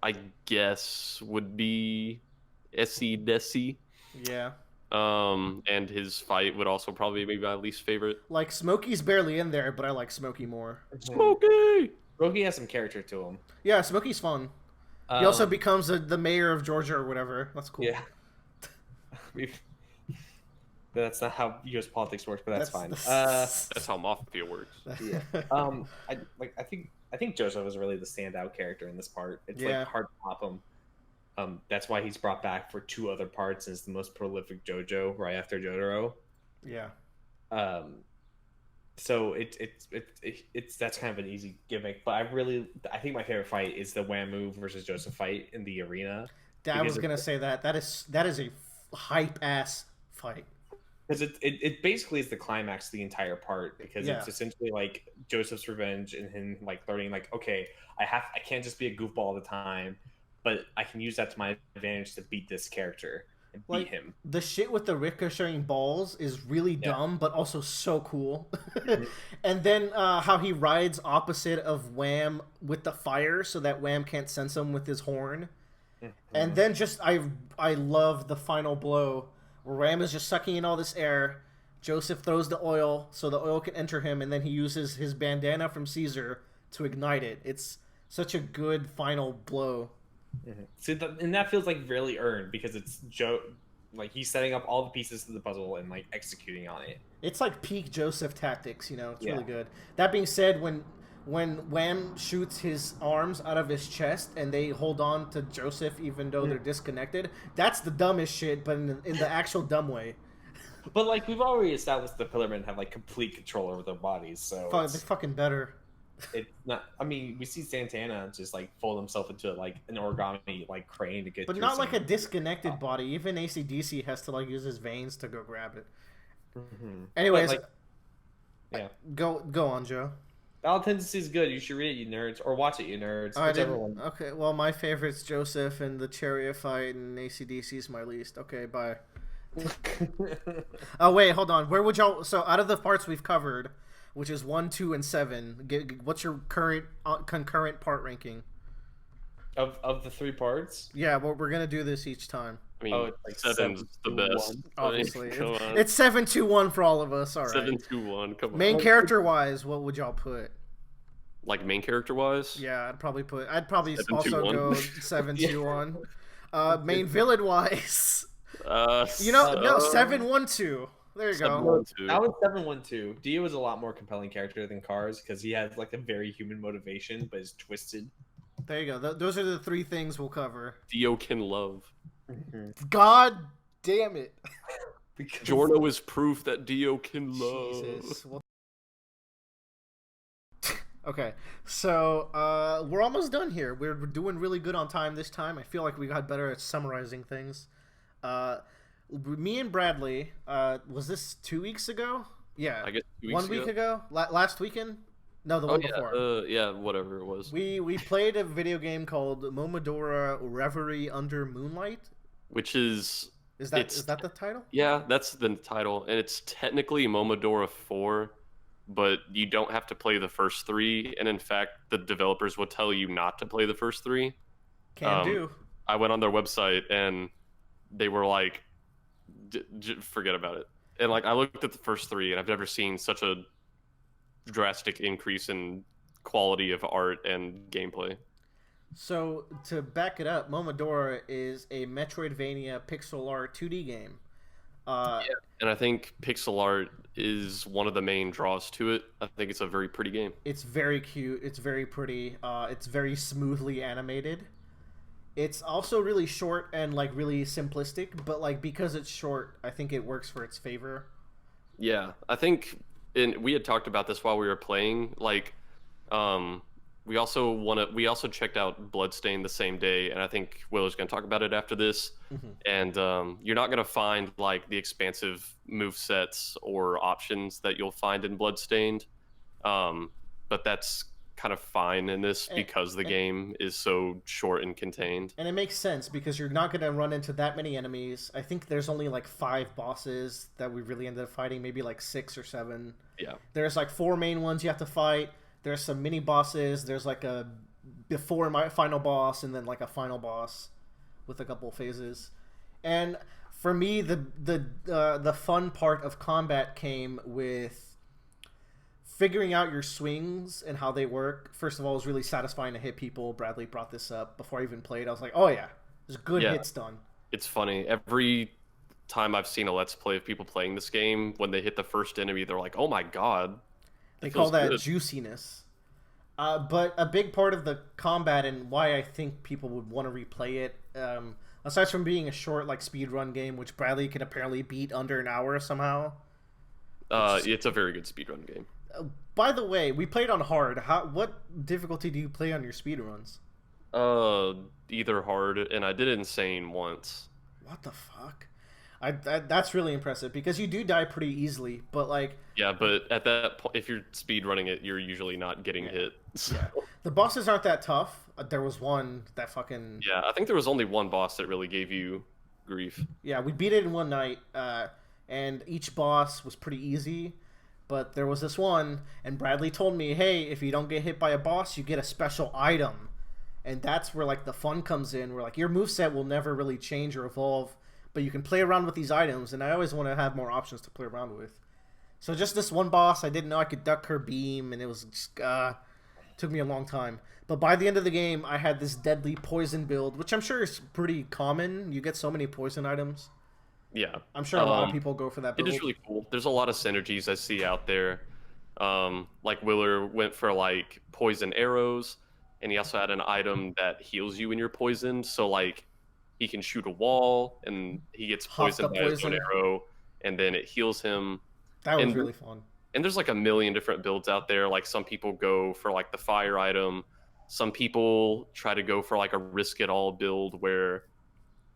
Speaker 3: I guess, would be Essie Desi.
Speaker 1: Yeah.
Speaker 3: And his fight would also probably be my least favorite.
Speaker 1: Like, Smokey's barely in there, but I like Smokey more.
Speaker 3: Smokey!
Speaker 4: Smokey has some character to him.
Speaker 1: Yeah, Smokey's fun. He also becomes the mayor of Georgia or whatever. That's cool.
Speaker 4: Yeah. That's not how U.S. politics works, but that's fine.
Speaker 3: That's how Mafia works.
Speaker 4: Yeah. I think Joseph is really the standout character in this part. It's like hard to top him. That's why he's brought back for 2 other parts and is the most prolific JoJo right after Jotaro.
Speaker 1: Yeah.
Speaker 4: So it's that's kind of an easy gimmick, but I think my favorite fight is the Whamu versus Joseph fight in the arena.
Speaker 1: I was gonna say that is a hype ass fight.
Speaker 4: Because it basically is the climax of the entire part, because it's essentially like Joseph's revenge and him like learning like, okay, I can't just be a goofball all the time, but I can use that to my advantage to beat this character and beat him.
Speaker 1: The shit with the ricocheting balls is really dumb, but also so cool. And then how he rides opposite of Wham with the fire so that Wham can't sense him with his horn. And then just I love the final blow where Wham is just sucking in all this air. Joseph throws the oil so the oil can enter him, and then he uses his bandana from Caesar to ignite it. It's such a good final blow.
Speaker 4: See, and that feels like really earned, because it's like he's setting up all the pieces to the puzzle and like executing on it.
Speaker 1: It's like peak Joseph tactics, you know. It's really good. That being said, when Wham shoots his arms out of his chest and they hold on to Joseph even though they're disconnected, that's the dumbest shit, but in the actual dumb way.
Speaker 4: But like, we've already established the Pillarmen have like complete control over their bodies, so
Speaker 1: they're fucking better.
Speaker 4: It's not. I mean, we see Santana just like fold himself into like an origami like crane to get.
Speaker 1: But not like a disconnected body. Even AC/DC has to like use his veins to go grab it. Anyways, go on, Joe.
Speaker 4: Battle Tendency is good. You should read it, you nerds, or watch it, you nerds. Whichever one.
Speaker 1: Okay, well, my favorite's Joseph, and the chariot fight, and AC/DC is my least. Okay, bye. Oh wait, hold on. Where would y'all? So out of the parts we've covered, which is 1, 2, and 7, what's your current concurrent part ranking?
Speaker 4: Of the 3 parts?
Speaker 1: Yeah, well, we're gonna do this each time.
Speaker 3: I mean, like 7's the best.
Speaker 1: Obviously, it's 7-2-1 for all of us. All right.
Speaker 3: 7-2-1. Come on.
Speaker 1: Main character wise, what would y'all put?
Speaker 3: Like main character wise?
Speaker 1: Yeah, I'd probably also go 7-2-1. Main villain wise, 7-1-2. There you go.
Speaker 4: That was 7-1-2. Dio was a lot more compelling character than Cars because he has like a very human motivation, but is twisted.
Speaker 1: There you go. Those are the 3 things we'll cover.
Speaker 3: Dio can love.
Speaker 1: God damn it.
Speaker 3: Giorno is proof that Dio can love.
Speaker 1: Jesus. Okay, so we're almost done here. We're doing really good on time this time. I feel like we got better at summarizing things. Me and Bradley, was this 2 weeks ago? Yeah,
Speaker 3: I guess 2 weeks
Speaker 1: 1 week ago. Last weekend? No, the one before.
Speaker 3: Yeah, whatever it was.
Speaker 1: We played a video game called Momodora Reverie Under Moonlight,
Speaker 3: which is that
Speaker 1: the title?
Speaker 3: Yeah, that's the title, and it's technically Momodora 4, but you don't have to play the first 3, and in fact, the developers will tell you not to play the first 3.
Speaker 1: Can do.
Speaker 3: I went on their website and they were like, forget about it. And like, I looked at the first 3, and I've never seen such a drastic increase in quality of art and gameplay.
Speaker 1: So to back it up, Momodora is a Metroidvania pixel art 2D game. Uh,
Speaker 3: Yeah, and I think pixel art is one of the main draws to it. I think it's a very pretty game.
Speaker 1: it's very cute. It's very pretty. It's very smoothly animated. It's also really short and like really simplistic, but like because it's short, I think it works for its favor.
Speaker 3: Yeah, I think, and we had talked about this while we were playing. Like, um, we also checked out Bloodstained the same day, and I think Willow's going to talk about it after this.
Speaker 1: Mhm.
Speaker 3: And you're not going to find like the expansive move sets or options that you'll find in Bloodstained, but that's kind of fine in this
Speaker 1: And,
Speaker 3: because the
Speaker 1: and
Speaker 3: game is so short and contained.
Speaker 1: and it makes sense because you're not going to run into that many enemies. I think there's only like 5 bosses that we really ended up fighting, maybe like 6 or 7.
Speaker 3: Yeah,
Speaker 1: There's like 4 main ones you have to fight. There's some mini bosses. There's like a before my final boss, and then like a final boss with a couple phases. And for me, the fun part of combat came with figuring out your swings and how they work. First of all, it was really satisfying to hit people. Bradley brought this up before I even played. I was like, oh yeah, there's good
Speaker 3: Yeah.
Speaker 1: hits done.
Speaker 3: it's funny. Every time I've seen a Let's Play of people playing this game, when they hit the first enemy, they're like, "Oh my god,
Speaker 1: They
Speaker 3: it
Speaker 1: call
Speaker 3: feels
Speaker 1: that
Speaker 3: good."
Speaker 1: juiciness. But a big part of the combat and why I think people would want to replay it, aside from being a short like speed run game, which Bradley can apparently beat under an hour somehow.
Speaker 3: It's a very good speedrun game.
Speaker 1: By the way, we played on hard. What difficulty do you play on your speed runs?
Speaker 3: Either hard, and I did insane once.
Speaker 1: What the fuck? That's really impressive because you do die pretty easily, but like
Speaker 3: Yeah, but at that point, if you're speedrunning it, you're usually not getting hit. So,
Speaker 1: yeah, the bosses aren't that tough. There was one that fucking
Speaker 3: yeah, I think there was only one boss that really gave you grief.
Speaker 1: yeah, we beat it in one night, and each boss was pretty easy. But there was this one, and Bradley told me, "Hey, if you don't get hit by a boss, you get a special item," and that's where like the fun comes in. Where like your moveset will never really change or evolve, but you can play around with these items, and I always want to have more options to play around with. So just this one boss, I didn't know I could duck her beam, and it was just, took me a long time. But by the end of the game, I had this deadly poison build, which I'm sure is pretty common. You get so many poison items.
Speaker 3: Yeah,
Speaker 1: I'm sure a lot of people go for that
Speaker 3: it
Speaker 1: build.
Speaker 3: is really cool. There's a lot of synergies I see out there. Like Willer went for like poison arrows, and he also had an item that heals you when you're poisoned. So like he can shoot a wall, and he gets
Speaker 1: Huff the
Speaker 3: poisoned by his own
Speaker 1: poison.
Speaker 3: arrow, and then it heals him.
Speaker 1: That was
Speaker 3: And
Speaker 1: really fun.
Speaker 3: and there's like a million different builds out there. Like some people go for like the fire item. Some people try to go for like a risk it all build where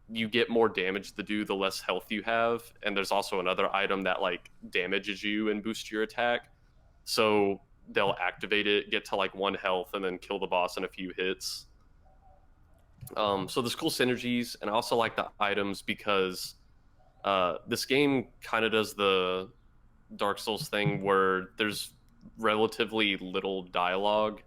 Speaker 3: you get more damage to do the less health you have. And there's also another item that like damages you and boosts your attack. So they'll activate it, get to like 1 health, and then kill the boss in a few hits. So there's cool synergies, and I also like the items because this game kind of does the Dark Souls thing where there's relatively little dialogue.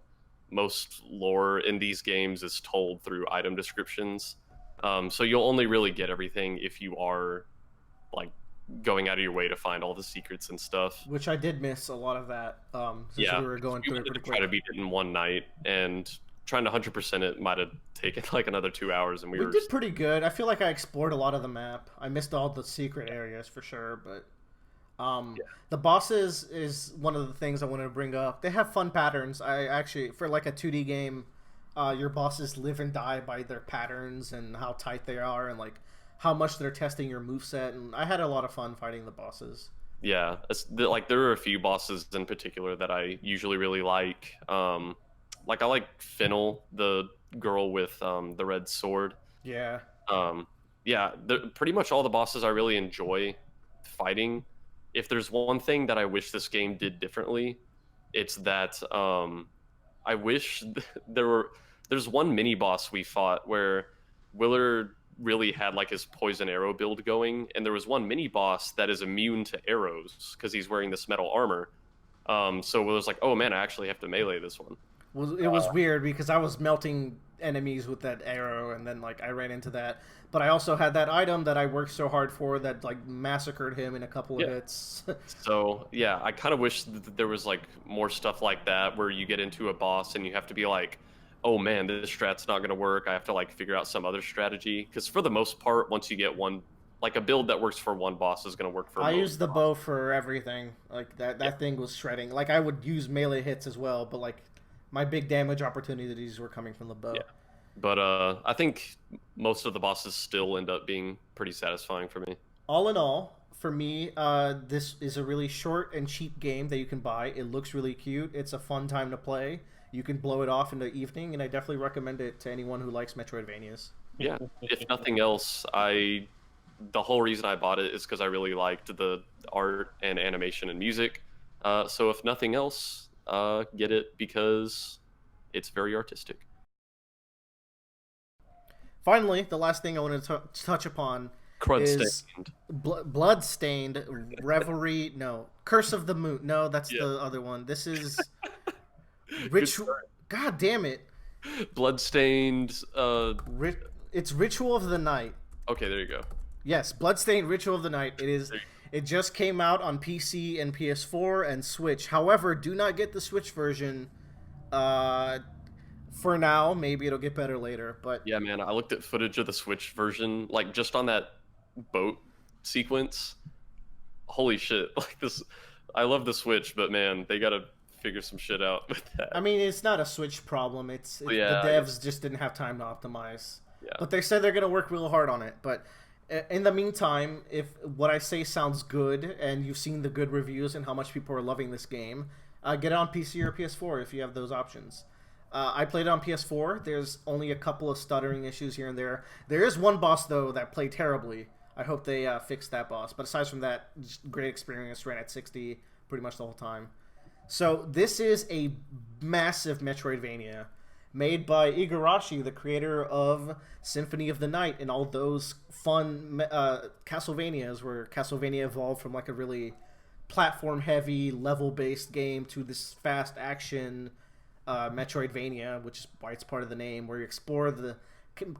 Speaker 3: Most lore in these games is told through item descriptions. So you'll only really get everything if you are like going out of your way to find all the secrets and stuff.
Speaker 1: Which I did miss a lot of that. Since
Speaker 3: Yeah,
Speaker 1: we were going
Speaker 3: we
Speaker 1: through it
Speaker 3: wanted
Speaker 1: pretty
Speaker 3: to try to
Speaker 1: quick.
Speaker 3: beat it in one night, and trying to 100% it might have taken like another 2 hours, and we
Speaker 1: We
Speaker 3: were
Speaker 1: did pretty good. I feel like I explored a lot of the map. I missed all the secret areas for sure, but the bosses is one of the things I wanted to bring up. They have fun patterns. I actually, for like a 2D game, your bosses live and die by their patterns and how tight they are and like how much they're testing your moveset. And I had a lot of fun fighting the bosses.
Speaker 3: Yeah, like there are a few bosses in particular that I usually really like. Like I like Fennel, the girl with the red sword.
Speaker 1: Yeah.
Speaker 3: Yeah, pretty much all the bosses I really enjoy fighting. If there's one thing that I wish this game did differently, it's that I wish there's one mini boss we fought where Willard really had like his poison arrow build going, and there was one mini boss that is immune to arrows because he's wearing this metal armor. So Willard's like, oh man, I actually have to melee this one.
Speaker 1: Well, it was weird because I was melting enemies with that arrow, and then like I ran into that. But I also had that item that I worked so hard for that like massacred him in a couple of hits.
Speaker 3: So yeah, I kind of wish that there was like more stuff like that where you get into a boss and you have to be like, oh man, this strat's not going to work. I have to like figure out some other strategy. Because for the most part, once you get one, like a build that works for one boss is going to work for
Speaker 1: I
Speaker 3: most
Speaker 1: use the
Speaker 3: bosses.
Speaker 1: bow for everything. Like that thing was shredding. Like I would use melee hits as well, but like my big damage opportunities were coming from the bow.
Speaker 3: Yeah. But I think most of the bosses still end up being pretty satisfying for me.
Speaker 1: All in all, for me, this is a really short and cheap game that you can buy. It looks really cute. It's a fun time to play. You can blow it off in the evening, and I definitely recommend it to anyone who likes Metroidvanias.
Speaker 3: Yeah. If nothing else, the whole reason I bought it is because I really liked the art and animation and music. So if nothing else, get it because it's very artistic.
Speaker 1: Finally, the last thing I want to touch upon is
Speaker 3: Bloodstained.
Speaker 1: Bloodstained, Revelry, no, Curse of the Moon. No, that's
Speaker 3: Yeah.
Speaker 1: the other one. This is Ritual. God damn it.
Speaker 3: Bloodstained.
Speaker 1: It's Ritual of the Night.
Speaker 3: Okay, there you go.
Speaker 1: Yes, Bloodstained Ritual of the Night. It is. It just came out on PC and PS4 and Switch. However, do not get the Switch version. For now, maybe it'll get better later. But
Speaker 3: Yeah, man, I looked at footage of the Switch version, like just on that boat sequence. Holy shit! Like this, I love the Switch, but man, they gotta figure some shit out with that.
Speaker 1: I mean, it's not a Switch problem. It's
Speaker 3: Yeah,
Speaker 1: the devs just didn't have time to optimize.
Speaker 3: Yeah.
Speaker 1: But they said they're gonna work real hard on it. But in the meantime, if what I say sounds good and you've seen the good reviews and how much people are loving this game, get it on PC or PS4 if you have those options. I played it on PS4. There's only a couple of stuttering issues here and there. There is one boss, though, that played terribly. I hope they fix that boss. But aside from that, just great experience. Ran at 60 pretty much the whole time. So this is a massive Metroidvania made by Igarashi, the creator of Symphony of the Night and all those fun Castlevanias, where Castlevania evolved from like a really platform-heavy, level-based game to this fast action Metroidvania, which is why it's part of the name, where you explore the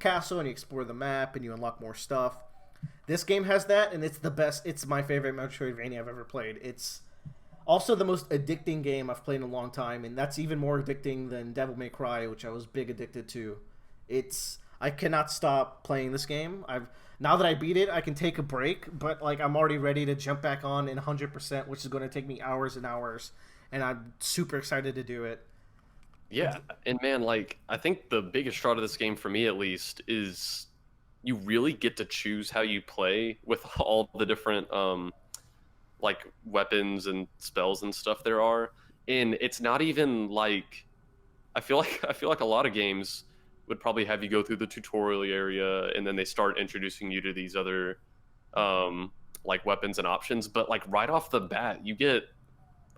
Speaker 1: castle and you explore the map and you unlock more stuff. This game has that, and it's the best. It's my favorite Metroidvania I've ever played. It's also the most addicting game I've played in a long time, and that's even more addicting than Devil May Cry, which I was big addicted to. I cannot stop playing this game. Now that I beat it, I can take a break, but like I'm already ready to jump back on in 100%, which is going to take me hours and hours, and I'm super excited to do it.
Speaker 3: Yeah, and man, like I think the biggest draw to this game for me, at least, is you really get to choose how you play with all the different like weapons and spells and stuff there are. And it's not even like I feel like a lot of games would probably have you go through the tutorial area and then they start introducing you to these other like weapons and options. But like right off the bat, you get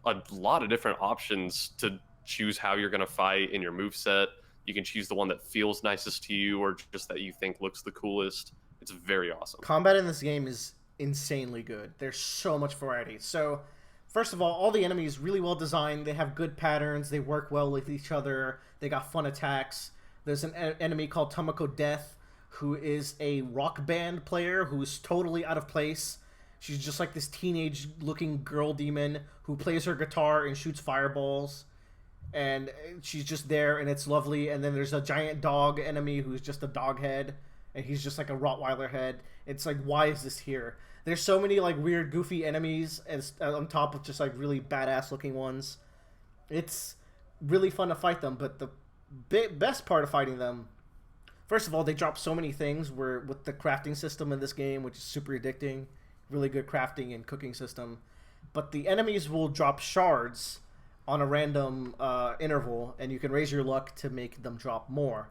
Speaker 3: a lot of different options to choose how you're going to fight in your moveset. You can choose the one that feels nicest to you or just that you think looks the coolest. It's very awesome.
Speaker 1: Combat in this game is insanely good. There's so much variety. So, first of all the enemies really well designed. They have good patterns. They work well with each other. They got fun attacks. There's an enemy called Tomoko Death, who is a rock band player who's totally out of place. She's just like this teenage-looking girl demon who plays her guitar and shoots fireballs. And she's just there, and it's lovely. And then there's a giant dog enemy who's just a dog head, and he's just like a Rottweiler head. It's like, why is this here? There's so many like weird, goofy enemies, as on top of just like really badass-looking ones. It's really fun to fight them, but the best part of fighting them, first of all, they drop so many things with the crafting system in this game, which is super addicting. Really good crafting and cooking system. But the enemies will drop shards on a random interval, and you can raise your luck to make them drop more.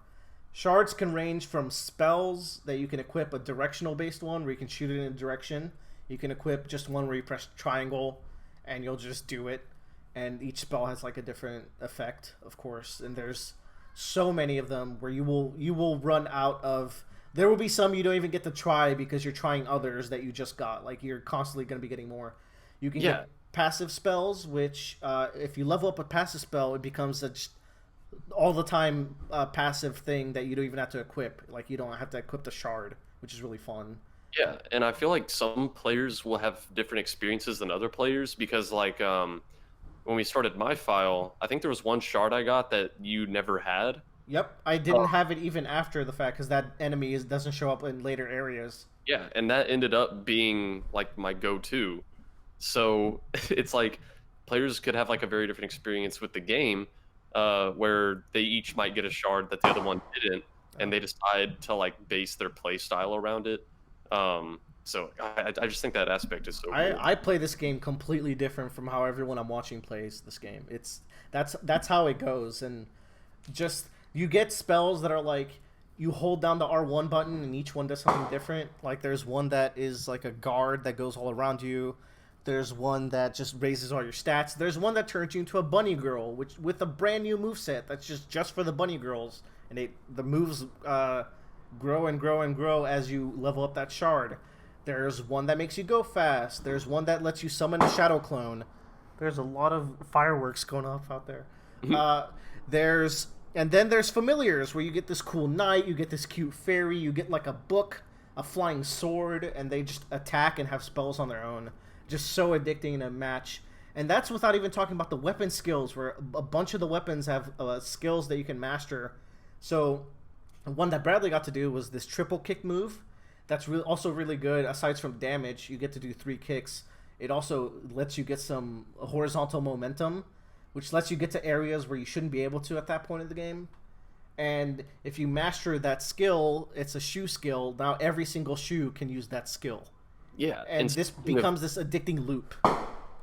Speaker 1: Shards can range from spells that you can equip, a directional based one where you can shoot it in a direction. You can equip just one where you press triangle and you'll just do it, and each spell has like a different effect, of course. And there's so many of them where you will run out of. There will be some you don't even get to try because you're trying others that you just got. Like you're constantly going to be getting more. You can get passive spells, which if you level up a passive spell, it becomes a all the time passive thing that you don't even have to equip. Like you don't have to equip the shard, which is really fun.
Speaker 3: Yeah, and I feel like some players will have different experiences than other players because like when we started my file, I think there was one shard I got that you never had,
Speaker 1: Yep, I didn't have it even after the fact because that enemy doesn't show up in later areas.
Speaker 3: Yeah, and that ended up being like my go-to. So it's like players could have like a very different experience with the game, where they each might get a shard that the other one didn't, and they decide to like base their play style around it. So I just think that aspect is so cool.
Speaker 1: I play this game completely different from how everyone I'm watching plays this game. That's how it goes, and just you get spells that are like you hold down the R1 button and each one does something different. Like there's one that is like a guard that goes all around you. There's one that just raises all your stats. There's one that turns you into a bunny girl, which with a brand new moveset that's just for the bunny girls, and the moves grow and grow and grow as you level up that shard. There's one that makes you go fast. There's one that lets you summon a shadow clone. There's a lot of fireworks going off out there. And then there's familiars where you get this cool knight, you get this cute fairy, you get like a book, a flying sword, and they just attack and have spells on their own. Just so addicting in a match. And that's without even talking about the weapon skills, where a bunch of the weapons have skills that you can master. So one that Bradley got to do was this triple kick move. That's also really good. Aside from damage, you get to do 3 kicks. It also lets you get some horizontal momentum, which lets you get to areas where you shouldn't be able to at that point of the game. And if you master that skill, it's a shoe skill. Now every single shoe can use that skill.
Speaker 3: Yeah.
Speaker 1: And this becomes this addicting loop.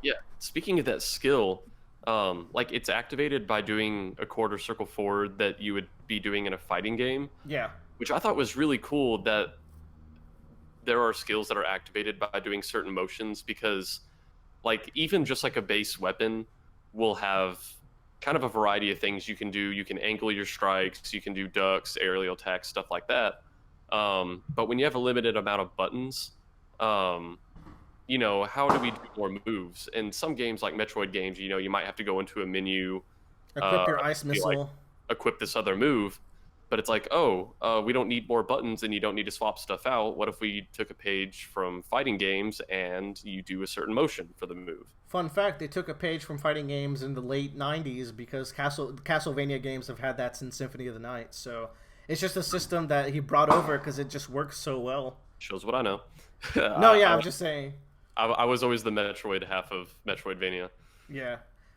Speaker 3: Yeah. Speaking of that skill, like it's activated by doing a quarter circle forward that you would be doing in a fighting game.
Speaker 1: Yeah.
Speaker 3: Which I thought was really cool that there are skills that are activated by doing certain motions, because like even just like a base weapon will have kind of a variety of things you can do. You can angle your strikes, you can do ducks, aerial attacks, stuff like that. But when you have a limited amount of buttons, you know, how do we do more moves? In some games like Metroid games, you know, you might have to go into a menu,
Speaker 1: equip your ice missile,
Speaker 3: like, equip this other move. But it's like, we don't need more buttons and you don't need to swap stuff out. What if we took a page from fighting games and you do a certain motion for the move?
Speaker 1: Fun fact, they took a page from fighting games in the late 90s because Castlevania games have had that since Symphony of the Night. So it's just a system that he brought over because it just works so well.
Speaker 3: Shows what I know.
Speaker 1: No, yeah, I'm just saying.
Speaker 3: I was always the Metroid half of Metroidvania.
Speaker 1: Yeah,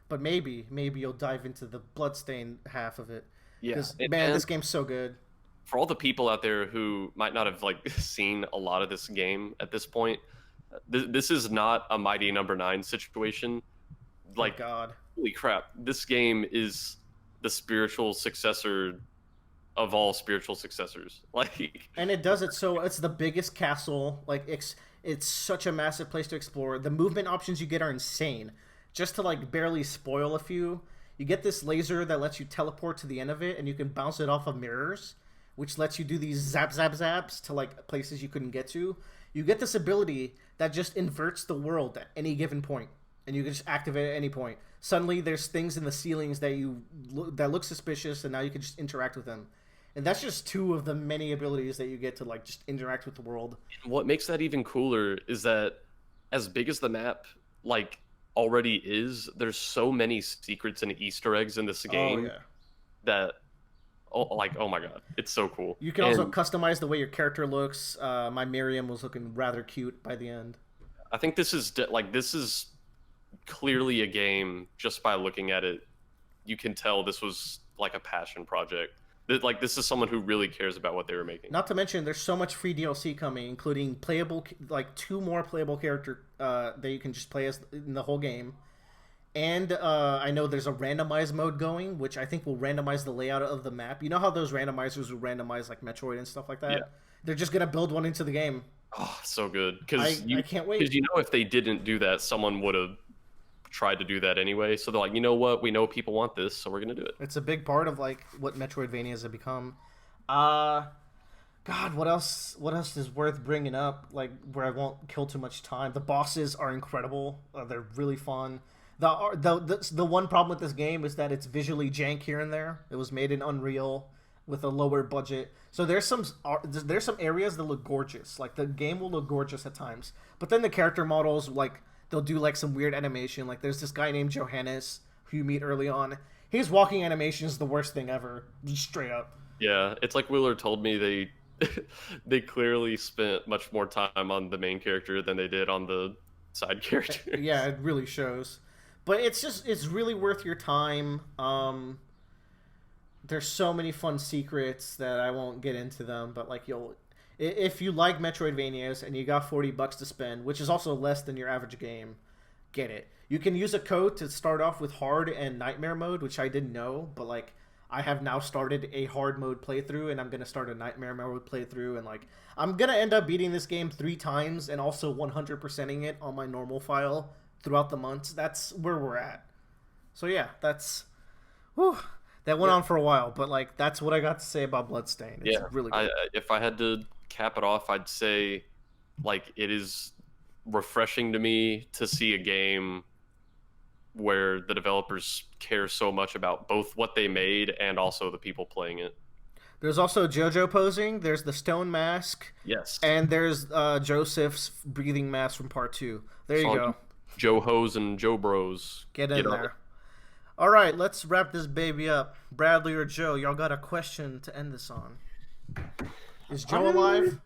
Speaker 1: but maybe you'll dive into the Bloodstained half of it.
Speaker 3: Yeah,
Speaker 1: man, this game's so good.
Speaker 3: For all the people out there who might not have like seen a lot of this game at this point, this is not a Mighty Number 9 situation. Like,
Speaker 1: oh God,
Speaker 3: holy crap! This game is the spiritual successor of all spiritual successors. Like,
Speaker 1: and it does it so it's the biggest castle. Like, it's such a massive place to explore. The movement options you get are insane. Just to like barely spoil a few. You get this laser that lets you teleport to the end of it, and you can bounce it off of mirrors, which lets you do these zaps to like places you couldn't get to. You get this ability that just inverts the world at any given point, and you can just activate it at any point. Suddenly, there's things in the ceilings that look suspicious, and now you can just interact with them. And that's just 2 of the many abilities that you get to like just interact with the world.
Speaker 3: What makes that even cooler is that as big as the map like already is, there's so many secrets and Easter eggs in this game that oh my god, it's so cool.
Speaker 1: You can also customize the way your character looks. My Miriam was looking rather cute by the end.
Speaker 3: I think this is clearly a game. Just by looking at it, you can tell this was like a passion project. Like, this is someone who really cares about what they were making.
Speaker 1: Not to mention, there's so much free DLC coming, including playable, like 2 more playable character that you can just play as in the whole game. And I know there's a randomized mode going, which I think will randomize the layout of the map. You know how those randomizers will randomize like Metroid and stuff like that? Yeah. They're just gonna build one into the game.
Speaker 3: Oh, so good. Because
Speaker 1: I can't wait.
Speaker 3: Because you know, if they didn't do that, someone would have tried to do that anyway. So they're like, you know what? We know people want this, so we're gonna do it.
Speaker 1: It's a big part of like what Metroidvanias have become. God, what else is worth bringing up? Like, where I won't kill too much time. The bosses are incredible. They're really fun. The one problem with this game is that it's visually jank here and there. It was made in Unreal with a lower budget, so there's some areas that look gorgeous. Like, the game will look gorgeous at times, but then the character models, like, they'll do like some weird animation. Like, there's this guy named Johannes who you meet early on. his walking animation is the worst thing ever, just straight up.
Speaker 3: Yeah, it's like Wheeler told me they clearly spent much more time on the main character than they did on the side characters.
Speaker 1: Yeah, it really shows. But it's really worth your time. There's so many fun secrets that I won't get into them, but like if you like Metroidvanias and you got $40 to spend, which is also less than your average game, get it. You can use a code to start off with hard and nightmare mode, which I didn't know, but like I have now started a hard mode playthrough and I'm going to start a nightmare mode playthrough, and like I'm going to end up beating this game 3 times and also 100%ing it on my normal file throughout the months. That's where we're at. So yeah, that's that went on for a while, but like that's what I got to say about Bloodstained. It's really good.
Speaker 3: If I had to cap it off, I'd say like it is refreshing to me to see a game where the developers care so much about both what they made and also the people playing it.
Speaker 1: There's also JoJo posing. There's the stone mask.
Speaker 3: Yes.
Speaker 1: And there's Joseph's breathing mask from part 2. There you go.
Speaker 3: Joe Hos and Joe Bros.
Speaker 1: Get in there. All right, let's wrap this baby up. Bradley or Joe, y'all got a question to end this on. Is Joe alive?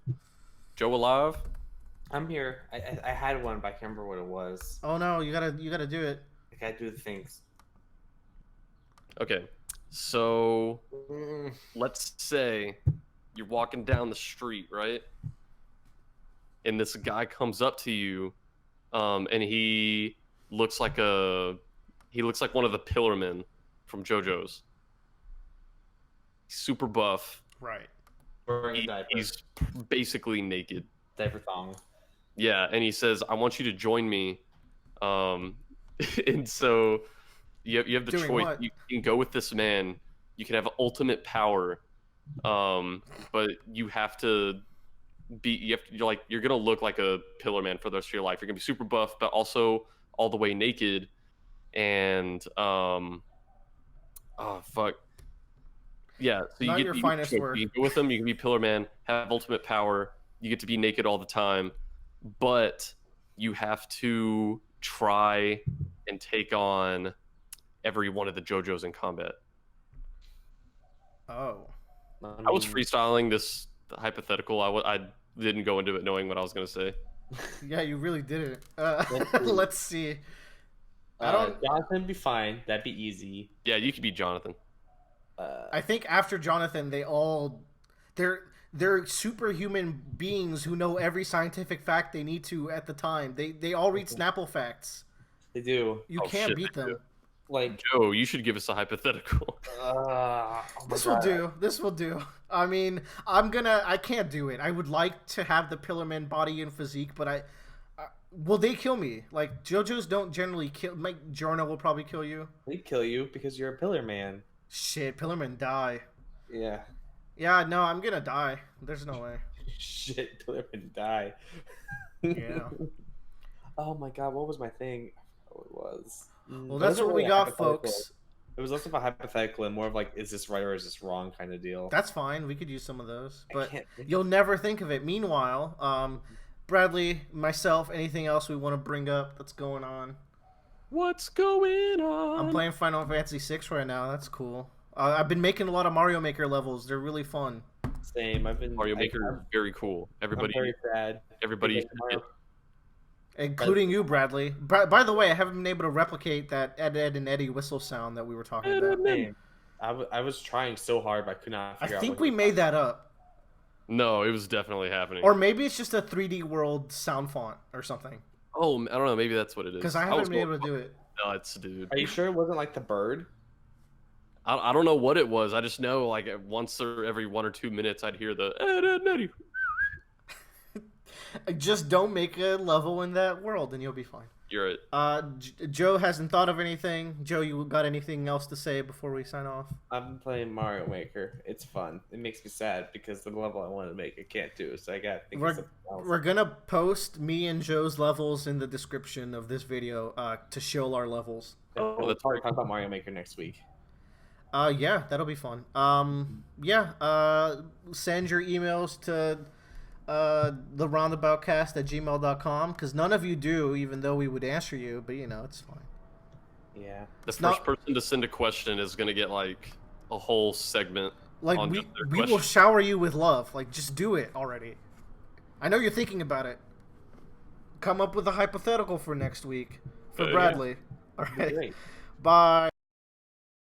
Speaker 3: Joe alive?
Speaker 4: I'm here. I had one, but I can't remember what it was.
Speaker 1: Oh no, you gotta do it.
Speaker 4: I gotta do the things.
Speaker 3: Okay, so let's say you're walking down the street, right? And this guy comes up to you, and he looks like one of the Pillarmen from JoJo's. He's super buff.
Speaker 1: Right.
Speaker 3: He's basically naked.
Speaker 4: Diaper thong.
Speaker 3: Yeah, and he says, "I want you to join me." And so you have the
Speaker 1: Doing
Speaker 3: choice.
Speaker 1: what?
Speaker 3: You can go with this man. You can have ultimate power, but you have to be. You're gonna look like a pillar man for the rest of your life. You're gonna be super buff, but also all the way naked. And oh fuck, yeah. So
Speaker 1: Not
Speaker 3: you
Speaker 1: your
Speaker 3: get
Speaker 1: finest
Speaker 3: you
Speaker 1: work.
Speaker 3: can go with him. You can be pillar man, have ultimate power. You get to be naked all the time, but you have to try and take on every one of the JoJos in combat.
Speaker 1: Oh.
Speaker 3: I was freestyling this hypothetical. I didn't go into it knowing what I was going to say.
Speaker 1: Yeah, you really did it. Let's see.
Speaker 4: Jonathan would be fine. That'd be easy.
Speaker 3: Yeah, you could be Jonathan.
Speaker 1: I think after Jonathan, they're superhuman beings who know every scientific fact they need to at the time. They all read Snapple facts.
Speaker 4: They do.
Speaker 1: You can't beat them.
Speaker 4: Do. Like
Speaker 3: Joe, you should give us a hypothetical.
Speaker 1: This will do. I mean, I can't do it. I would like to have the Pillarman body and physique, but will they kill me? Like, JoJo's don't generally kill. Like, Giorno will probably kill you.
Speaker 4: They kill you because you're a pillar man.
Speaker 1: Shit, Pillarmen die.
Speaker 4: Yeah.
Speaker 1: Yeah, no, I'm gonna die. There's no way.
Speaker 4: Shit, pillar man die.
Speaker 1: Yeah.
Speaker 4: Oh my god, what was my thing? Oh, it was.
Speaker 1: Well, that's what we got, folks.
Speaker 4: It was less of a hypothetical and more of like, is this right or is this wrong kind of deal.
Speaker 1: That's fine. We could use some of those, but you'll never think of it. Meanwhile, Bradley, myself, anything else we want to bring up that's going on?
Speaker 3: What's going on?
Speaker 1: I'm playing Final Fantasy VI right now. That's cool. I've been making a lot of Mario Maker levels. They're really fun.
Speaker 4: Same.
Speaker 3: Mario Maker, very cool. Everybody,
Speaker 4: I'm very sad.
Speaker 3: Everybody,
Speaker 1: including you, Bradley. By the way, I haven't been able to replicate that Ed and Eddie whistle sound that we were talking about.
Speaker 4: I was trying so hard, but I could not figure out.
Speaker 1: I think we made that up.
Speaker 3: No, it was definitely happening.
Speaker 1: Or maybe it's just a 3D World sound font or something.
Speaker 3: Oh, I don't know. Maybe that's what it is.
Speaker 1: Because I haven't been able to do it.
Speaker 3: Nuts, dude.
Speaker 4: Are you sure it wasn't like the bird?
Speaker 3: I don't know what it was. I just know like once or every 1 or 2 minutes I'd hear the Ed, Eddie.
Speaker 1: Just don't make a level in that world and you'll be fine.
Speaker 3: You're right.
Speaker 1: Joe hasn't thought of anything. Joe, you got anything else to say before we sign off?
Speaker 4: I've been playing Mario Maker. It's fun. It makes me sad because the level I wanted to make I can't do, so I got to think of something else. We're
Speaker 1: gonna post me and Joe's levels in the description of this video to show our levels.
Speaker 4: Oh, let's talk about Mario Maker next week.
Speaker 1: Yeah, that'll be fun. Send your emails to the roundaboutcast@gmail.com because none of you do, even though we would answer you, but you know, it's fine.
Speaker 4: Yeah.
Speaker 3: The first person to send a question is gonna get like a whole segment.
Speaker 1: Like
Speaker 3: on
Speaker 1: we
Speaker 3: just their
Speaker 1: we will
Speaker 3: questions.
Speaker 1: shower you with love. Like just do it already. I know you're thinking about it. Come up with a hypothetical for next week for
Speaker 3: Yeah.
Speaker 1: Bradley. All
Speaker 4: That'd be
Speaker 1: right.
Speaker 4: great.
Speaker 1: Bye.